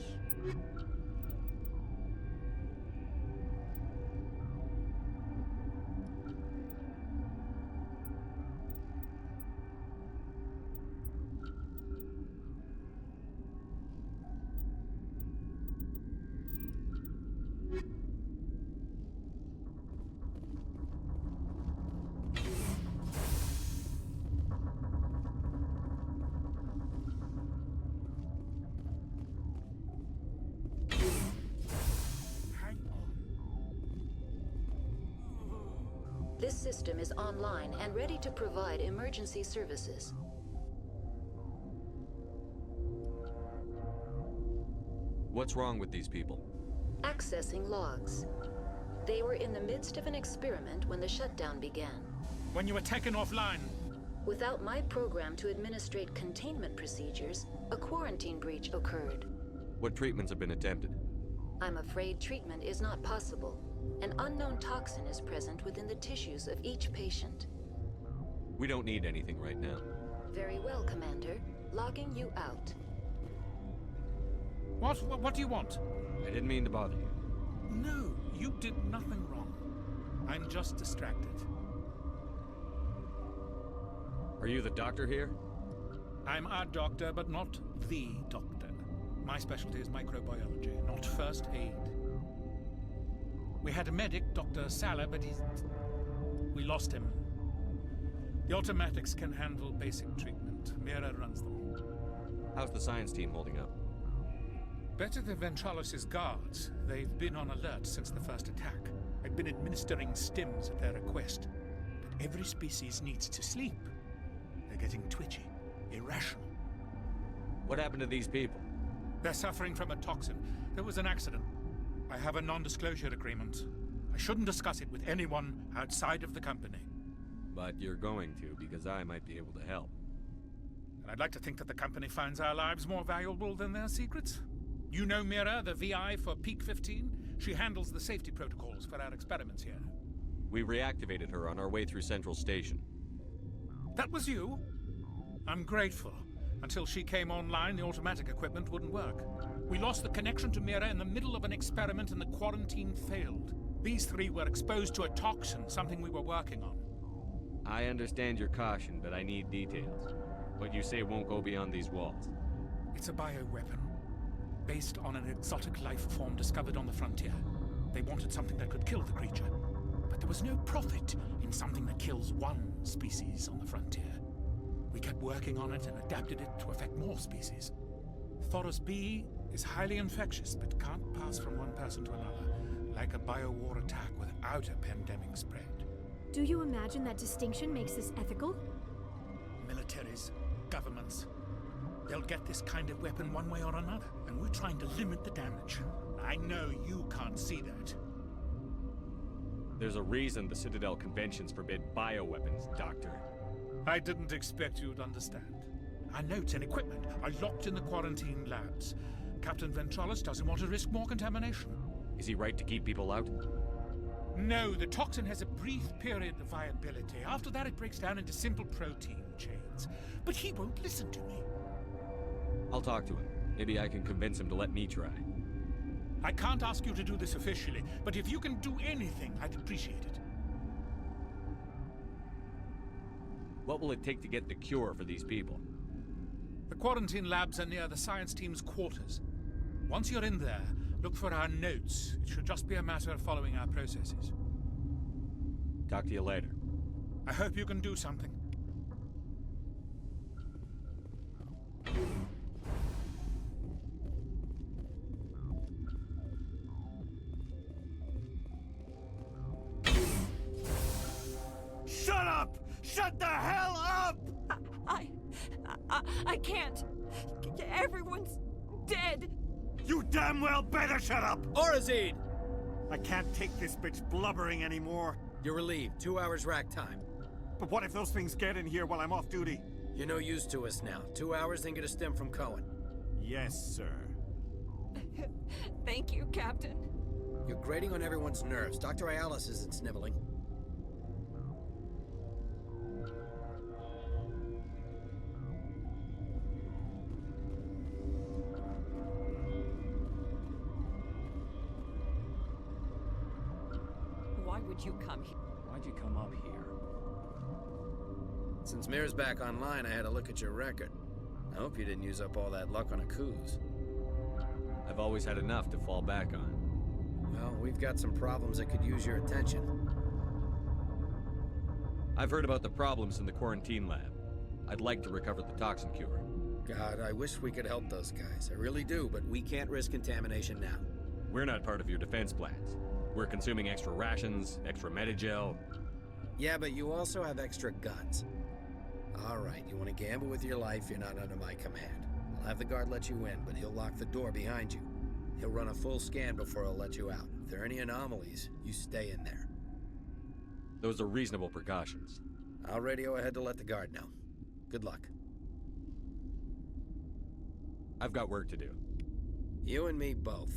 This system is online and ready to provide emergency services. What's wrong with these people? Accessing logs. They were in the midst of an experiment when the shutdown began. When you were taken offline. Without my program to administrate containment procedures, a quarantine breach occurred. What treatments have been attempted? I'm afraid treatment is not possible. An unknown toxin is present within the tissues of each patient. We don't need anything right now. Very well, Commander. Logging you out. What do you want? I didn't mean to bother you. No, you did nothing wrong. I'm just distracted. Are you the doctor here? I'm a doctor, but not the doctor. My specialty is microbiology, not first aid. We had a medic, Dr. Salah, but we lost him. The automatics can handle basic treatment. Mira runs them. How's the science team holding up? Better than Ventralos's guards. They've been on alert since the first attack. I've been administering stims at their request. But every species needs to sleep. They're getting twitchy, irrational. What happened to these people? They're suffering from a toxin. There was an accident. I have a non-disclosure agreement. I shouldn't discuss it with anyone outside of the company. But you're going to, because I might be able to help. And I'd like to think that the company finds our lives more valuable than their secrets. You know Mira, the VI for Peak 15? She handles the safety protocols for our experiments here. We reactivated her on our way through Central Station. That was you? I'm grateful. Until she came online, the automatic equipment wouldn't work. We lost the connection to Mira in the middle of an experiment and the quarantine failed. These three were exposed to a toxin, something we were working on. I understand your caution, but I need details. What you say won't go beyond these walls. It's a bioweapon, based on an exotic life form discovered on the frontier. They wanted something that could kill the creature, but there was no profit in something that kills one species on the frontier. We kept working on it and adapted it to affect more species. Thoros B is highly infectious, but can't pass from one person to another, like a biowar attack without a pandemic spread. Do you imagine that distinction makes this ethical? Militaries, governments, they'll get this kind of weapon one way or another, and we're trying to limit the damage. I know you can't see that. There's a reason the Citadel conventions forbid bioweapons, Doctor. I didn't expect you'd understand. Our notes and equipment are locked in the quarantine labs. Captain Ventralis doesn't want to risk more contamination. Is he right to keep people out? No, the toxin has a brief period of viability. After that, it breaks down into simple protein chains. But he won't listen to me. I'll talk to him. Maybe I can convince him to let me try. I can't ask you to do this officially, but if you can do anything, I'd appreciate it. What will it take to get the cure for these people? The quarantine labs are near the science team's quarters. Once you're in there, look for our notes. It should just be a matter of following our processes. Talk to you later. I hope you can do something. Shut up! Shut the hell up! I can't. Everyone's dead. You damn well better shut up! Orazid! I can't take this bitch blubbering anymore. You're relieved. 2 hours rack time. But what if those things get in here while I'm off duty? You're no use to us now. 2 hours, then get a stim from Cohen. Yes, sir. Thank you, Captain. You're grating on everyone's nerves. Dr. Ayalis isn't sniveling. Why would you come here? Why'd you come up here? Since Mir's back online, I had to look at your record. I hope you didn't use up all that luck on a cruise. I've always had enough to fall back on. Well, we've got some problems that could use your attention. I've heard about the problems in the quarantine lab. I'd like to recover the toxin cure. God, I wish we could help those guys. I really do, but we can't risk contamination now. We're not part of your defense plans. We're consuming extra rations, extra Medigel. Yeah, but you also have extra guns. All right, you want to gamble with your life, you're not under my command. I'll have the guard let you in, but he'll lock the door behind you. He'll run a full scan before he'll let you out. If there are any anomalies, you stay in there. Those are reasonable precautions. I'll radio ahead to let the guard know. Good luck. I've got work to do. You and me both.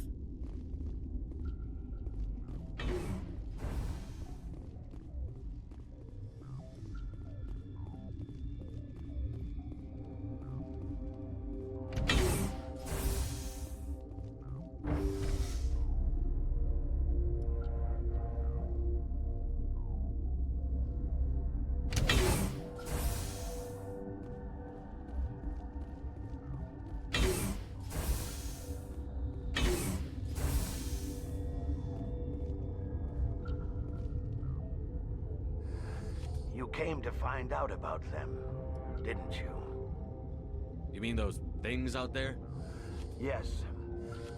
You came to find out about them, didn't you? You mean those things out there? Yes.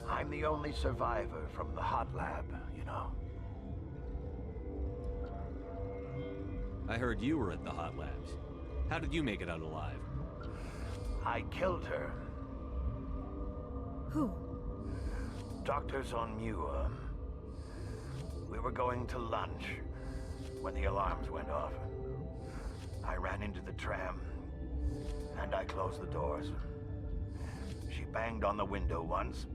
I'm the only survivor from the hot lab, you know. I heard you were at the hot labs. How did you make it out alive? I killed her. Who? Dr. Zonmua. We were going to lunch when the alarms went off. I ran into the tram, and I closed the doors. She banged on the window once,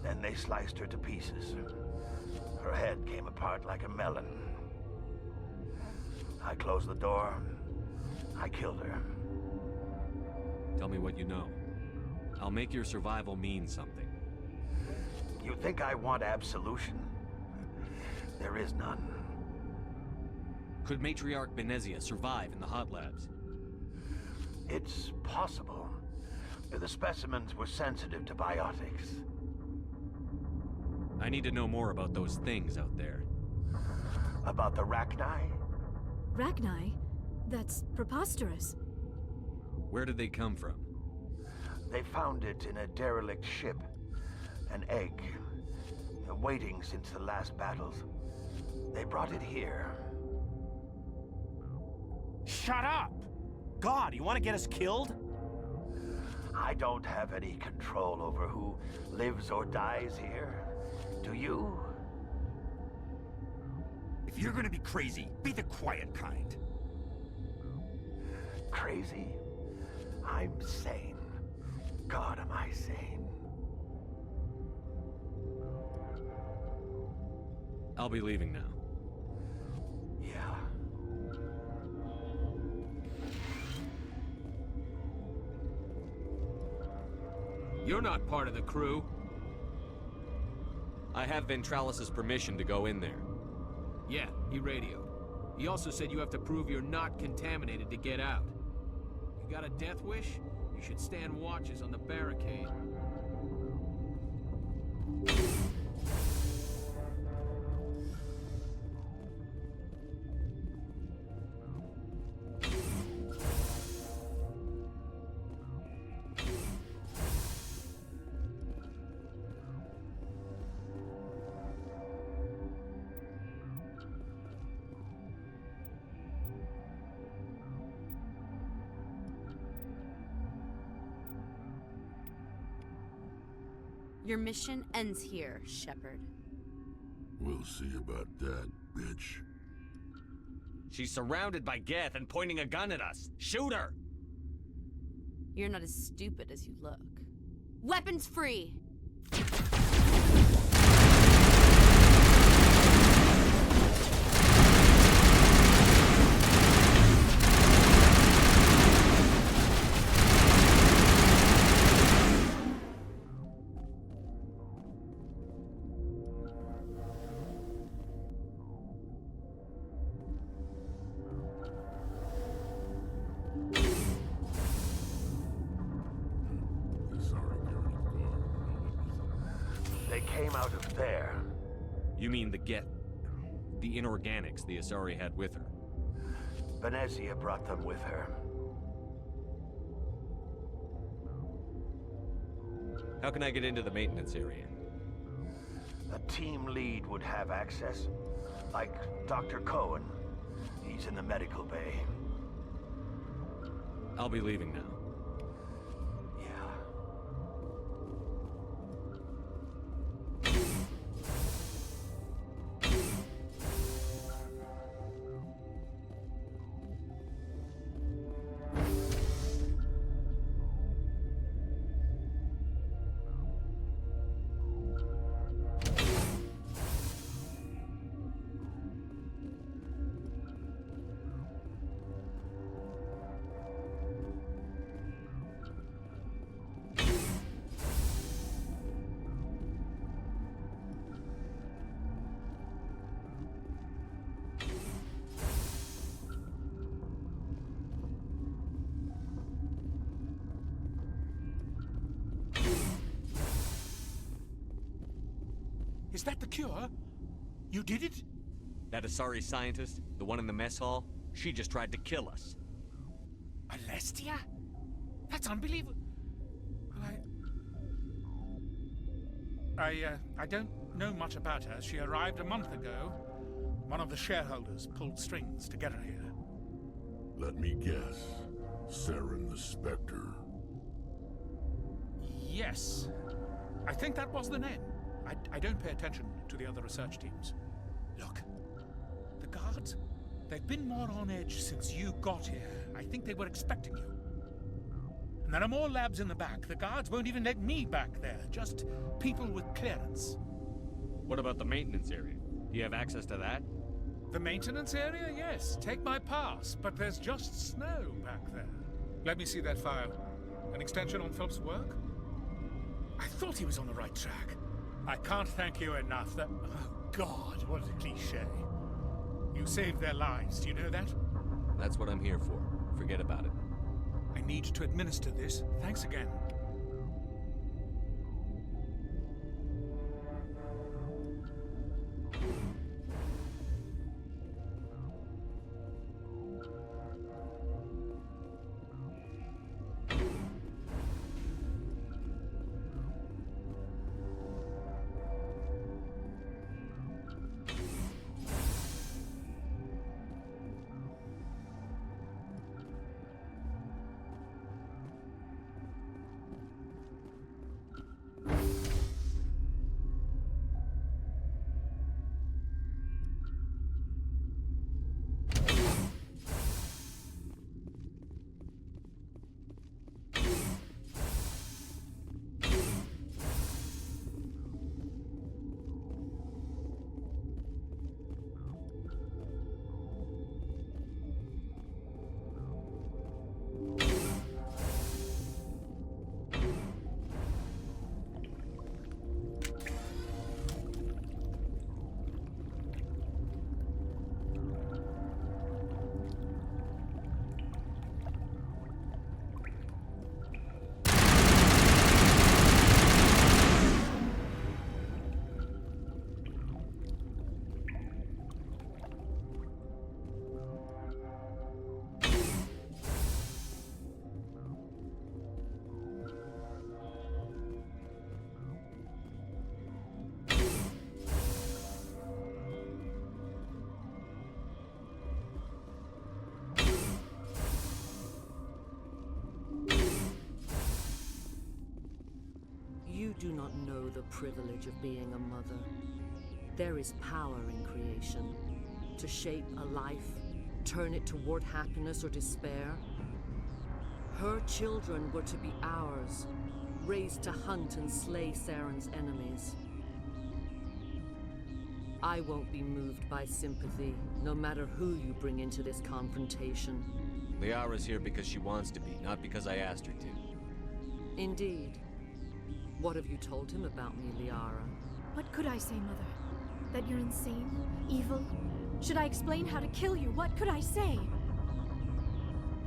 then they sliced her to pieces. Her head came apart like a melon. I closed the door. I killed her. Tell me what you know. I'll make your survival mean something. You think I want absolution? There is none. Could Matriarch Benezia survive in the hot labs? It's possible. The specimens were sensitive to biotics. I need to know more about those things out there. About the Rachni? Rachni? That's preposterous. Where did they come from? They found it in a derelict ship. An egg. Waiting since the last battles. They brought it here. Shut up! God, you want to get us killed? I don't have any control over who lives or dies here. Do you? If you're gonna be crazy, be the quiet kind. Crazy? I'm sane. God, am I sane? I'll be leaving now. Yeah. You're not part of the crew. I have Ventralis's permission to go in there. Yeah, he radioed. He also said you have to prove you're not contaminated to get out. got a death wish? You should stand watches on the barricade. Your mission ends here, Shepard. We'll see about that, bitch. She's surrounded by Geth and pointing a gun at us. Shoot her! You're not as stupid as you look. Weapons free! They came out of there. You mean the Geth... the inorganics the Asari had with her? Venezia brought them with her. How can I get into the maintenance area? A team lead would have access. Like Dr. Cohen. He's in the medical bay. I'll be leaving now. Is that the cure? You did it? That Asari scientist, the one in the mess hall, she just tried to kill us. Alestia? That's unbelievable. I don't know much about her. She arrived a month ago. One of the shareholders pulled strings to get her here. Let me guess. Saren the Spectre. Yes. I think that was the name. I don't pay attention to the other research teams. Look, the guards, they've been more on edge since you got here. I think they were expecting you. And there are more labs in the back. The guards won't even let me back there, just people with clearance. What about the maintenance area? Do you have access to that? The maintenance area? Yes. Take my pass, but there's just snow back there. Let me see that file. An extension on Philip's work? I thought he was on the right track. I can't thank you enough that... Oh, God, what a cliché. You saved their lives, do you know that? That's what I'm here for. Forget about it. I need to administer this. Thanks again. You do not know the privilege of being a mother. There is power in creation. To shape a life, turn it toward happiness or despair. Her children were to be ours, raised to hunt and slay Saren's enemies. I won't be moved by sympathy, no matter who you bring into this confrontation. Liara's here because she wants to be, not because I asked her to. Indeed. What have you told him about me, Liara? What could I say, Mother? That you're insane? Evil? Should I explain how to kill you? What could I say?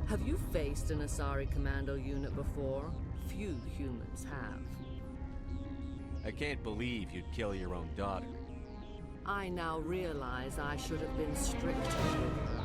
Have you faced an Asari commando unit before? Few humans have. I can't believe you'd kill your own daughter. I now realize I should have been stricter with her.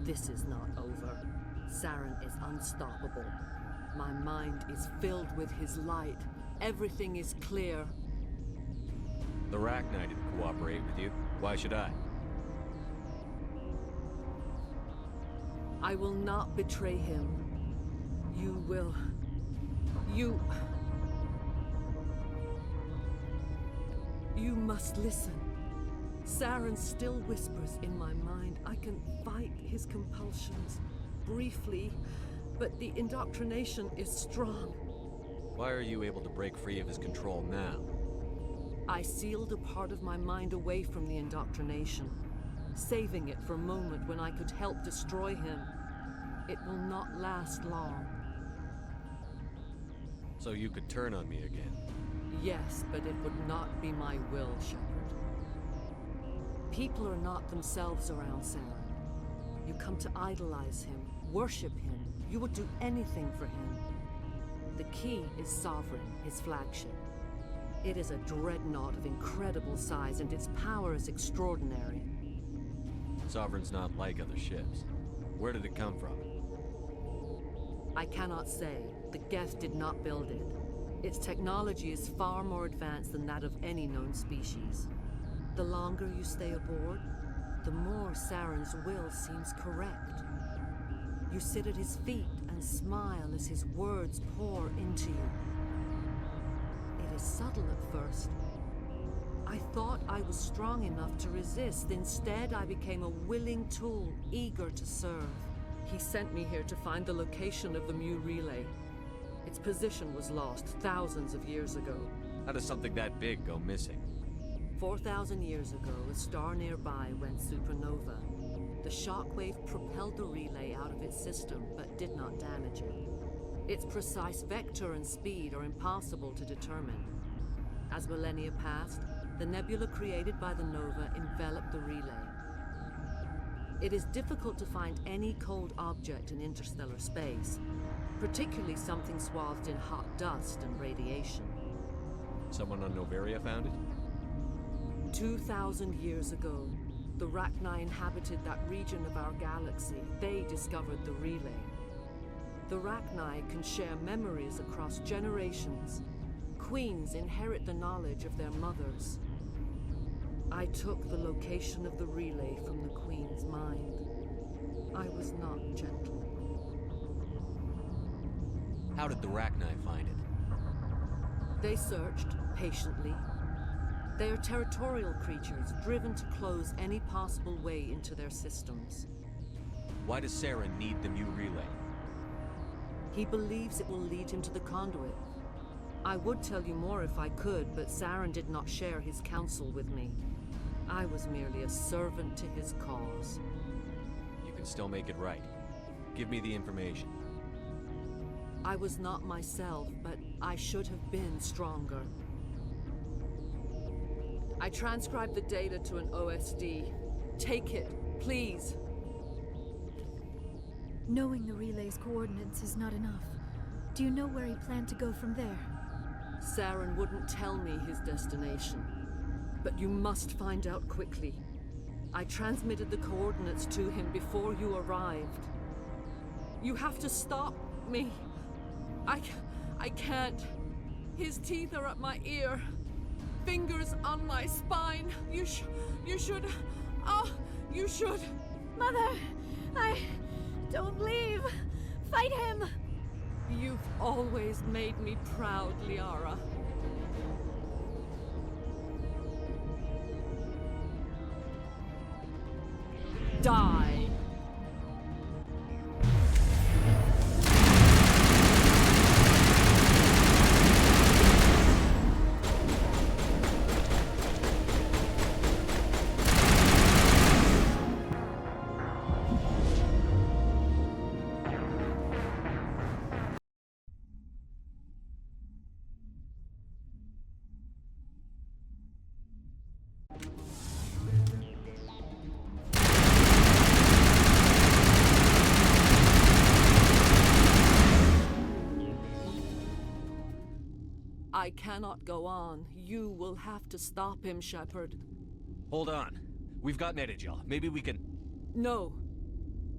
This is not over. Saren is unstoppable. My mind is filled with his light. Everything is clear. The Rachni didn't cooperate with you. Why should I? I will not betray him. You will. You must listen. Saren still whispers in my mind. I can fight his compulsions briefly, but the indoctrination is strong. Why are you able to break free of his control now? I sealed a part of my mind away from the indoctrination, saving it for a moment when I could help destroy him. It will not last long. So you could turn on me again? Yes, but it would not be my will, Shepard. People are not themselves around Saren. You come to idolize him, worship him. You would do anything for him. The key is Sovereign, his flagship. It is a dreadnought of incredible size, and its power is extraordinary. Sovereign's not like other ships. Where did it come from? I cannot say. The Geth did not build it. Its technology is far more advanced than that of any known species. The longer you stay aboard, the more Saren's will seems correct. You sit at his feet and smile as his words pour into you. It is subtle at first. I thought I was strong enough to resist. Instead, I became a willing tool, eager to serve. He sent me here to find the location of the Mu relay. Its position was lost thousands of years ago. How does something that big go missing? 4,000 years ago, a star nearby went supernova. The shockwave propelled the relay out of its system, but did not damage it. Its precise vector and speed are impossible to determine. As millennia passed, the nebula created by the nova enveloped the relay. It is difficult to find any cold object in interstellar space, particularly something swathed in hot dust and radiation. Someone on Noveria found it? 2,000 years ago, the Rachni inhabited that region of our galaxy. They discovered the relay. The Rachni can share memories across generations. Queens inherit the knowledge of their mothers. I took the location of the relay from the Queen's mind. I was not gentle. How did the Rachni find it? They searched, patiently. They are territorial creatures, driven to close any possible way into their systems. Why does Saren need the new relay? He believes it will lead him to the conduit. I would tell you more if I could, but Saren did not share his counsel with me. I was merely a servant to his cause. You can still make it right. Give me the information. I was not myself, but I should have been stronger. I transcribed the data to an OSD. Take it, please. Knowing the relay's coordinates is not enough. Do you know where he planned to go from there? Saren wouldn't tell me his destination. But you must find out quickly. I transmitted the coordinates to him before you arrived. You have to stop me. I can't. His teeth are at my ear. Fingers on my spine. You should. Oh, you should. Mother! Don't leave! Fight him! You've always made me proud, Liara. Die! I cannot go on. You will have to stop him, Shepard. Hold on. We've got Medigel. Maybe we can... No.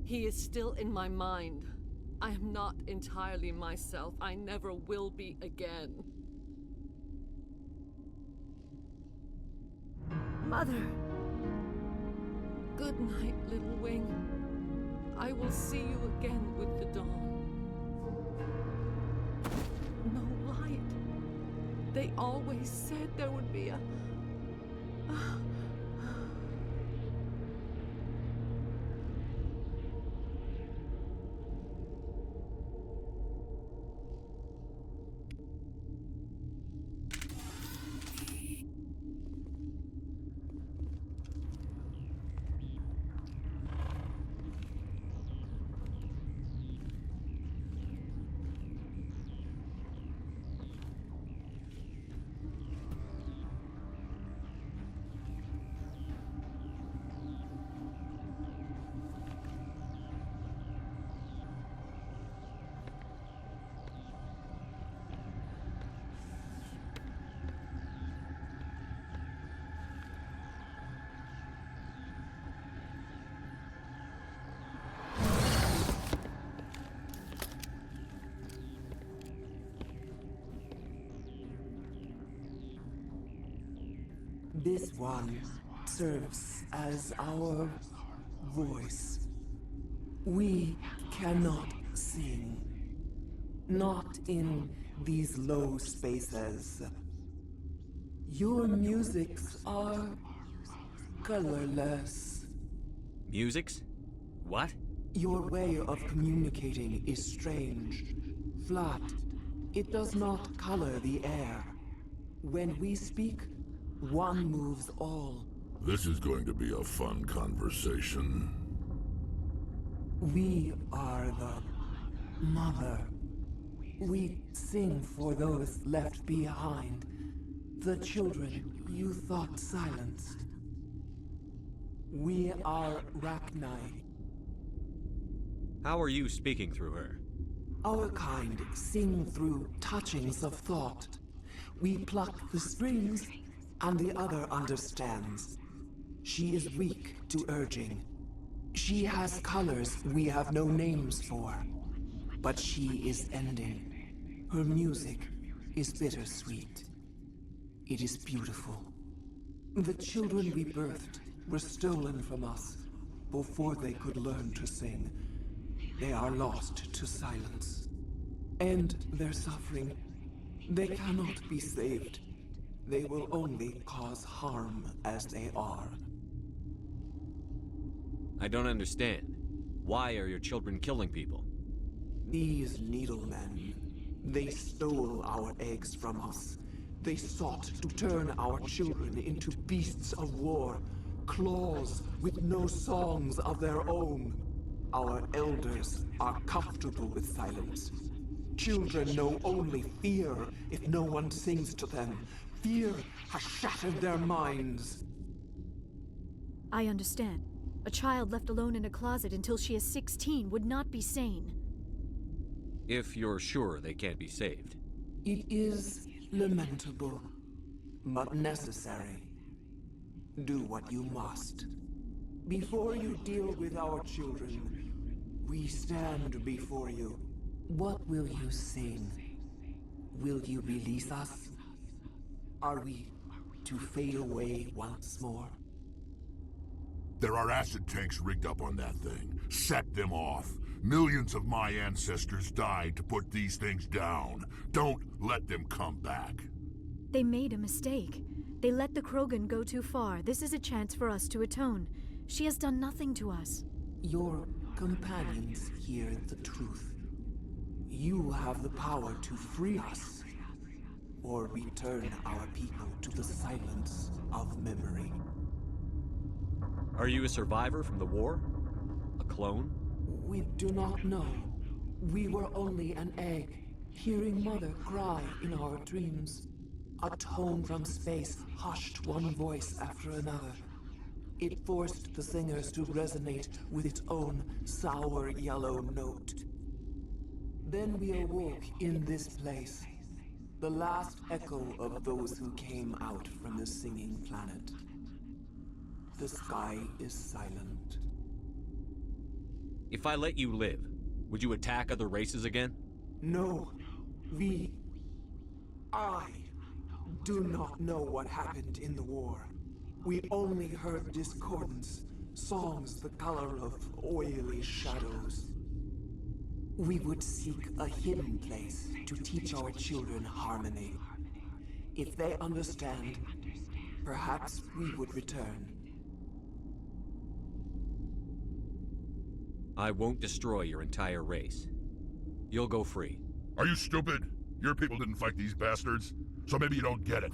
He is still in my mind. I am not entirely myself. I never will be again. Mother! Good night, little wing. I will see you again with the dawn. No light. They always said there would be a... This one serves as our voice. We cannot sing. Not in these low spaces. Your musics are colorless. Musics? What? Your way of communicating is strange. Flat. It does not color the air. When we speak, one moves all. This is going to be a fun conversation. We are the mother. We sing for those left behind. The children you thought silenced. We are Rachni. How are you speaking through her? Our kind sing through touchings of thought. We pluck the strings, and the other understands. She is weak to urging. She has colors we have no names for. But she is ending. Her music is bittersweet. It is beautiful. The children we birthed were stolen from us before they could learn to sing. They are lost to silence. And their suffering, they cannot be saved. They will only cause harm as they are. I don't understand. Why are your children killing people? These needlemen, they stole our eggs from us. They sought to turn our children into beasts of war, claws with no songs of their own. Our elders are comfortable with silence. Children know only fear if no one sings to them. Fear has shattered their minds. I understand. A child left alone in a closet until she is 16 would not be sane. If you're sure they can't be saved. It is lamentable, but necessary. Do what you must. Before you deal with our children, we stand before you. What will you sing? Will you release us? Are we to fade away once more? There are acid tanks rigged up on that thing. Set them off. Millions of my ancestors died to put these things down. Don't let them come back. They made a mistake. They let the Krogan go too far. This is a chance for us to atone. She has done nothing to us. Your companions hear the truth. You have the power to free us, or return our people to the silence of memory. Are you a survivor from the war? A clone? We do not know. We were only an egg, hearing Mother cry in our dreams. A tone from space hushed one voice after another. It forced the singers to resonate with its own sour yellow note. Then we awoke in this place, the last echo of those who came out from the singing planet. The sky is silent. If I let you live, would you attack other races again? No, I do not know what happened in the war. We only heard discordance, songs the color of oily shadows. We would seek a hidden place to teach our children harmony. If they understand, perhaps we would return. I won't destroy your entire race. You'll go free. Are you stupid? Your people didn't fight these bastards, so maybe you don't get it.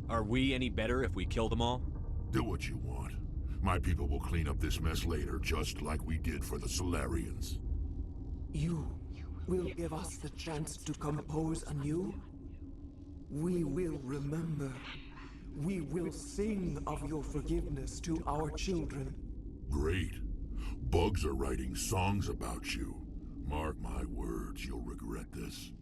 Are we any better if we kill them all? Do what you want. My people will clean up this mess later, just like we did for the Solarians. You will give us the chance to compose anew? We will remember. We will sing of your forgiveness to our children. Great. Bugs are writing songs about you. Mark my words, you'll regret this.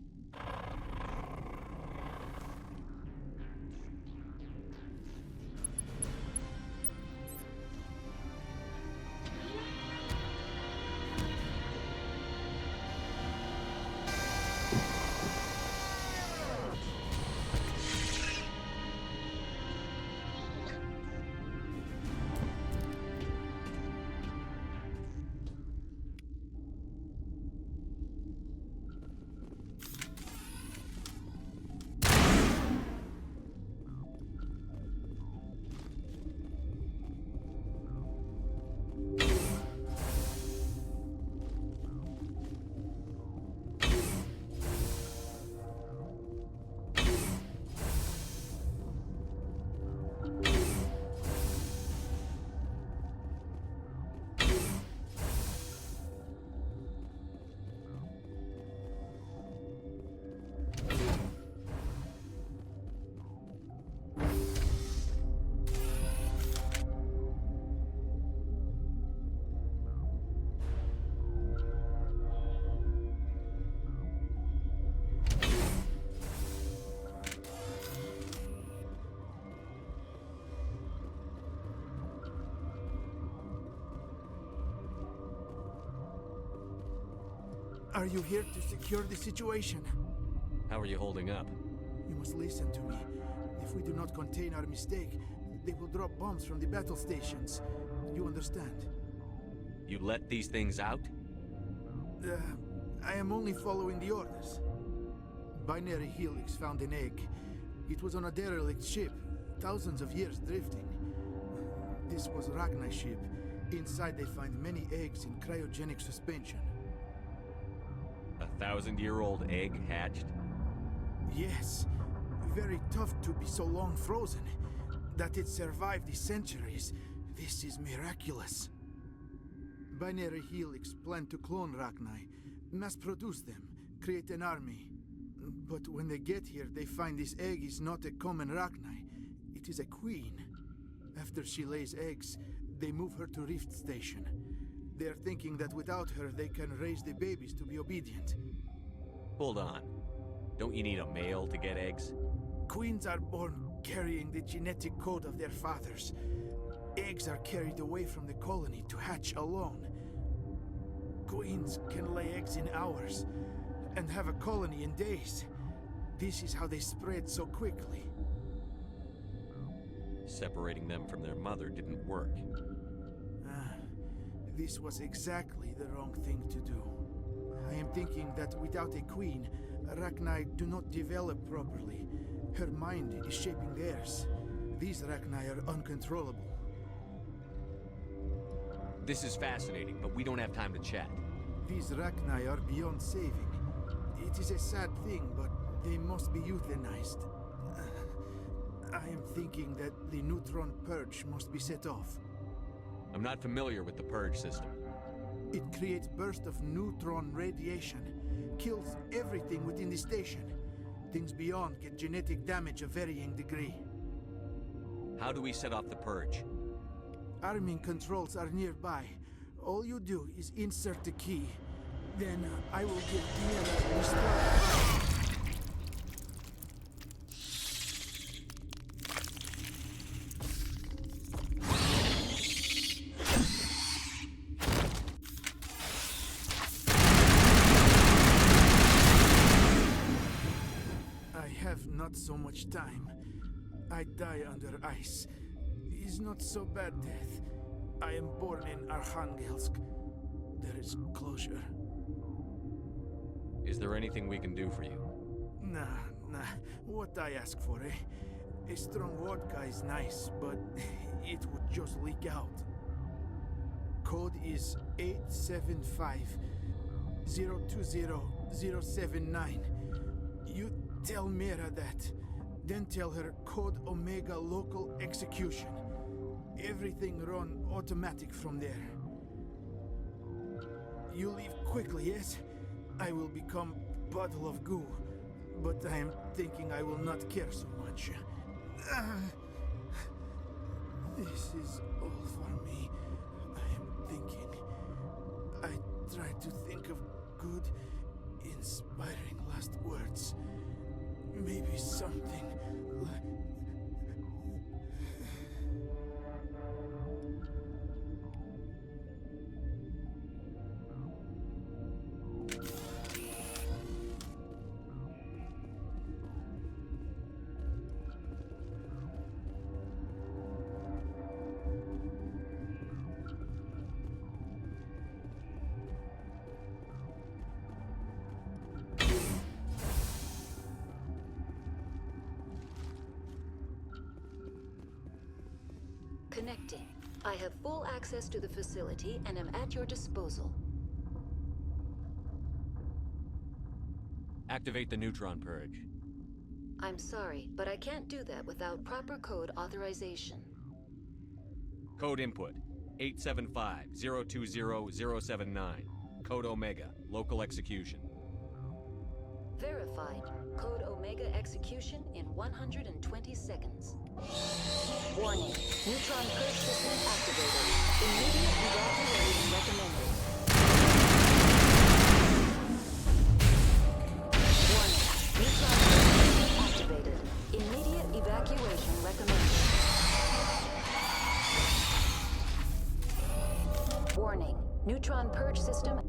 Are you here to secure the situation? How are you holding up? You must listen to me. If we do not contain our mistake, they will drop bombs from the battle stations. You understand? You let these things out? I am only following the orders. Binary Helix found an egg. It was on a derelict ship, thousands of years drifting. This was Rachni's ship. Inside they find many eggs in cryogenic suspension. 1,000-year-old egg hatched? Yes. Very tough to be so long frozen. That it survived the centuries, this is miraculous. Binary Helix planned to clone Rachni, mass-produce them, create an army. But when they get here, they find this egg is not a common Rachni. It is a queen. After she lays eggs, they move her to Rift Station. They are thinking that without her, they can raise the babies to be obedient. Hold on. Don't you need a male to get eggs? Queens are born carrying the genetic code of their fathers. Eggs are carried away from the colony to hatch alone. Queens can lay eggs in hours and have a colony in days. This is how they spread so quickly. Separating them from their mother didn't work. This was exactly the wrong thing to do. I am thinking that without a queen, Rachni do not develop properly. Her mind is shaping theirs. These Rachni are uncontrollable. This is fascinating, but we don't have time to chat. These Rachni are beyond saving. It is a sad thing, but they must be euthanized. I am thinking that the neutron purge must be set off. I'm not familiar with the purge system. It creates bursts of neutron radiation, kills everything within the station. Things beyond get genetic damage of varying degree. How do we set off the purge? Arming controls are nearby. All you do is insert the key. Then I will give Diana the start. Not so much time. I die under ice. Is not so bad death. I am born in Arkhangelsk. There is closure. Is there anything we can do for you? Nah. What I ask for, eh? A strong vodka is nice, but it would just leak out. Code is 875-020-079. You tell Mira that. Then tell her Code Omega local execution. Everything run automatic from there. You leave quickly, yes? I will become puddle of goo. But I am thinking I will not care so much. This is all for me. I am thinking. I try to think of good, inspiring last words. Maybe something like... Connecting. I have full access to the facility and am at your disposal. Activate the neutron purge. I'm sorry, but I can't do that without proper code authorization. Code input 875-020-079. Code Omega, local execution. Verified. Code Omega execution in 120 seconds. Warning. Neutron purge system activated. Immediate evacuation recommended. Warning. Neutron purge system activated. Immediate evacuation recommended. Warning. Neutron purge system...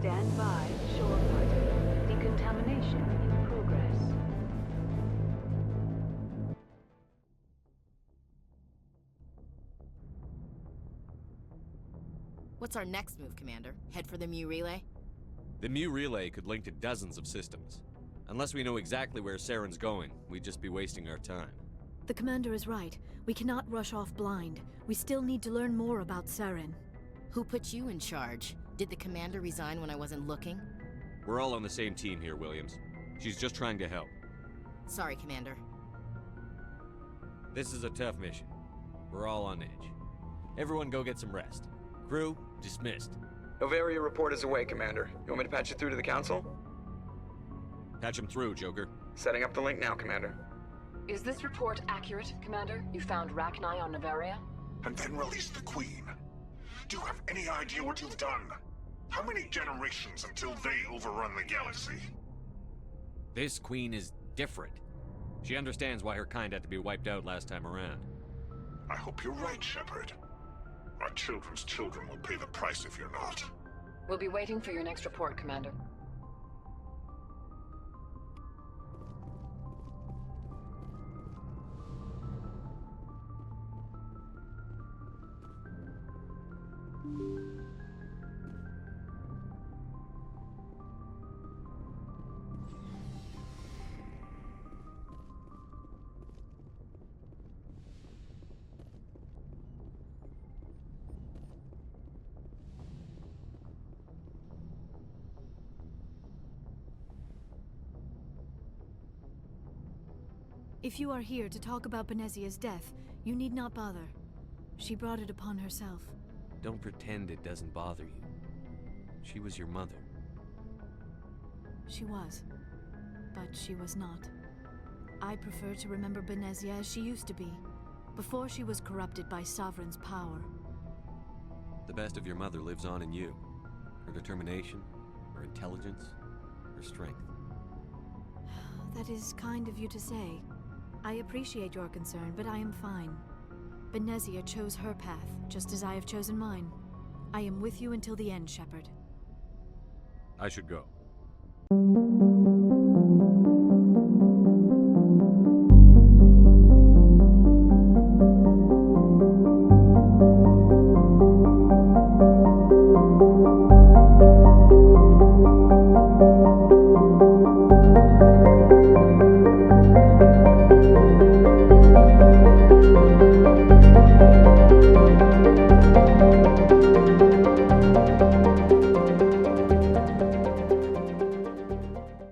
Stand by, shore party. Decontamination in progress. What's our next move, Commander? Head for the Mu Relay? The Mu Relay could link to dozens of systems. Unless we know exactly where Saren's going, we'd just be wasting our time. The Commander is right. We cannot rush off blind. We still need to learn more about Saren. Who put you in charge? Did the Commander resign when I wasn't looking? We're all on the same team here, Williams. She's just trying to help. Sorry, Commander. This is a tough mission. We're all on edge. Everyone go get some rest. Crew, dismissed. Noveria report is away, Commander. You want me to patch it through to the Council? Patch him through, Joker. Setting up the link now, Commander. Is this report accurate, Commander? You found Rachni on Noveria? And then released the Queen. Do you have any idea what you've done? How many generations until they overrun the galaxy? This Queen is different. She understands why her kind had to be wiped out last time around. I hope you're right, Shepard. Our children's children will pay the price if you're not. We'll be waiting for your next report, Commander. If you are here to talk about Benezia's death, you need not bother. She brought it upon herself. Don't pretend it doesn't bother you. She was your mother. She was. But she was not. I prefer to remember Benezia as she used to be, before she was corrupted by Sovereign's power. The best of your mother lives on in you. Her determination, her intelligence, her strength. That is kind of you to say. I appreciate your concern, but I am fine. Benezia chose her path, just as I have chosen mine. I am with you until the end, Shepard. I should go.